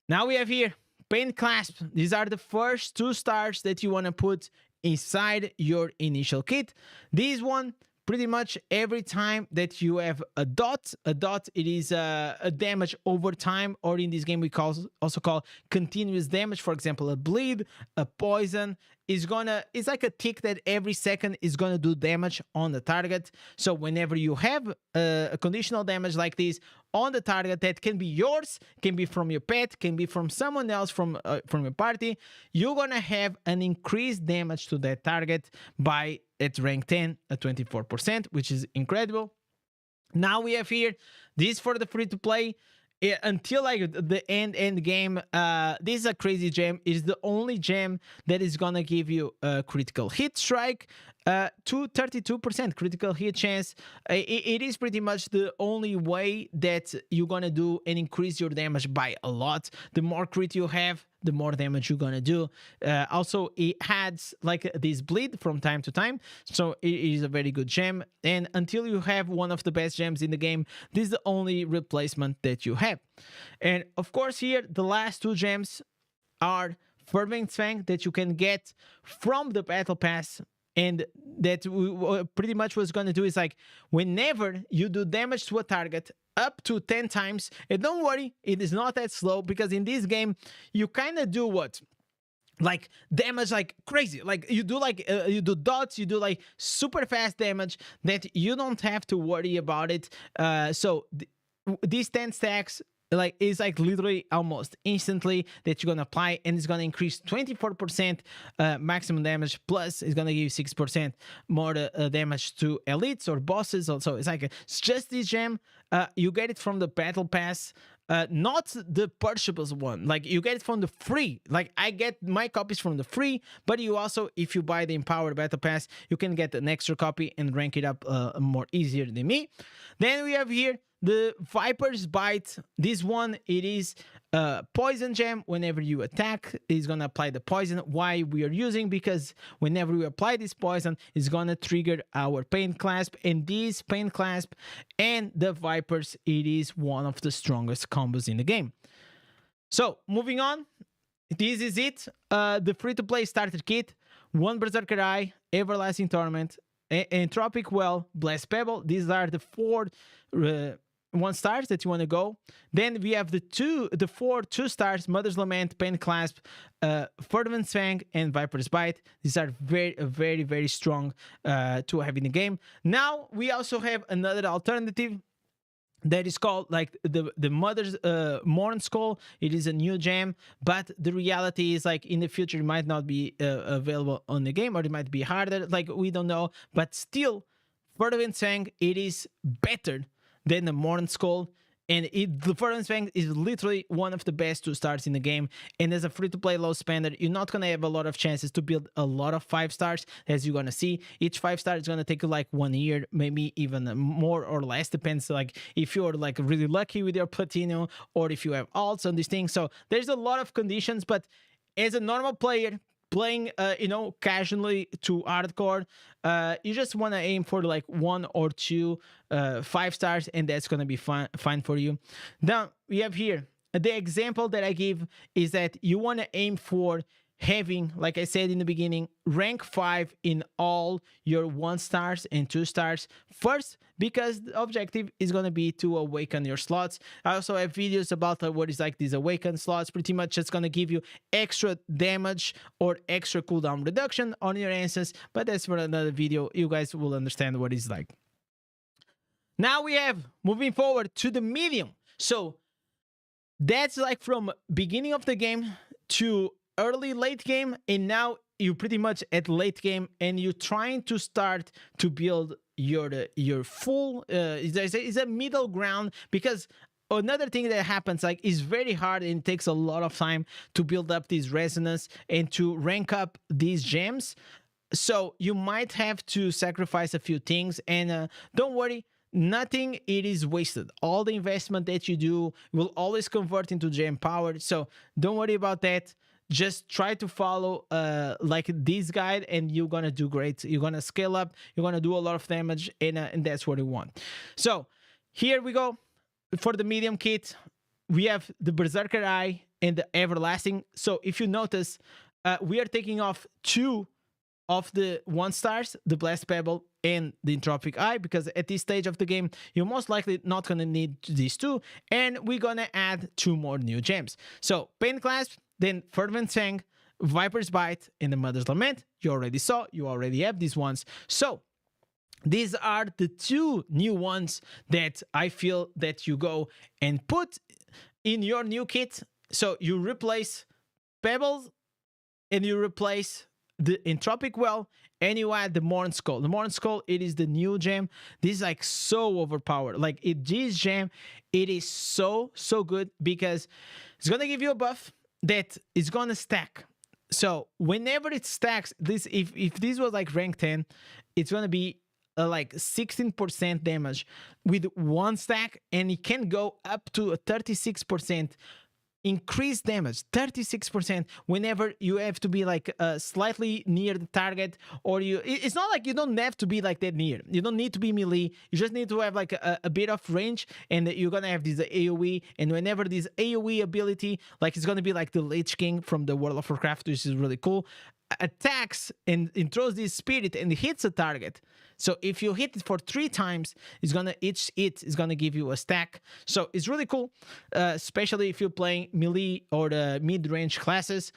Now we have here Paint Clasp. These are the first 2 stars that you want to put inside your initial kit. This one, pretty much every time that you have a dot, it is a damage over time, or in this game we also call continuous damage. For example, a bleed, a poison is gonna, it's like a tick that every second is gonna do damage on the target. So whenever you have a conditional damage like this on the target, that can be yours, can be from your pet, can be from someone else from your party, you're gonna have an increased damage to that target by, at rank 10, at 24%, which is incredible. Now we have here this for the free to play. Until like the end game, this is a crazy gem. It is the only gem that is gonna give you a critical hit strike to 32% critical hit chance. It is pretty much the only way that you're gonna do and increase your damage by a lot. The more crit you have, the more damage you're gonna do. Also, it adds like this bleed from time to time, so it is a very good gem. And until you have one of the best gems in the game, this is the only replacement that you have. And of course here, the last 2 gems are Fervent Fang that you can get from the Battle Pass, and that pretty much what's going to do is like whenever you do damage to a target up to 10 times, and don't worry, it is not that slow, because in this game you kind of do what, like damage like crazy, like you do like you do dots, you do like super fast damage that you don't have to worry about it. So these 10 stacks like it's like literally almost instantly that you're gonna apply, and it's gonna increase 24% maximum damage, plus it's gonna give you 6% more damage to elites or bosses. Also, it's like it's just this gem. You get it from the battle pass, not the purchasable one. Like you get it from the free. Like I get my copies from the free, but you also, if you buy the empowered battle pass, you can get an extra copy and rank it up more easier than me. Then we have here the Viper's Bite. This one, it is poison gem. Whenever you attack, it's gonna apply the poison. Why we are using? Because whenever we apply this poison, it's gonna trigger our pain clasp, and this pain clasp and the Vipers, it is one of the strongest combos in the game. So moving on, this is it. The free-to-play starter kit: one Berserker Eye, Everlasting Torment, Entropic Well, Blessed Pebble. These are the 4 1 stars that you want to go. Then we have the 4 2 stars: Mother's Lament, Pain Clasp, Fervent Fang, and Viper's Bite. These are very strong to have in the game. Now we also have another alternative that is called like the Mother's Morn Skull. It is a new gem, but the reality is like in the future it might not be available on the game, or it might be harder, like we don't know. But still, Fervent Fang, it is better than the Morn Skull, and the Fervent Fang is literally one of the best 2 stars in the game. And as a free-to-play low spender, you're not gonna have a lot of chances to build a lot of 5 stars, as you're gonna see. Each 5 star is gonna take you like 1 year, maybe even more or less, depends like if you're like really lucky with your platinum or if you have alts on this thing. So there's a lot of conditions, but as a normal player playing casually to hardcore, you just want to aim for like 1 or 2 5 stars, and that's gonna be fine for you. Now we have here the example that I give is that you want to aim for having, like I said in the beginning, rank 5 in all your 1 stars and 2 stars first, because the objective is going to be to awaken your slots. I also have videos about what is like these awaken slots. Pretty much it's going to give you extra damage or extra cooldown reduction on your instance, but that's for another video. You guys will understand what it's like. Now we have, moving forward to the medium. So that's like from beginning of the game to early late game, and now you're pretty much at late game, and you're trying to start to build your full is a middle ground, because another thing that happens like is very hard and it takes a lot of time to build up this resonance and to rank up these gems. So you might have to sacrifice a few things, and don't worry, nothing it is wasted. All the investment that you do will always convert into gem power, so don't worry about that. Just try to follow like this guide, and you're gonna do great. You're gonna scale up, you're gonna do a lot of damage, and that's what we want. So here we go. For the medium kit, we have the Berserker Eye and the Everlasting. So if you notice, we are taking off 2 of the 1 stars, the Blessed Pebble and the Entropic Eye, because at this stage of the game, you're most likely not gonna need these 2, and we're gonna add 2 more new gems. So Pain Clasp, then Fervent Fang, Viper's Bite, and the Mother's Lament. You already saw, you already have these ones. So these are the 2 new ones that I feel that you go and put in your new kit. So you replace Pebbles, and you replace the Entropic Well, and you add the Morn Skull. The Morn Skull, it is the new gem. This is like so overpowered. Like this gem, it is so good, because it's gonna give you a buff that is gonna stack. So whenever it stacks, this if this was like rank 10, it's gonna be like 16% damage with 1 stack, and it can go up to a 36% increased damage, 36%, whenever you have to be like slightly near the target, or it's not like you don't have to be like that near. You don't need to be melee, you just need to have like a bit of range, and you're gonna have this AoE, and whenever this AoE ability, like it's gonna be like the Lich King from the World of Warcraft, which is really cool, attacks and throws this spirit and hits a target, So if you hit it for 3 times, it's gonna each hit is gonna give you a stack. So it's really cool, especially if you're playing melee or the mid-range classes.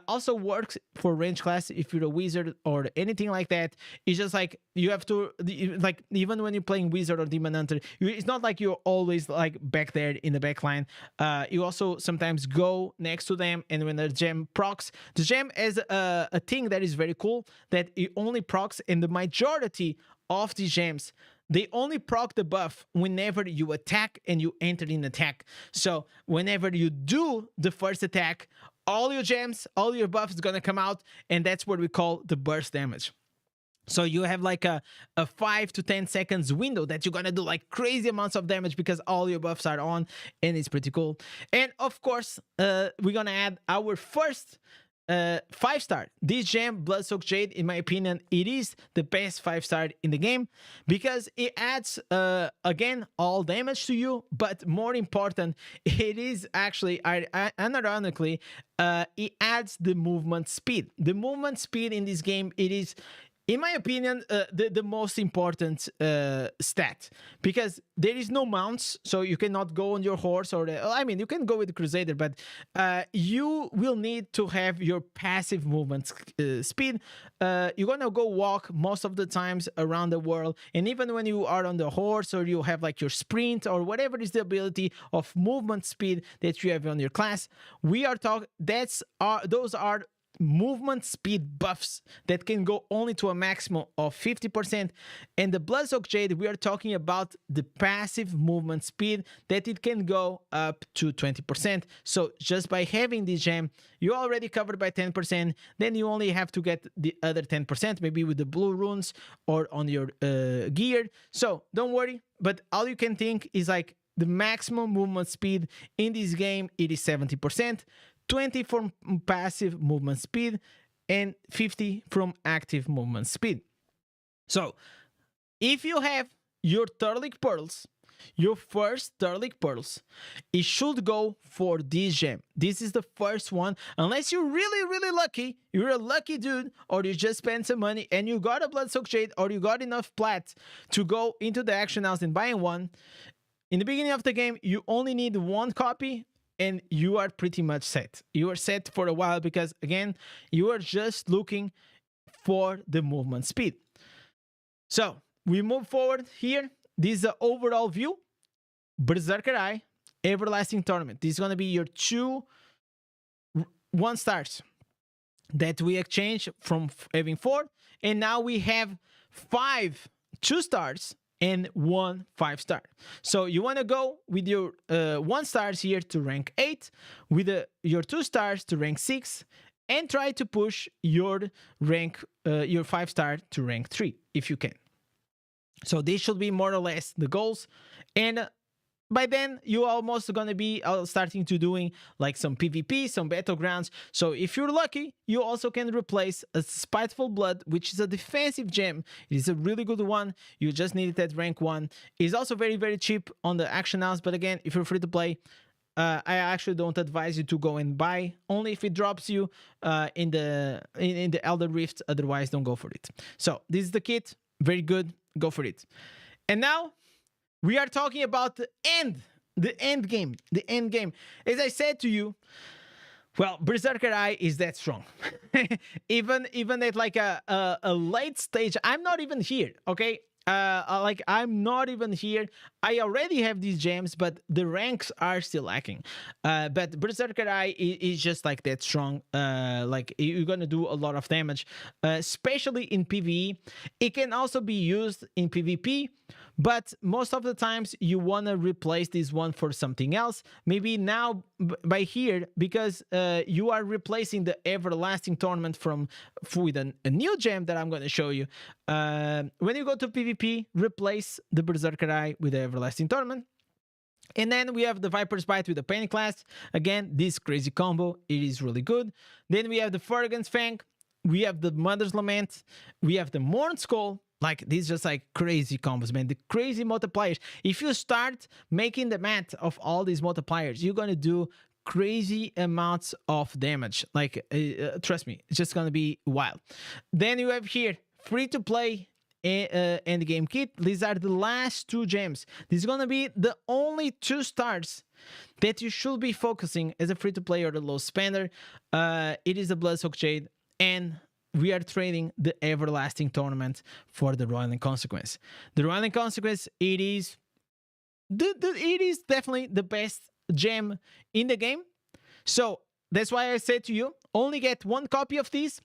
Also works for range class if you're a wizard or anything like that. It's just like you have to, like, even when you're playing wizard or demon hunter, it's not like you're always like back there in the back line. You also sometimes go next to them, and when the gem procs, the gem is a thing that is very cool, that it only procs, and the majority of the gems, they only proc the buff whenever you attack and you enter in attack. So whenever you do the first attack, all your gems, all your buffs is gonna come out, and that's what we call the burst damage. So you have like a 5 to 10 seconds window that you're gonna do like crazy amounts of damage because all your buffs are on, and it's pretty cool. And of course, we're gonna add our first 5-star. This gem, Bloodsoaked Jade, in my opinion, it is the best 5-star in the game because it adds again all damage to you, but more important, it is actually unironically it adds the movement speed. The movement speed in this game, it is, in my opinion, the most important stat, because there is no mounts, so you cannot go on your horse, or I mean, you can go with the Crusader, but you will need to have your passive movement speed. You're gonna go walk most of the times around the world, and even when you are on the horse, or you have like your sprint, or whatever is the ability of movement speed that you have on your class, we are talking, those are movement speed buffs that can go only to a maximum of 50%. And the Bloodsoaked Jade, we are talking about the passive movement speed that it can go up to 20%. So just by having this gem, you're already covered by 10%. Then you only have to get the other 10%, maybe with the blue runes or on your gear. So don't worry, but all you can think is like the maximum movement speed in this game, it is 70%. 20 from passive movement speed, and 50 from active movement speed. So if you have your Turlic Pearls, your first Turlic Pearls, it should go for this gem. This is the first one, unless you're really lucky, you're a lucky dude, or you just spend some money and you got a Bloodsoaked Jade, or you got enough plat to go into the auction house and buy one. In the beginning of the game, you only need 1 copy, and you are pretty much set. You are set for a while because, again, you are just looking for the movement speed. So we move forward here. This is the overall view. Berserker Eye, Everlasting Tournament. This is going to be your 2 1-stars that we exchange from having 4. And now we have 5 2-stars and 1 5-star. So you want to go with your 1-stars here to rank 8, with your 2-stars to rank 6, and try to push your rank, your 5-star to rank 3 if you can. So this should be more or less the goals, and by then you almost gonna be starting to doing like some PvP, some battlegrounds. So if you're lucky, you also can replace a Spiteful Blood, which is a defensive gem. It is a really good one. You just need it at rank 1. It's also very cheap on the auction house, but again, if you're free to play, I actually don't advise you to go and buy, only if it drops you in the Elder Rift. Otherwise, don't go for it. So this is the kit. Very good. Go for it. And now we are talking about the end game. As I said to you, well, Berserker Eye is that strong. even at like a late stage, I'm not even here, okay? Like I'm not even here. I already have these gems, but the ranks are still lacking. But Berserker Eye is just like that strong. Like you're gonna do a lot of damage, especially in PvE. It can also be used in PvP, but most of the times you want to replace this one for something else. Maybe now by here, because you are replacing the Everlasting Tournament with a new gem that I'm going to show you. When you go to PvP, replace the Berserker Eye with the Everlasting Tournament. And then we have the Viper's Bite with the Panic Blast. Again, this crazy combo, it is really good. Then we have the Furrigan's Fang. We have the Mother's Lament. We have the Morn Skull. Like, these just like crazy combos, man. The crazy multipliers. If you start making the math of all these multipliers, you're going to do crazy amounts of damage. Like, trust me, it's just going to be wild. Then you have here, free to play end game kit. These are the last 2 gems. This is gonna be the only 2 stars that you should be focusing as a free-to-play or a low spender. It is the Bloodsoaked Jade, and we are trading the Everlasting Tournament for the Roiling Consequence. The Roiling Consequence, it is definitely the best gem in the game. So that's why I said to you, only get 1 copy of this,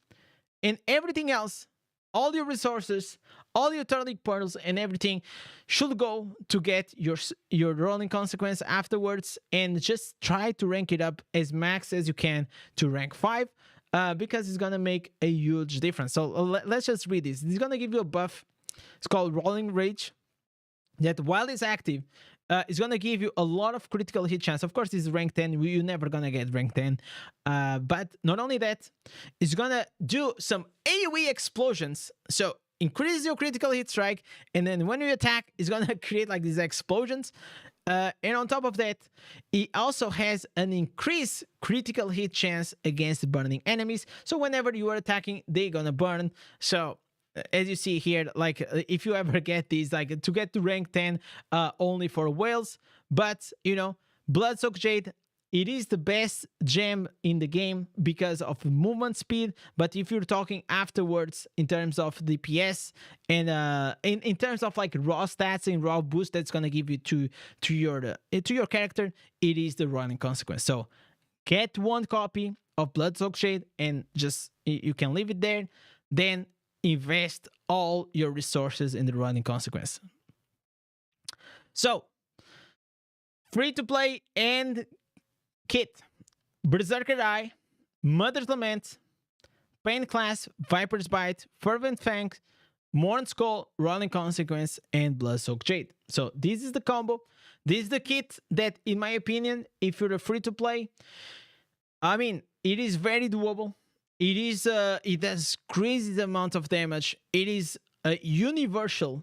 and everything else, all your resources, all your Turtle League portals and everything should go to get your Rolling Consequence afterwards, and just try to rank it up as max as you can to rank 5, because it's gonna make a huge difference. So let's just read this. It's gonna give you a buff. It's called Rolling Rage, that while it's active, it's gonna give you a lot of critical hit chance. Of course, this is rank 10. You're never gonna get rank 10. But not only that, it's gonna do some AoE explosions. So increase your critical hit strike, and then when you attack, it's gonna create like these explosions. And on top of that, it also has an increased critical hit chance against burning enemies. So whenever you are attacking, they're gonna burn. So as you see here, like if you ever get these, like to get to rank 10 only for whales. But you know, Bloodsoaked Jade, it is the best gem in the game because of movement speed. But if you're talking afterwards in terms of DPS and in terms of like raw stats and raw boost that's gonna give you to your character, it is the Roiling Consequence. So get 1 copy of Bloodsoaked Jade and just you can leave it there. Then invest all your resources in the Roiling Consequence. So, free to play and kit: Berserker Eye, Mother's Lament, Pain Class, Viper's Bite, Fervent Fang, Morn Skull, Roiling Consequence, and Bloodsoaked Jade. So this is the combo. This is the kit that, in my opinion, if you're a free to play, I mean, it is very doable. It does crazy amount of damage. It is a universal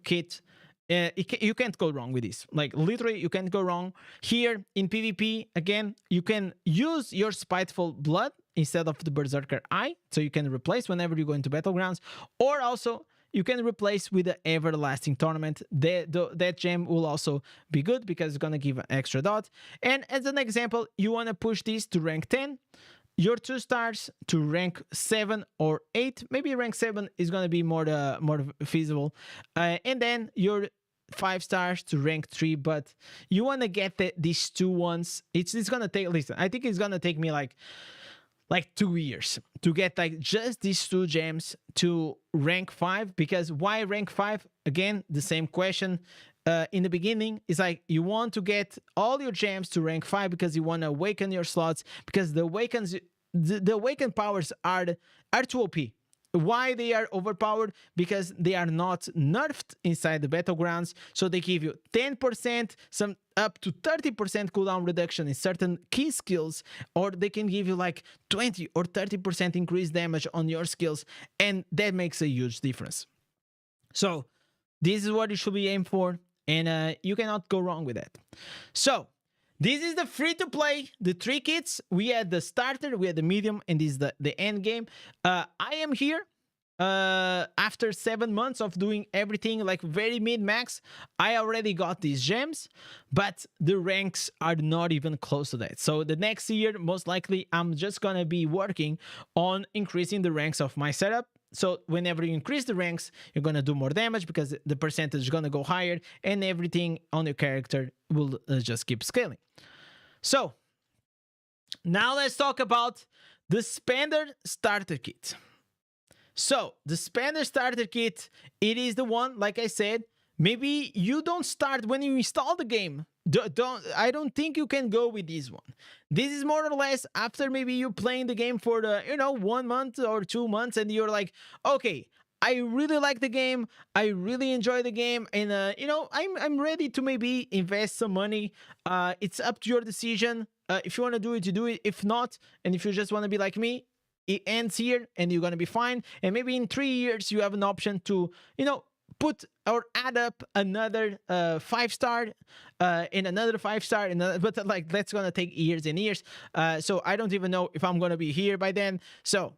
kit. You can't go wrong with this. Like literally, you can't go wrong. Here in PvP, again, you can use your Spiteful Blood instead of the Berserker Eye, so you can replace whenever you go into Battlegrounds, or also you can replace with the Everlasting Tournament. That gem will also be good because it's gonna give an extra dot. And as an example, you wanna push this to rank 10. Your 2 stars to rank 7 or 8. Maybe rank 7 is going to be more feasible. And then your 5 stars to rank 3. But you want to get these 2 ones. It's going to take, listen, I think it's going to take me like 2 years to get like just these 2 gems to rank 5. Because why rank 5? Again, the same question. In the beginning, it's like you want to get all your gems to rank 5 because you want to awaken your slots, because the awakened powers are too OP. Why they are overpowered? Because they are not nerfed inside the battlegrounds, so they give you 10%, some up to 30% cooldown reduction in certain key skills, or they can give you like 20 or 30% increased damage on your skills, and that makes a huge difference. So this is what you should be aiming for, and you cannot go wrong with that. So this is the free-to-play, the 3 kits. We had the starter, we had the medium, and this is the end game. I am here after 7 months of doing everything like very mid-max. I already got these gems, but the ranks are not even close to that. So the next year, most likely, I'm just gonna be working on increasing the ranks of my setup. So whenever you increase the ranks, you're going to do more damage because the percentage is going to go higher, and everything on your character will just keep scaling. So now let's talk about the Spender Starter Kit. So the Spender Starter Kit, it is the one, like I said, maybe you don't start when you install the game. I don't think you can go with this one. This is more or less after maybe you playing the game for the 1 month or 2 months, and you're like, okay, I really like the game, I really enjoy the game, and I'm ready to maybe invest some money. It's up to your decision. If you want to do it, you do it. If not, and if you just want to be like me, it ends here and you're gonna be fine. And maybe in 3 years you have an option to put or add up another 5-star and another 5-star, but like that's gonna take years and years. So I don't even know if I'm gonna be here by then. So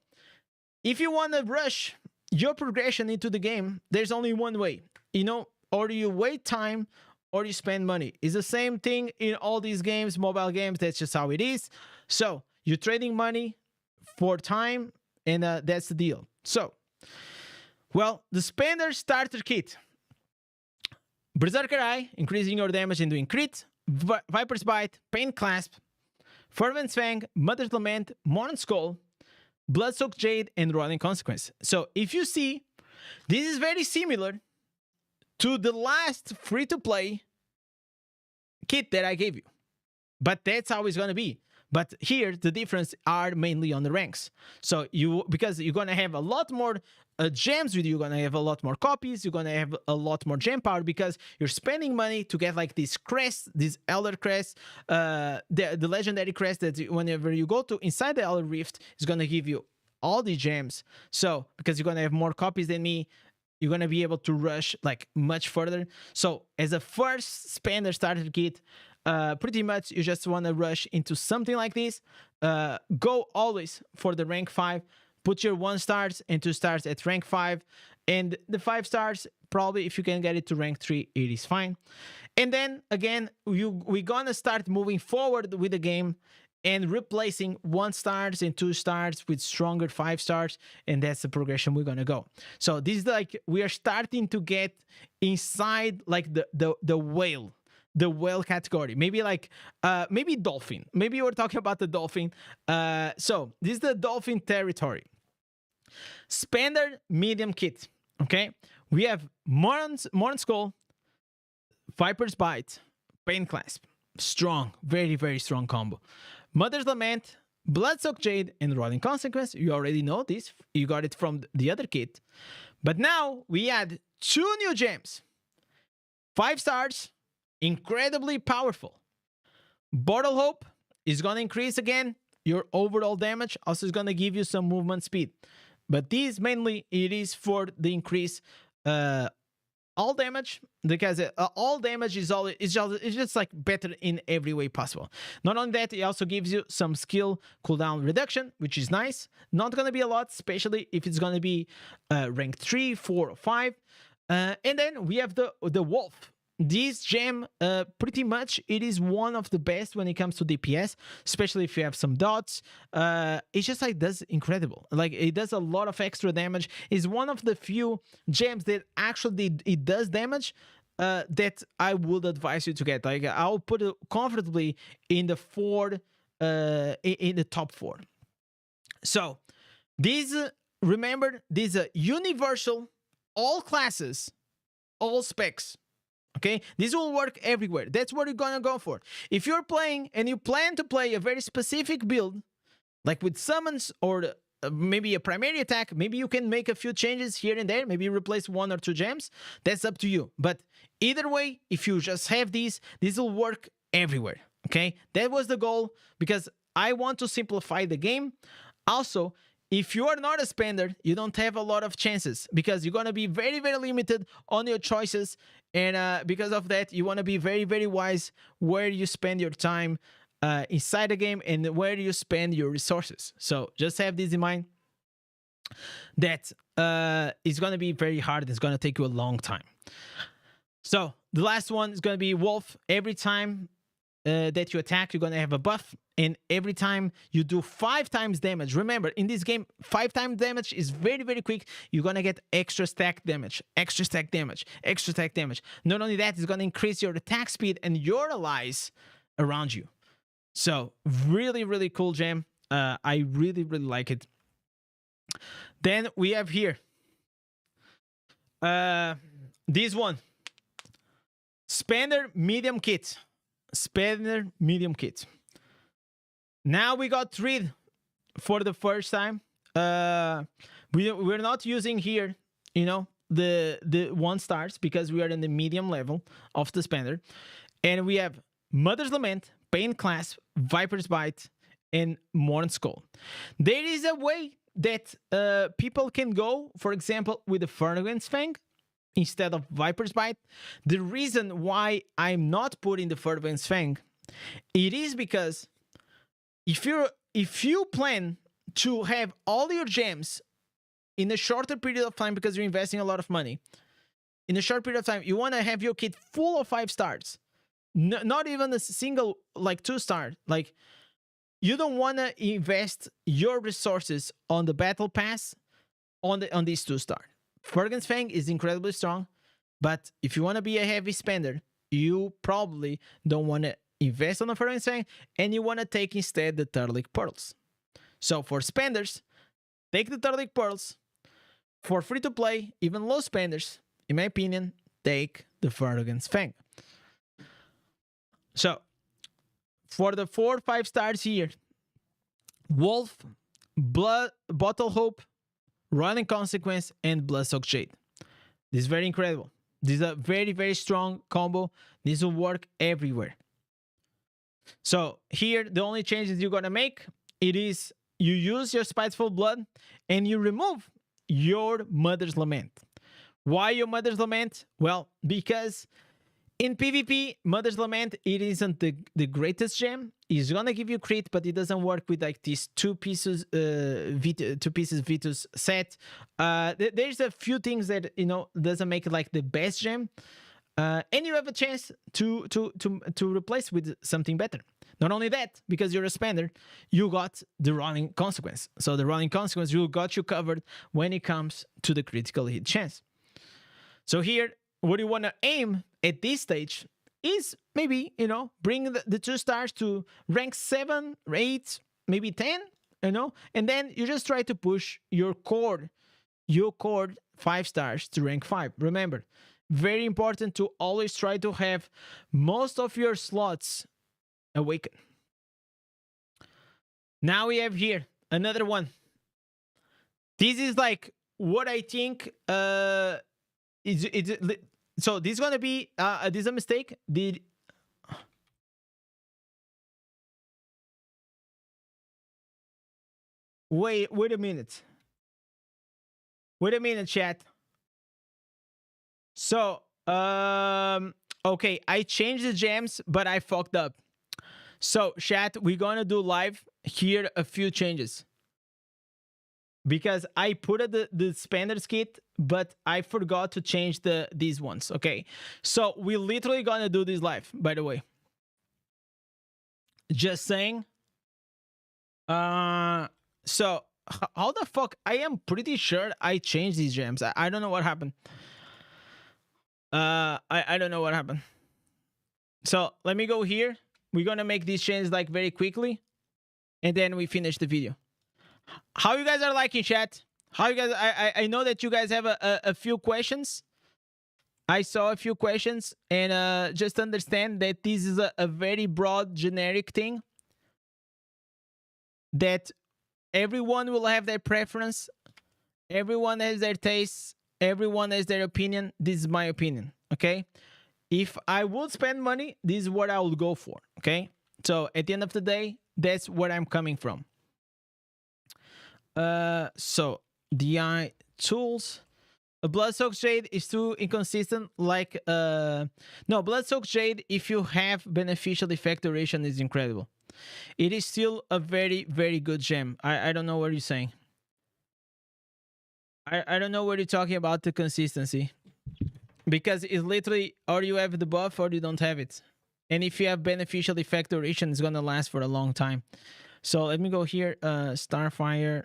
if you want to rush your progression into the game, there's only one way, you know, or you wait time or you spend money. It's the same thing in all these games, mobile games. That's just how it is. So you're trading money for time, and that's the deal. So, well, the Spender starter kit. Berserker Eye, increasing your damage and doing crit. Viper's Bite, Pain Clasp, Fervent Fang, Mother's Lament, Morn Skull, Bloodsoaked Jade, and Rolling Consequence. So if you see, this is very similar to the last free-to-play kit that I gave you. But that's how it's going to be. But here, the difference are mainly on the ranks. So because you're going to have a lot more gems with you, you're going to have a lot more copies, you're going to have a lot more gem power because you're spending money to get like this crest, this Elder crest, the legendary crest that whenever you go to inside the Elder Rift, is going to give you all the gems. So because you're going to have more copies than me, you're going to be able to rush like much further. So as a first Spender starter kit, pretty much you just want to rush into something like this. Go always for the rank 5. Put your 1 stars and 2 stars at rank 5. And the 5 stars, probably if you can get it to rank 3, it is fine. And then again, we're going to start moving forward with the game and replacing 1 stars and 2 stars with stronger 5 stars, and that's the progression we're gonna go. So this is like we are starting to get inside like the whale category. Maybe like maybe dolphin. Maybe we're talking about the dolphin. So this is the dolphin territory. Spender medium kit. Okay, we have Morn Skull, Viper's Bite, Pain Clasp. Strong, very, very strong combo. Mother's Lament, Bloodsoaked Jade, and Rolling Consequence. You already know this. You got it from the other kit. But now we add 2 new gems. 5 stars, incredibly powerful. Bottle Hope is going to increase again your overall damage. Also is going to give you some movement speed. But these mainly, it is for the increase all damage, because all damage is just like better in every way possible. Not only that, it also gives you some skill cooldown reduction, which is nice. Not going to be a lot, especially if it's going to be rank 3, 4, or 5. And then we have the Wolf. This gem, pretty much, it is one of the best when it comes to DPS, especially if you have some dots. It just like does incredible. Like it does a lot of extra damage. It's one of the few gems that actually it does damage that I would advise you to get. Like I'll put it comfortably in the in the top 4. So these, remember, these are universal, all classes, all specs. Okay, this will work everywhere. That's what you're gonna go for. If you're playing and you plan to play a very specific build, like with summons or maybe a primary attack, maybe you can make a few changes here and there, maybe replace 1 or 2 gems. That's up to you. But either way, if you just have these, this will work everywhere. Okay, that was the goal, because I want to simplify the game. Also, if you are not a spender, you don't have a lot of chances, because you're going to be very, very limited on your choices. And because of that, you want to be very, very wise where you spend your time inside the game and where you spend your resources. So just have this in mind, that it's going to be very hard. It's going to take you a long time. So the last one is going to be Wolf. Every time that you attack, you're going to have a buff. And every time you do 5 times damage, remember, in this game, 5 times damage is very, very quick. You're going to get extra stack damage, extra stack damage, extra stack damage. Not only that, it's going to increase your attack speed and your allies around you. So really, really cool gem. I really, really like it. Then we have here this one. Spender medium kit. Spender medium kit. Now we got rid for the first time. We're not using here, you know, the 1 stars, because we are in the medium level of the spender. And we have Mother's Lament, Pain Clasp, Viper's Bite, and Morn Skull. There is a way that people can go, for example, with the Fervent Fang instead of Viper's Bite. The reason why I'm not putting the Fervent Fang, it is because if you plan to have all your gems in a shorter period of time, because you're investing a lot of money, in a short period of time, you want to have your kit full of 5 stars. Not even a single, like 2-star. Like, you don't want to invest your resources on the battle pass on these 2-star. Fergen's Fang is incredibly strong, but if you want to be a heavy spender, you probably don't want to invest on the Fergen's Fang, and you want to take instead the Turtleic Pearls. So for spenders, take the Turtleic Pearls. For free-to-play, even low spenders, in my opinion, take the Fergen's Fang. So, for the 4 or 5 stars here, Wolf, Bottle Hope, Roiling Consequence, and Bloodsoaked Jade. This is very incredible. This is a very, very strong combo. This will work everywhere. So, here, the only changes you're going to make, it is you use your Spiteful Blood and you remove your Mother's Lament. Why your Mother's Lament? Well, because in PvP, Mother's Lament, it isn't the greatest gem. It's gonna give you crit, but it doesn't work with like these 2 pieces Vitus set. There's a few things that, you know, doesn't make it like the best gem. And you have a chance to replace with something better. Not only that, because you're a spender, you got the Rolling Consequence. So the Rolling Consequence got you covered when it comes to the critical hit chance. So here, what you want to aim at this stage is maybe, you know, bring the 2 stars to rank 7, 8, maybe 10, you know, and then you just try to push your core 5 stars to rank 5. Remember, very important to always try to have most of your slots awaken. Now we have here another one. This is like what I think so this is gonna be this is a mistake. Wait a minute. Wait a minute, chat. So okay, I changed the gems, but I fucked up. So chat, we're gonna do live here a few changes, because I put the spenders kit, but I forgot to change these ones. Okay, so we literally gonna do this live, by the way. Just saying. So how the fuck? I am pretty sure I changed these gems. I don't know what happened. I don't know what happened. So let me go here. We're gonna make these changes like very quickly, and then we finish the video. How you guys are liking, chat? How you guys? I know that you guys have a few questions. I saw a few questions, and just understand that this is a very broad, generic thing. That everyone will have their preference. Everyone has their taste. Everyone has their opinion. This is my opinion, okay? If I would spend money, this is what I would go for, okay? So at the end of the day, that's where I'm coming from. So DI tools. A Bloodsoaked Jade is too inconsistent. Like no, Bloodsoaked Jade, if you have beneficial effect duration, is incredible. It is still a very, very good gem. I don't know what you're saying. I don't know what you're talking about, the consistency. Because it's literally, or you have the buff or you don't have it. And if you have beneficial effect duration, it's gonna last for a long time. So let me go here. Starfire.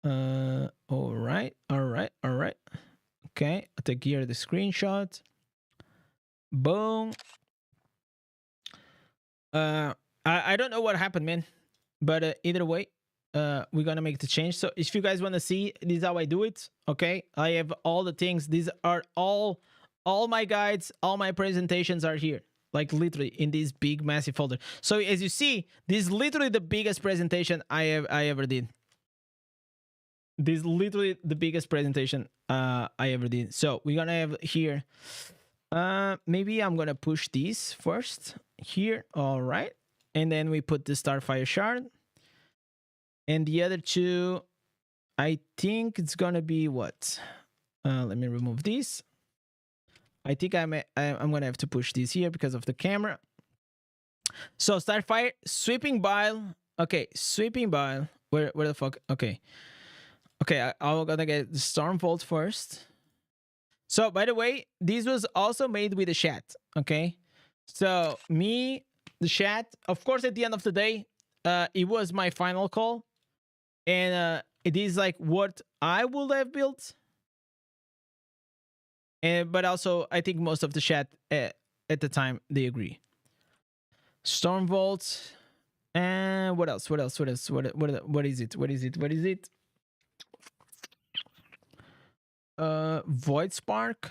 Alright. Okay, I'll take here the screenshot. Boom. I don't know what happened, man. But either way, we're gonna make the change. So if you guys wanna see, this is how I do it. Okay, I have all the things. These are all my guides, all my presentations are here. Like literally in this big massive folder. So as you see, this is literally the biggest presentation I ever did. This is literally the biggest presentation I ever did. So we're gonna have here. Maybe I'm gonna push these first here. All right, and then we put the Starfire shard. And the other two, I think it's gonna be what? Let me remove these. I think I'm gonna have to push these here because of the camera. So Starfire, Sweeping Bile. Okay, Sweeping Bile. Where the fuck? Okay. Okay, I'm gonna get the Stormbolt first. So, by the way, this was also made with the chat. Okay, so me, the chat. Of course, at the end of the day, it was my final call, and it is like what I would have built. And but also, I think most of the chat at the time they agree. Stormbolt, and what else? What else? What else? What is it? What is it? What is it? Void Spark.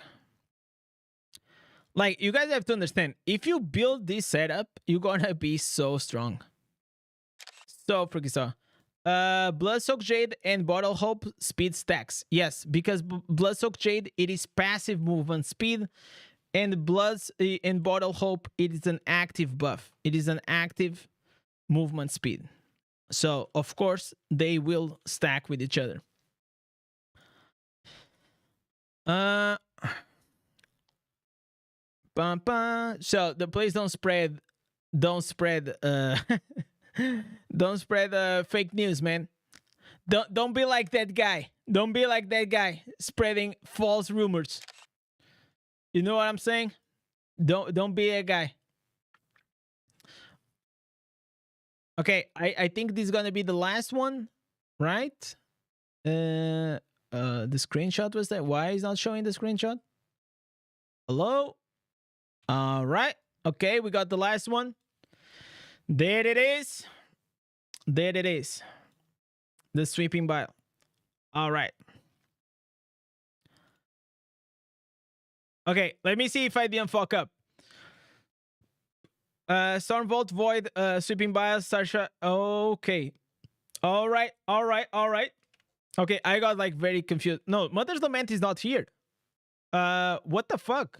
Like, you guys have to understand, if you build this setup, you're gonna be so strong. So freaking so. Bloodsoak Jade and Bottle Hope speed stacks. Yes, because Bloodsoak Jade, it is passive movement speed, and in Bottle Hope, it is an active buff. It is an active movement speed. So of course they will stack with each other. So the please don't spread don't spread don't spread fake news, man. Don't be like that guy. Don't be like that guy spreading false rumors. You know what I'm saying? Don't be a guy. Okay, I think this is gonna be the last one, right? The screenshot was that. Why is not showing the screenshot? Hello? All right. Okay, we got the last one. There it is. There it is. The sweeping bile. All right. Okay, let me see if I didn't fuck up. Stormbolt, Void, Sweeping Bile, Sarsha. Okay. All right, all right, all right. Okay, I got like very confused. No, Mother's Lament is not here. What the fuck?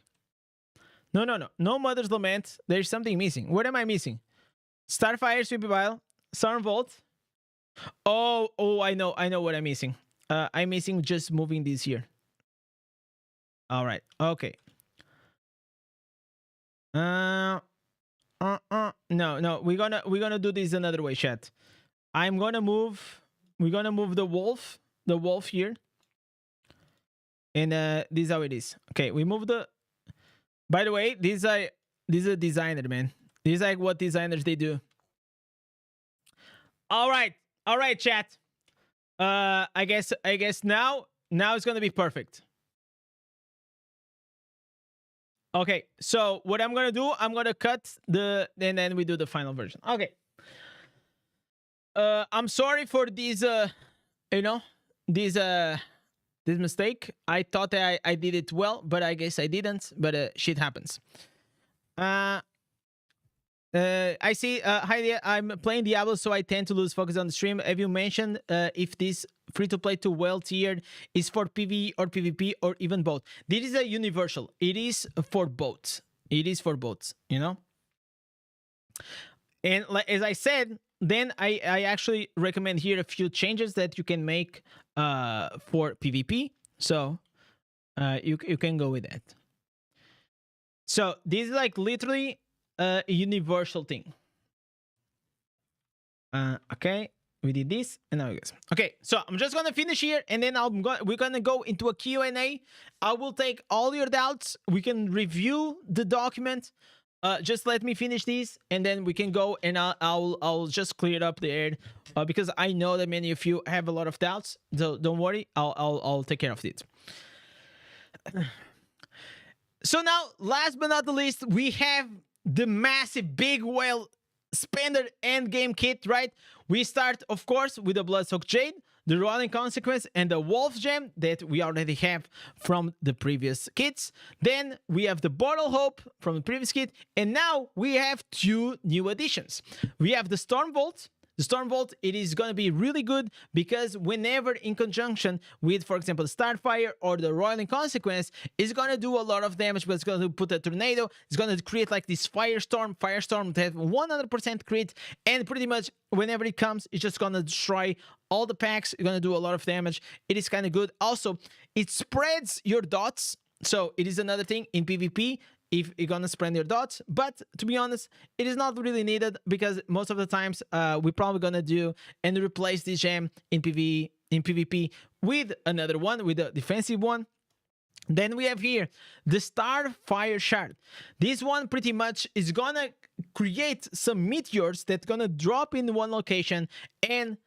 No Mother's Lament. There's something missing. What am I missing? Starfire, Sweeping Bile, Stormbolt. Oh, I know what I'm missing. I'm missing just moving this here. All right, okay. No, we're gonna do this another way, chat. We're gonna move the wolf here, and this is how it is. Okay, we move the. By the way, this is a designer, man. This is like what designers they do. All right, chat. I guess now it's gonna be perfect. Okay, so what I'm gonna do, I'm gonna cut and then we do the final version. Okay. I'm sorry for this, this mistake. I thought I did it well, but I guess I didn't. But shit happens. I see. Hi there. I'm playing Diablo, so I tend to lose focus on the stream. Have you mentioned if this free-to-play to well-tiered is for PvE or PvP or even both? This is a universal. It is for both. It is for both, you know? And like, as I said, then I actually recommend here a few changes that you can make for PvP. So you can go with that. So this is like literally a universal thing. Okay, we did this, and now we go. Okay, so I'm just gonna finish here, and then we're gonna go into a Q&A. I will take all your doubts. We can review the document. Just let me finish these, and then we can go, and I'll just clear up the air because I know that many of you have a lot of doubts. So don't worry, I'll take care of it. So now, last but not the least, we have the massive big whale spender end game kit, right? We start, of course, with the Bloodsoak Jade, the Rolling Consequence, and the Wolf Gem that we already have from the previous kits. Then we have the Bottle Hope from the previous kit, and now we have two new additions. We have the Stormbolt. The Stormbolt, it is going to be really good because whenever in conjunction with, for example, the Starfire or the Roiling Consequence, it's going to do a lot of damage, but it's going to put a tornado. It's going to create like this Firestorm that 100% crit, and pretty much whenever it comes, it's just going to destroy all the packs. It's going to do a lot of damage. It is kind of good. Also, it spreads your dots. So it is another thing in PvP. If you're gonna spread your dots, but to be honest, it is not really needed because most of the times we're probably gonna do and replace this gem in PvE in PvP with another one, with a defensive one. Then we have here the Starfire Shard. This one pretty much is gonna create some meteors that's gonna drop in one location and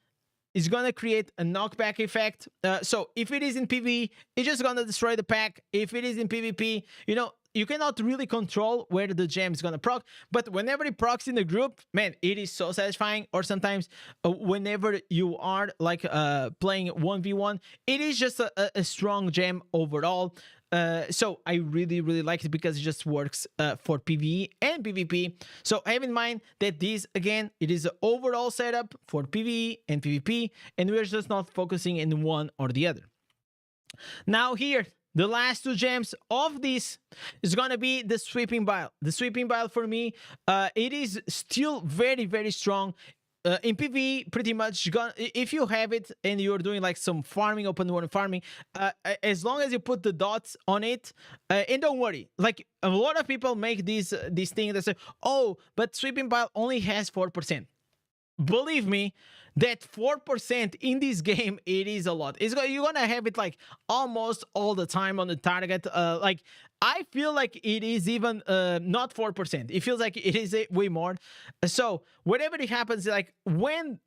is gonna create a knockback effect. So if it is in PvE, it's just gonna destroy the pack. If it is in PvP, you know, you cannot really control where the gem is gonna proc, but whenever it procs in the group, man, it is so satisfying. Or sometimes whenever you are like playing 1v1, it is just a strong gem overall. So I really like it because it just works for PvE and PvP. So have in mind that this, again, it is an overall setup for PvE and PvP, and we're just not focusing in one or the other. Now here, the last two gems of this is gonna be the Sweeping Bile. The Sweeping Bile for me, it is still very strong. In PvE, pretty much, if you have it and you're doing like some farming, open world farming, as long as you put the dots on it, and don't worry, like a lot of people make this thing that say, oh, but Sweeping Bile only has 4%. Believe me, that 4% in this game, it is a lot. You're gonna have it like almost all the time on the target. Like I feel like it is even not 4%. It feels like it is way more. So whatever it happens, like when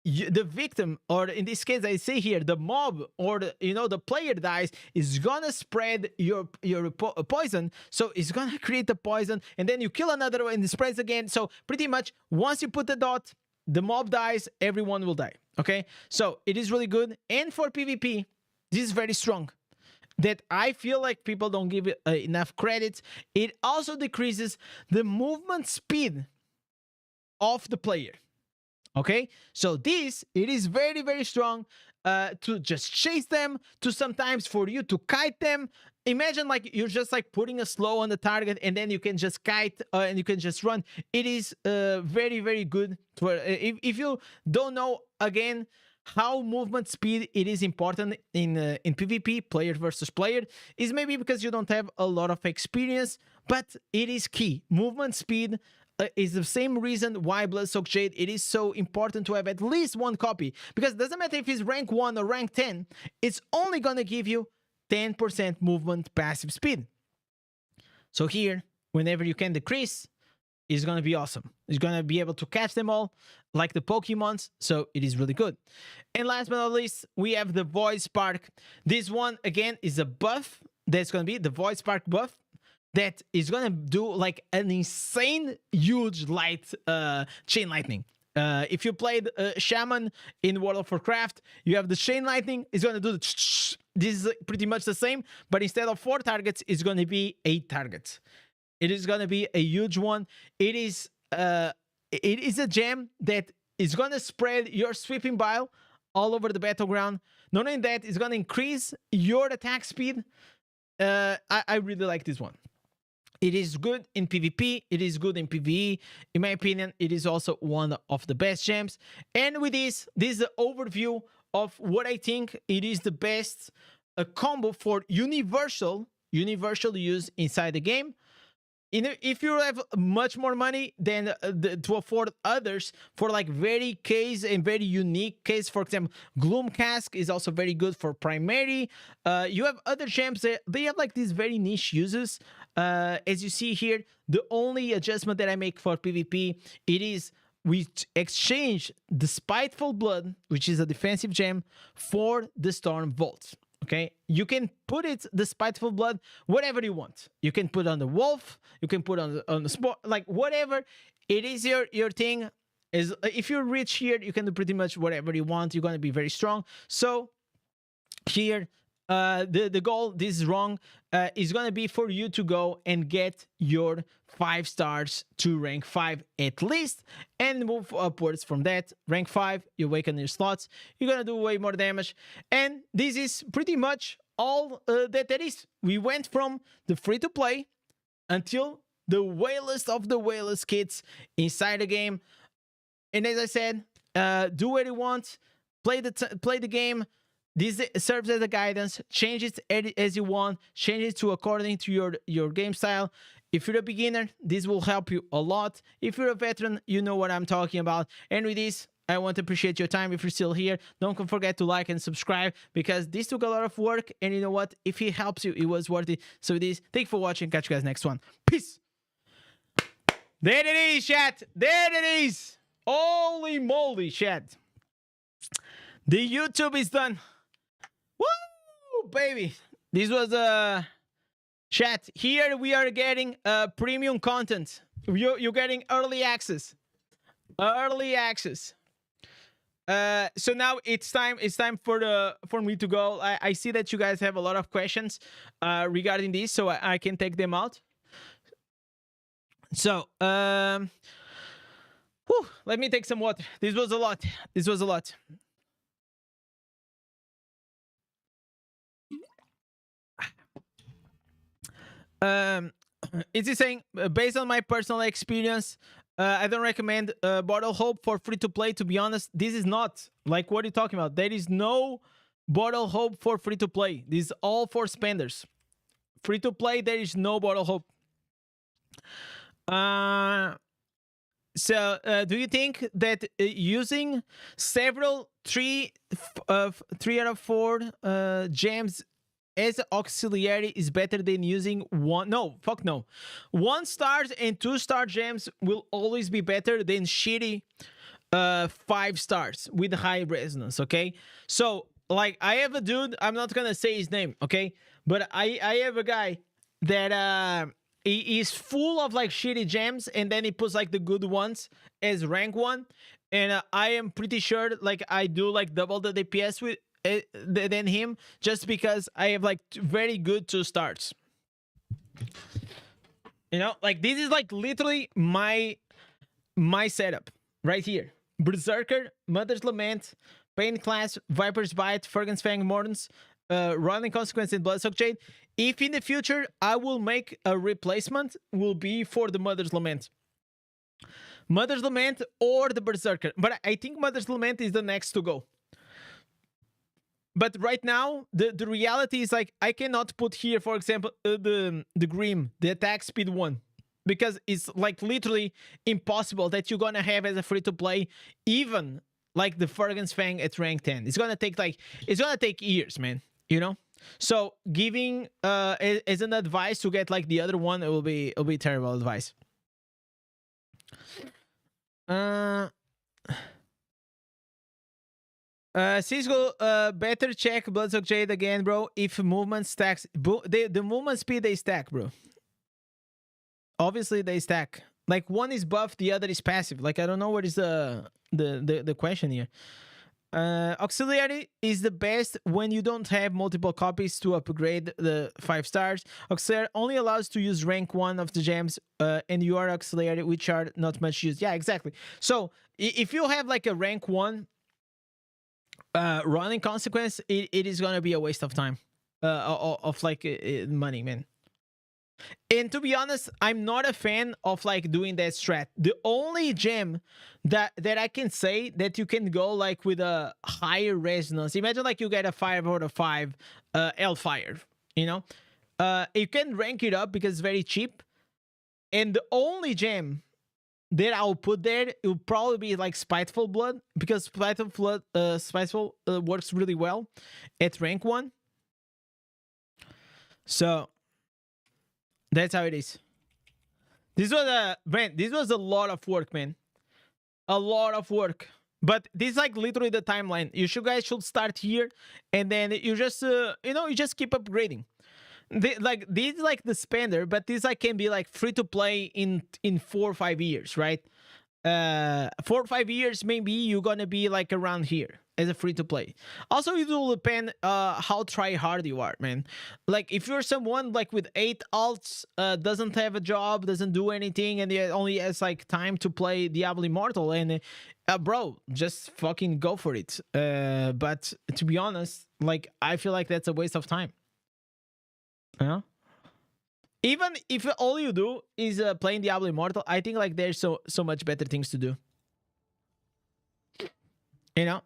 the victim, or in this case I say here the mob, or the player dies, is gonna spread your poison. So it's gonna create the poison, and then you kill another one and it spreads again. So pretty much once you put the dot, the mob dies, everyone will die. Okay, so it is really good. And for PvP, this is very strong, that I feel like people don't give it enough credit. It also decreases the movement speed of the player. Okay, so this, it is very strong to just chase them, to sometimes for you to kite them. Imagine like you're just like putting a slow on the target, and then you can just kite and you can just run. It is very good. If you don't know, again, how movement speed it is important in PvP, player versus player, is maybe because you don't have a lot of experience, but it is key. Movement speed is the same reason why Bloodsoaked Jade, it is so important to have at least one copy, because it doesn't matter if it's rank 1 or rank 10, it's only gonna give you 10% movement passive speed. So here, whenever you can decrease, it's gonna be awesome. It's gonna be able to catch them all like the Pokemons, so it is really good. And last but not least, we have the Void Spark. This one, again, is a buff that's gonna be the Void Spark buff that is gonna do like an insane huge light chain lightning. If you played Shaman in World of Warcraft, you have the chain lightning. It's gonna do the this is pretty much the same, but instead of 4 targets, it's gonna be 8 targets. It is gonna be a huge one. It is a gem that is gonna spread your Sweeping Bile all over the battleground. Not only that, it's gonna increase your attack speed. I really like this one. It is good in PvP, it is good in PvE. In my opinion, it is also one of the best gems. And with this is the overview of what I think it is the best combo for universal use inside the game. If you have much more money than to afford others for like very case and very unique case, for example, Gloom Cask is also very good for primary. You have other gems that they have like these very niche uses. As you see here, the only adjustment that I make for PvP, it is we exchange the Spiteful Blood, which is a defensive gem, for the Storm Vault. Okay, you can put it, the Spiteful Blood, whatever you want. You can put on the wolf, you can put on the sport, like whatever. It is your thing. Is if you're rich here, you can do pretty much whatever you want. You're gonna be very strong. So here, the goal, this is wrong, is gonna be for you to go and get your 5 stars to rank 5 at least, and move upwards from that. Rank 5, you awaken your slots, you're gonna do way more damage, and this is pretty much all that is. We went from the free-to-play until the whalest of the whalest kits inside the game. And as I said, do what you want, play the game. This serves as a guidance. Change it as you want. Change it to according to your game style. If you're a beginner, this will help you a lot. If you're a veteran, you know what I'm talking about. And with this, I want to appreciate your time. If you're still here, don't forget to like and subscribe, because this took a lot of work, and you know what? If it helps you, it was worth it. So it is. Thank you for watching. Catch you guys next one. Peace. There it is, chat. There it is. Holy moly, chat. The YouTube is done. Woo, baby. This was chat. Here we are getting premium content. You're getting early access. Early access. So now it's time for me to go. I see that you guys have a lot of questions regarding this, so I can take them out. So let me take some water. This was a lot. This was a lot. Is he saying, based on my personal experience, I don't recommend Bottle Hope for free to play. To be honest, this is not like, what are you talking about? There is no Bottle Hope for free to play. This is all for spenders. Free to play, there is no Bottle Hope. So do you think that using several 3 out of 4 gems as auxiliary is better than using one? No, fuck no. 1 stars and 2-star gems will always be better than shitty 5 stars with high resonance, okay? So like, I have a dude, I'm not gonna say his name, okay, but I have a guy that he is full of like shitty gems, and then he puts like the good ones as rank 1, and I am pretty sure like I do like double the DPS with than him, just because I have like very good 2 stars. You know, like this is like literally my setup right here. Berserker, Mother's Lament, Pain Class, Viper's Bite, Fergen's Fang, Mortons, Running Consequence, and Bloodsock Jade. If in the future I will make a replacement, will be for the Mother's Lament. Mother's Lament or the Berserker. But I think Mother's Lament is the next to go. But right now, the reality is like, I cannot put here, for example, the Grim, the attack speed 1. Because it's like literally impossible that you're gonna have as a free-to-play, even like the Fergen's Fang at rank 10. It's gonna take like, it's gonna take years, man. You know? So giving as an advice to get like the other one, it'll be terrible advice. Cisco, better check Bloodsock Jade again, bro. If movement stacks, the movement speed they stack, bro. Obviously they stack. Like, one is buff, the other is passive. Like, I don't know what is the question here. Auxiliary is the best when you don't have multiple copies to upgrade the 5 stars. Auxiliary only allows to use rank 1 of the gems, and you are auxiliary, which are not much used. Yeah, exactly. So if you have like a rank 1 running consequence, it is gonna be a waste of time, of like money, man. And to be honest, I'm not a fan of like doing that strat. The only gem that I can say that you can go like with a higher resonance. Imagine like you get a 5 out of 5 Hellfire, you know? You can rank it up because it's very cheap. And the only gem that I'll put there, it will probably be like Spiteful Blood, because Spiteful works really well at rank 1. So that's how it is. This was a lot of work, man. A lot of work. But this is like literally the timeline. You guys should start here, and then you just you just keep upgrading. This is like the spender, but this like can be like free to play in 4 or 5 years, right? 4 or 5 years, maybe you're gonna be like around here as a free to play. Also, it will depend how try hard you are, man. Like, if you're someone like with 8 alts, doesn't have a job, doesn't do anything, and only has like time to play Diablo Immortal, and bro, just fucking go for it. But to be honest, like, I feel like that's a waste of time. Yeah. Even if all you do is playing Diablo Immortal, I think like there's so much better things to do. You know.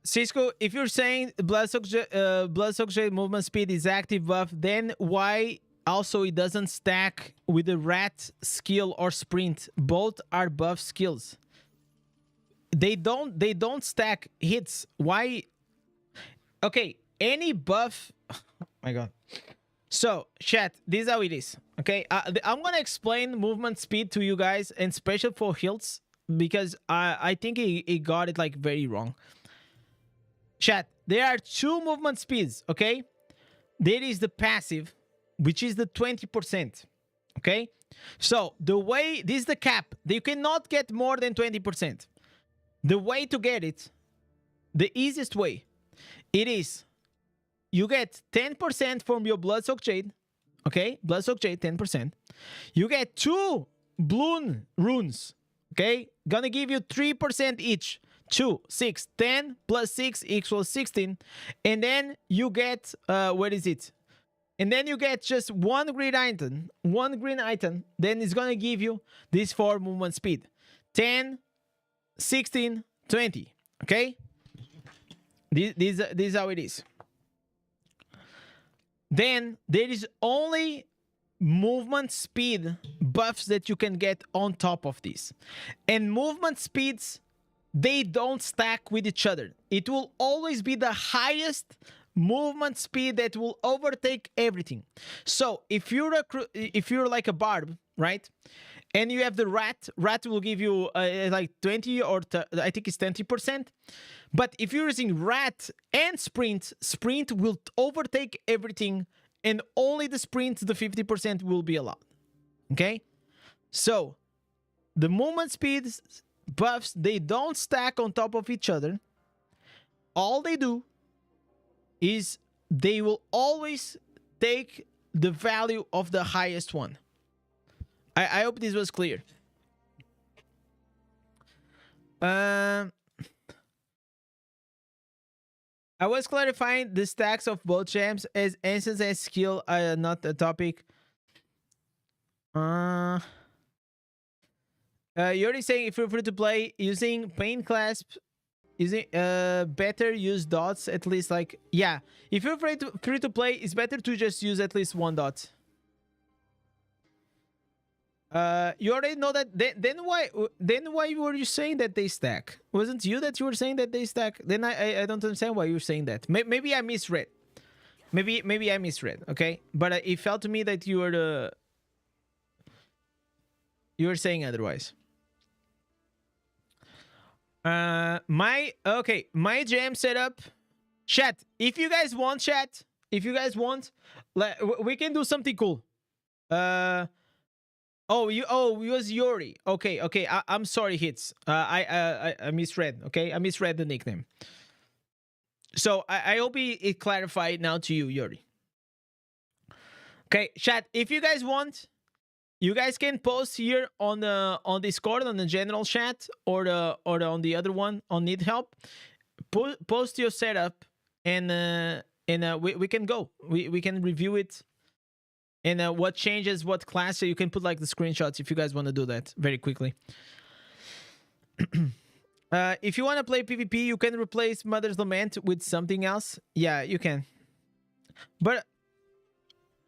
Cisco, if you're saying Bloodsock Jade movement speed is active buff, then why also it doesn't stack with the rat skill or sprint. Both are buff skills. They don't stack hits. Why? Okay, any buff. Oh my god. So, chat, this is how it is. Okay, I'm gonna explain movement speed to you guys, and special for hilts, because I think he got it like very wrong. Chat, there are two movement speeds. Okay, there is the passive, which is the 20%. Okay, so the way, this is the cap. You cannot get more than 20%. The way to get it, the easiest way, it is you get 10% from your Bloodsoaked Jade. Okay, Bloodsoaked Jade, 10%. You get 2 Bloom runes. Okay, gonna give you 3% each. 2, 6, 10 plus 6 equals 16. And then you get, where is it? And then you get just one green item. One green item. Then it's gonna give you this 4 movement speed. 10, 16, 20. Okay? This is how it is. Then there is only movement speed buffs that you can get on top of this. And movement speeds, they don't stack with each other. It will always be the highest movement speed that will overtake everything. So if you're like a Barb, right? And you have the rat will give you like 20 or I think it's 20%. But if you're using rat and sprint will overtake everything, and only the sprint, the 50%, will be allowed. Okay? So the movement speeds buffs, they don't stack on top of each other. All they do is they will always take the value of the highest one. I hope this was clear. I was clarifying the stacks of both gems as instance and skill, not a topic. You're already saying if you're free to play using pain clasp, using better use dots at least, like, yeah. If you're free to play, it's better to just use at least 1 dot. You already know that. Then why were you saying that they stack? Wasn't you that you were saying that they stack? Then I don't understand why you're saying that. Maybe I misread. Maybe I misread. Okay, but it felt to me that you were saying otherwise. My jam setup. Chat. If you guys want, we can do something cool. It was Yuri. Okay. I'm sorry, Hits. I misread. Okay, I misread the nickname. So I hope it clarified now to you, Yuri. Okay, chat. If you guys want, you guys can post here on Discord, on the general chat, or on the other one on Need Help. Post your setup, and we can go. We can review it. And what changes, what class, so you can put like the screenshots if you guys want to do that very quickly. If you want to play PvP, you can replace Mother's Lament with something else. Yeah, you can. But,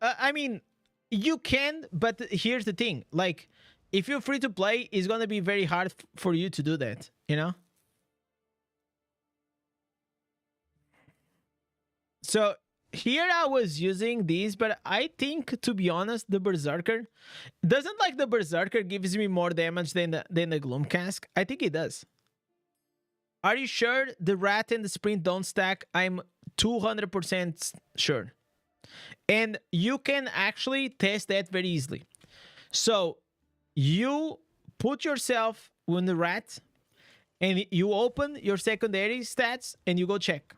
I mean, you can, but here's the thing. Like, if you're free to play, it's going to be very hard for you to do that, you know? So here I was using these, but I think, to be honest, the Berserker doesn't, like, the Berserker gives me more damage than the Gloom Cask. I think it does. Are you sure the Rat and the Sprint don't stack? I'm 200% sure. And you can actually test that very easily. So you put yourself on the Rat and you open your secondary stats and you go check.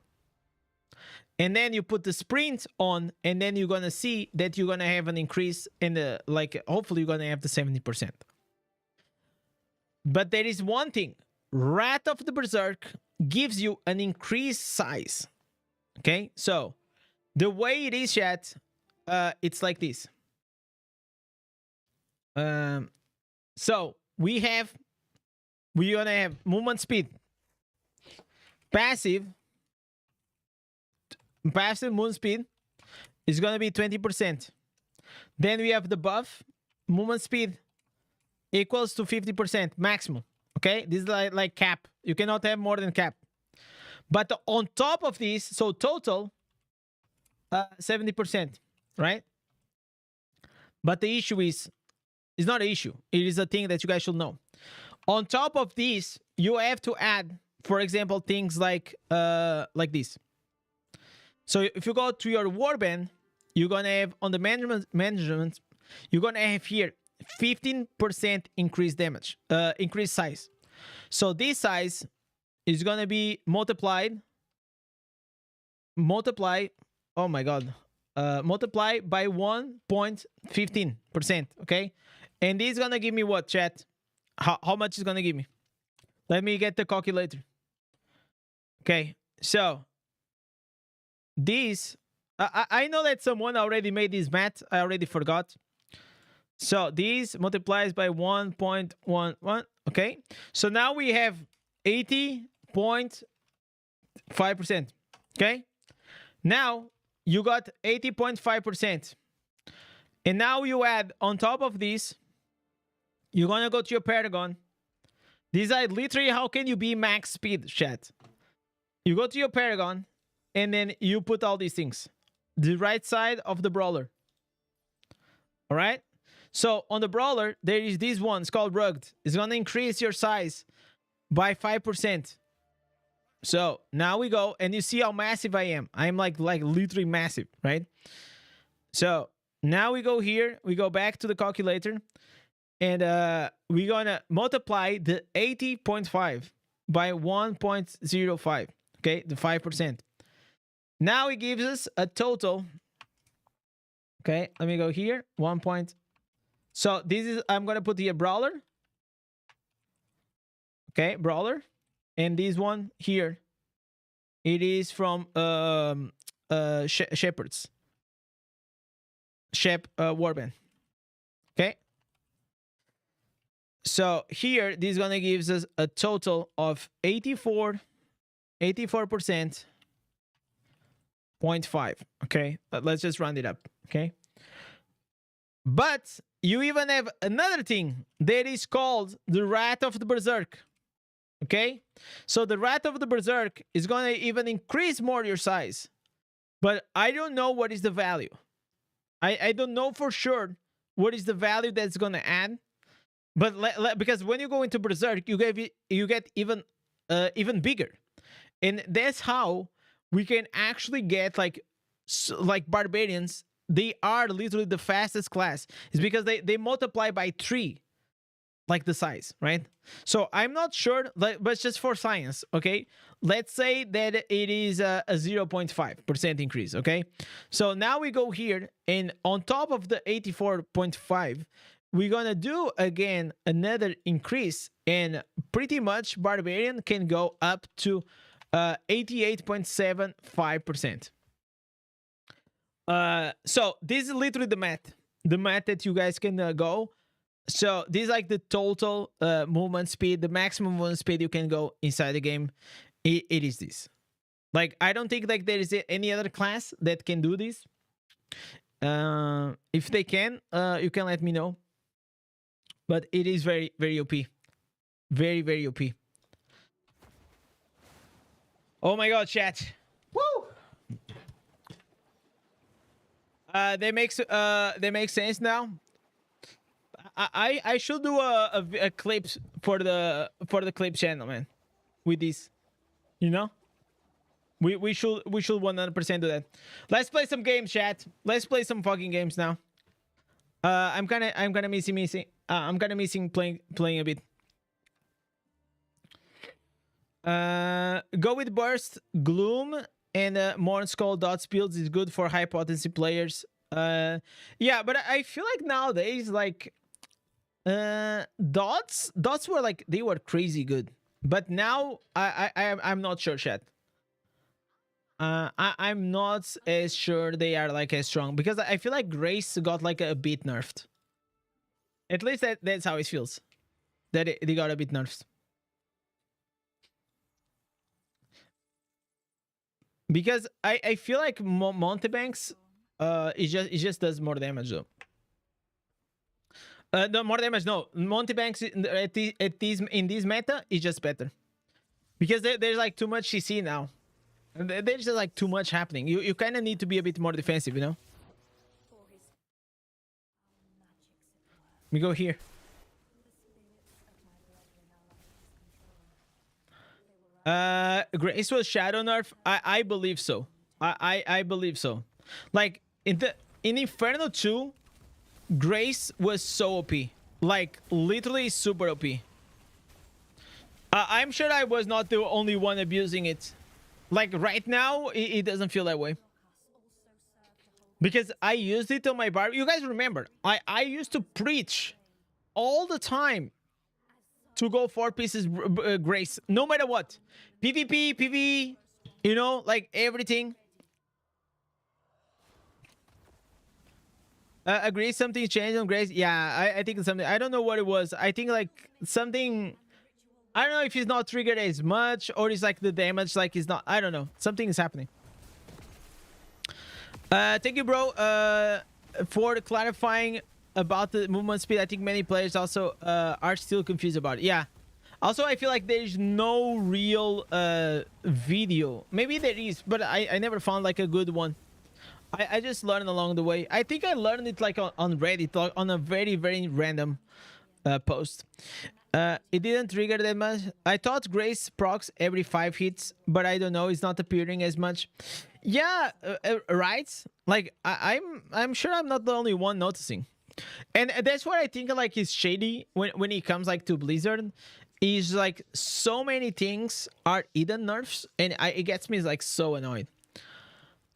And then you put the sprint on, and then you're gonna see that you're gonna have an increase in the, like, hopefully you're gonna have the 70%. But there is one thing. Rat of the Berserk gives you an increased size. Okay? So the way it is, chat, it's like this. So we're gonna have movement speed. Passive movement speed is gonna be 20%. Then we have the buff. Movement speed equals to 50% maximum. Okay, this is like cap. You cannot have more than cap. But on top of this, so total 70%, right? But the issue is, it's not an issue. It is a thing that you guys should know. On top of this, you have to add, for example, things like this. So if you go to your warband, you're gonna have on the management, you're gonna have here 15% increased damage, increased size. So this size is gonna be multiplied. Oh my god. Multiply by 1.15%. Okay, and this is gonna give me what, chat? How much is gonna give me? Let me get the calculator. Okay, so this I know that someone already made this math. I already forgot. So this multiplies by 1.11. Okay, so now we have 80.5%. Okay, now you got 80.5%. And now you add on top of this, you're gonna go to your Paragon. These are literally, how can you be max speed, chat? You go to your Paragon, and then you put all these things. The right side of the Brawler. All right? So on the Brawler, there is this one. It's called Rugged. It's gonna increase your size by 5%. So now we go, and you see how massive I am. I'm like literally massive, right? So now we go here. We go back to the calculator, and we're gonna multiply the 80.5 by 1.05. Okay, the 5%. Now it gives us a total. Okay, let me go here. 1 point. So this is, I'm gonna put here Brawler. Okay, Brawler. And this one here, it is from Shepherd's Warband. Okay, so here this is gonna give us a total of 84.5. Okay, let's just round it up. Okay, but you even have another thing that is called the Wrath of the Berserk. Okay, so the Wrath of the Berserk is gonna even increase more your size, but I don't know what is the value. I don't know for sure what is the value that's gonna add, but because when you go into Berserk, you get even bigger, and that's how we can actually get like barbarians. They are literally the fastest class. It's because they multiply by 3. Like the size, right? So I'm not sure, but it's just for science, okay? Let's say that it is a 0.5% increase, okay? So now we go here, and on top of the 84.5, we're gonna do again another increase, and pretty much Barbarian can go up to 88.75%. So this is literally the math that you guys can go. So this is like the total movement speed, the maximum movement speed you can go inside the game. It is this. Like, I don't think like there is any other class that can do this. If they can, you can let me know. But it is very, very OP. Very, very OP. Oh my god, chat. Woo! They make sense now. I should do a clips for the clip channel, man. With this, you know, we should 100% do that. Let's play some games, chat. Let's play some fucking games now. I'm kind of missing. I'm kind of missing playing a bit. Go with Burst, Gloom, and Morn Skull. Dots builds is good for high potency players. Yeah, but I feel like nowadays, like. Dots were like, they were crazy good, but now I'm not sure, chat. I'm not as sure they are like as strong, because I feel like Grace got like a bit nerfed. At least that's how it feels, that they got a bit nerfed. Because I feel like Montebanks it just does more damage though. No more damage. No, Montebanks in this meta is just better because there's like too much CC now. There's just like too much happening. You kind of need to be a bit more defensive, you know. We go here. Grace was shadow nerf. I believe so. I believe so. Like in Inferno 2, Grace was so OP. Like literally super OP. I'm sure I was not the only one abusing it. Like right now, it doesn't feel that way. Because I used it on my Barb. You guys remember, I used to preach all the time to go 4 pieces Grace, no matter what. PvP, PvE, you know, like everything. Agree, something changed on Grace. Yeah, I think something. I don't know what it was. I think like something. I don't know if he's not triggered as much or it's like the damage like he's not. I don't know. Something is happening. Thank you, bro, for clarifying about the movement speed. I think many players also are still confused about it. Yeah. Also, I feel like there is no real video. Maybe there is, but I never found like a good one. I just learned along the way. I think I learned it like on Reddit, like on a very, very random post. It didn't trigger that much. I thought Grace procs every 5 hits, but I don't know. It's not appearing as much. Yeah, right. Like I'm sure I'm not the only one noticing, and that's what I think like is shady when it comes like to Blizzard. Is like so many things are hidden nerfs, and it gets me like so annoyed.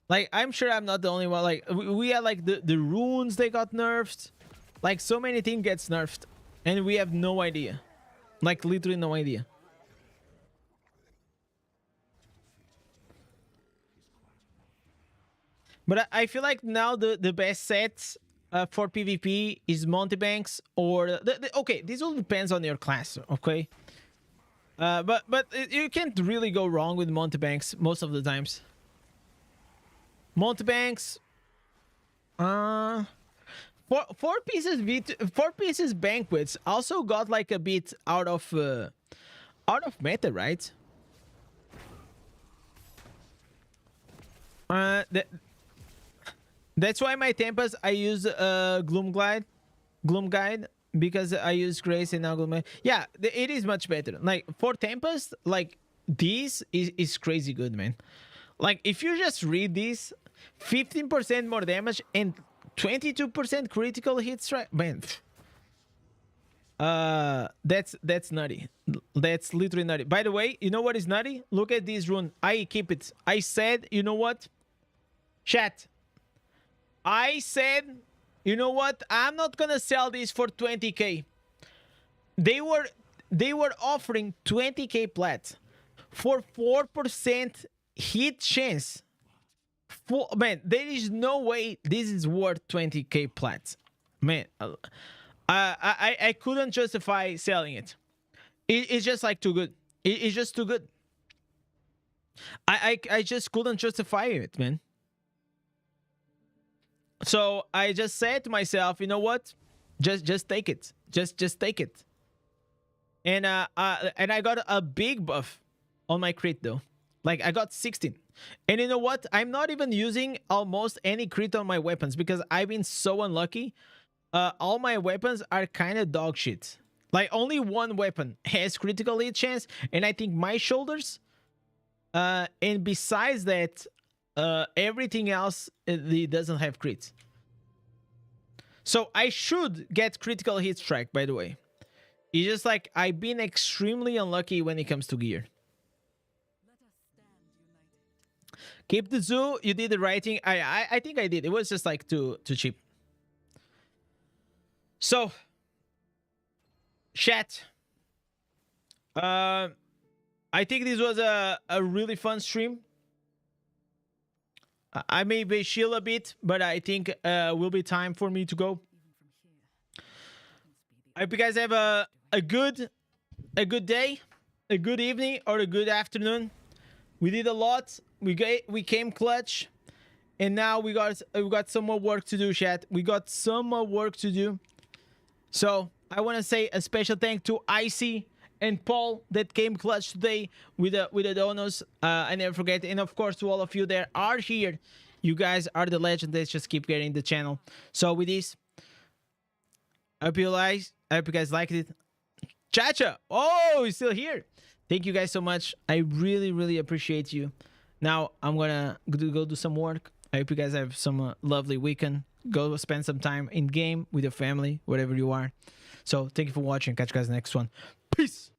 Like I'm sure I'm not the only one. Like we had like the runes, they got nerfed. Like so many things gets nerfed, and we have no idea. Like literally no idea. But I feel like now the best sets for PvP is Montebanks or okay, this all depends on your class, okay? But you can't really go wrong with Montebanks most of the times. Montebanks, four pieces banquets also got like a bit out of meta, right? That's why my Tempest I use Gloom Guide because I use Grace and now Gloom. Yeah, it is much better. Like for Tempest, like this is crazy good, man. Like if you just read this, 15% more damage and 22% critical hit strike, man. That's nutty. That's literally nutty. By the way, you know what is nutty? Look at this rune. I keep it. I said, you know what? Chat. I said, you know what? I'm not gonna sell this for 20k. They were offering 20k plat for 4% hit chance. Man, there is no way this is worth 20k plat. Man, I couldn't justify selling it. It's just like too good. It's just too good. I just couldn't justify it, man. So I just said to myself, you know what? Just take it. Just take it. And I got a big buff on my crit though. Like I got 16. And you know what? I'm not even using almost any crit on my weapons because I've been so unlucky. All my weapons are kind of dog shit. Like only one weapon has critical hit chance, and I think my shoulders. And besides that, everything else it doesn't have crits. So I should get critical hit strike. By the way, it's just like I've been extremely unlucky when it comes to gear. Keep the zoo. You did the writing. I think I did. It was just like too cheap. So, chat. I think this was a really fun stream. I may be chill a bit, but I think will be time for me to go. I hope you guys have a good day, a good evening, or a good afternoon. We did a lot. We came clutch, and now we got some more work to do, chat. We got some more work to do. So I want to say a special thank to Icy and Paul that came clutch today with the donos. I never forget, and of course to all of you that are here. You guys are the legend. Let's just keep getting the channel. So with this, I hope you guys liked it. Chacha, oh, he's still here. Thank you guys so much. I really, really appreciate you. Now I'm gonna go do some work. I hope you guys have some lovely weekend. Go spend some time in game with your family, whatever you are. So thank you for watching. Catch you guys next one. Peace.